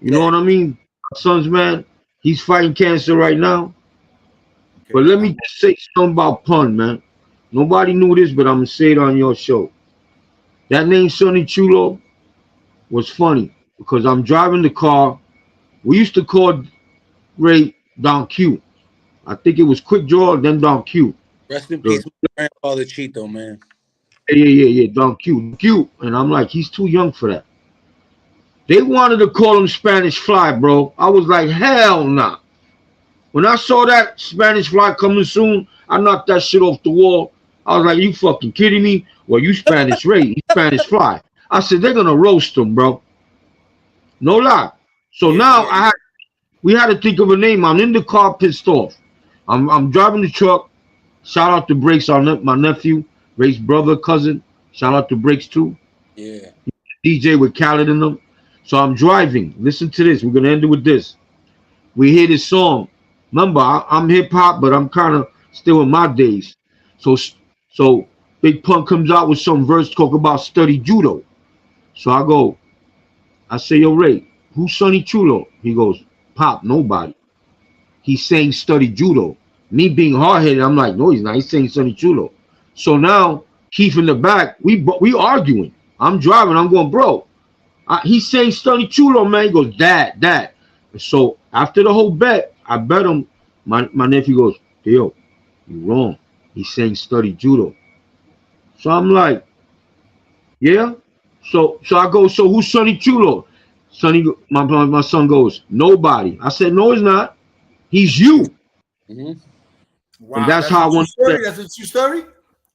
You know what I mean? My son's man, he's fighting cancer right now. Okay. But let me just say something about Pun, man. Nobody knew this, but I'm gonna say it on your show. That name Sonny Chulo was funny because I'm driving the car. We used to call Ray Don Q. I think it was Quick Draw, then Don Q. Rest in peace, my grandfather Chito, man. Yeah, Don Q. And I'm like, he's too young for that. They wanted to call him Spanish Fly, bro. I was like, hell nah. When I saw that Spanish Fly coming soon, I knocked that shit off the wall. I was like, you fucking kidding me? Well, you Spanish Ray, you Spanish Fly. I said, they're gonna roast him, bro. No lie. So now we had to think of a name. I'm in the car pissed off. I'm driving the truck. Shout out to Breaks, my nephew, Ray's brother, cousin. Shout out to Breaks too. Yeah. DJ with Khaled in them. So I'm driving. Listen to this. We're gonna end it with this. We hear this song. Remember, I'm hip hop, but I'm kind of still in my days. So Big Pun comes out with some verse talk about study judo. So I say, yo, Ray, who's Sonny Chulo? He goes, Pop, nobody. He's saying study judo. Me being hard-headed, I'm like, no, he's not. He's saying Sonny Chulo. So now, Keith in the back, we arguing. I'm driving. I'm going, bro. He's saying study Chulo, man. He goes, Dad. So after the whole bet, I bet him. My nephew goes, yo, you wrong. He's saying study judo. So I'm like, yeah. So I go, so who's Sonny Chulo? Sonny, my son goes, nobody. I said, no, he's not. He's you. Wow, and that's how I won the bet. That's a true story?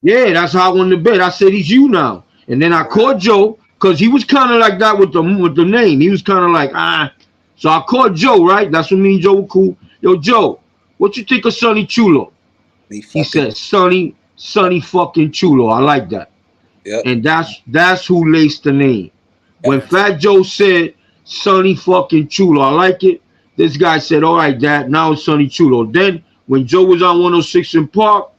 Yeah, that's how I won the bet. I said, he's you now. And then I called Joe, because he was kind of like that with the name. He was kind of like, So I called Joe, right? That's what me and Joe were cool. Yo, Joe, what you think of Sonny Chulo? He said, Sonny fucking Chulo. I like that. Yep. And that's who laced the name. When Fat Joe said Sonny fucking Chulo, I like it. This guy said, all right, Dad, now it's Sonny Chulo. Then when Joe was on 106 in Park,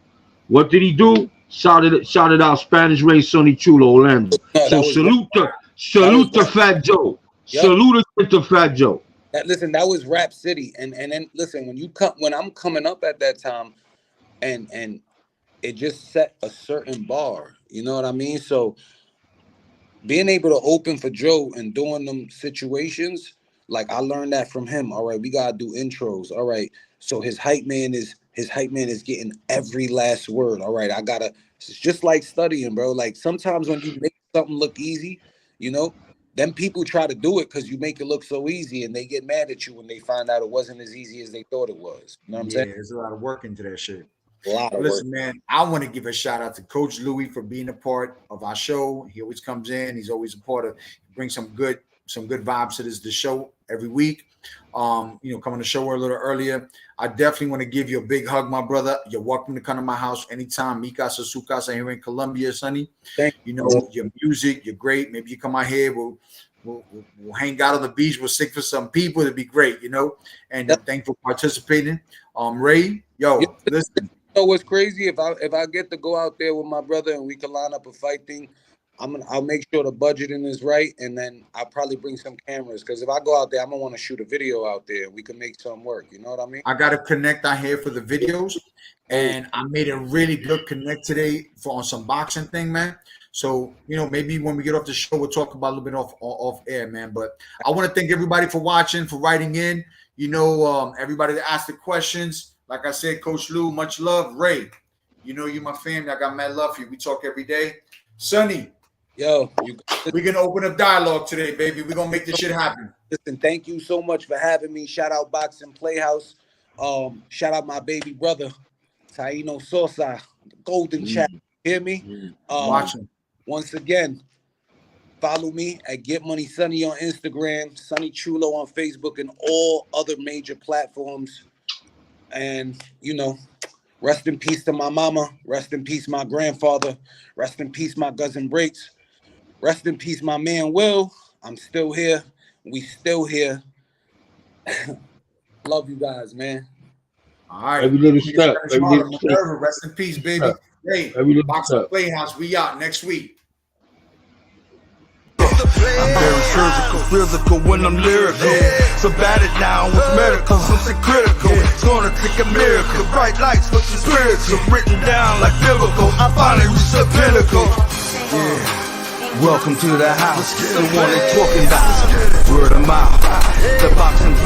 what did he do? Shouted out Spanish Rain Sonny Chulo Orlando. So salute to Fat Joe. Yep. Salute to Fat Joe. Listen, that was Rap City. And then listen, when I'm coming up at that time, and it just set a certain bar. You know what I mean? So being able to open for Joe and doing them situations, like I learned that from him. All right, we gotta do intros. All right, so his hype man is getting every last word. All right, it's just like studying, bro. Like sometimes when you make something look easy, you know, then people try to do it because you make it look so easy, and they get mad at you when they find out it wasn't as easy as they thought it was. You know what I'm saying? There's a lot of work into that shit. Listen, man, I want to give a shout out to Coach Louis for being a part of our show. He always comes in. He's always a part of, brings some good vibes to the show every week. Coming to the show a little earlier. I definitely want to give you a big hug, my brother. You're welcome to come to my house anytime. Mi casa, su casa here in Colombia, Sonny. Your music, you're great. Maybe you come out here. We'll hang out on the beach. We'll sing for some people. It'd be great, And thanks for participating. Ray, listen. You know what's crazy? If I get to go out there with my brother and we can line up a fight thing, I'll make sure the budgeting is right, and then I'll probably bring some cameras, because if I go out there, I'm gonna want to shoot a video out there and we can make something work. You know what I mean? I gotta connect out here for the videos, and I made a really good connect today on some boxing thing, man. So maybe when we get off the show, we'll talk about a little bit off air, man. But I want to thank everybody for watching, for writing in. Everybody that asked the questions. Like I said, Coach Lou, much love. Ray, you're my family. I got mad love for you. We talk every day. Sonny, we're going to open up dialogue today, baby. We're going to make this shit happen. Listen, thank you so much for having me. Shout out Boxing Playhouse. Shout out my baby brother, Taino Sosa, the golden chat. Hear me? Watching. Once again, follow me at Get Money Sonny on Instagram, Sonny Chulo on Facebook, and all other major platforms. And rest in peace to my mama, rest in peace my grandfather, rest in peace my cousin Breaks, rest in peace my man Will. I'm still here, we still here. Love you guys, man. All right, every little step. Rest in peace, baby. Hey, Boxing Playhouse, we out next week. I'm very surgical, physical when I'm lyrical. So bad it now with medical, something critical. It's gonna take a miracle. Bright lights, but your spiritual. Written down like biblical. I finally reached the pinnacle. Yeah. Welcome to the house. The one they talking about. Word of mouth. The boxing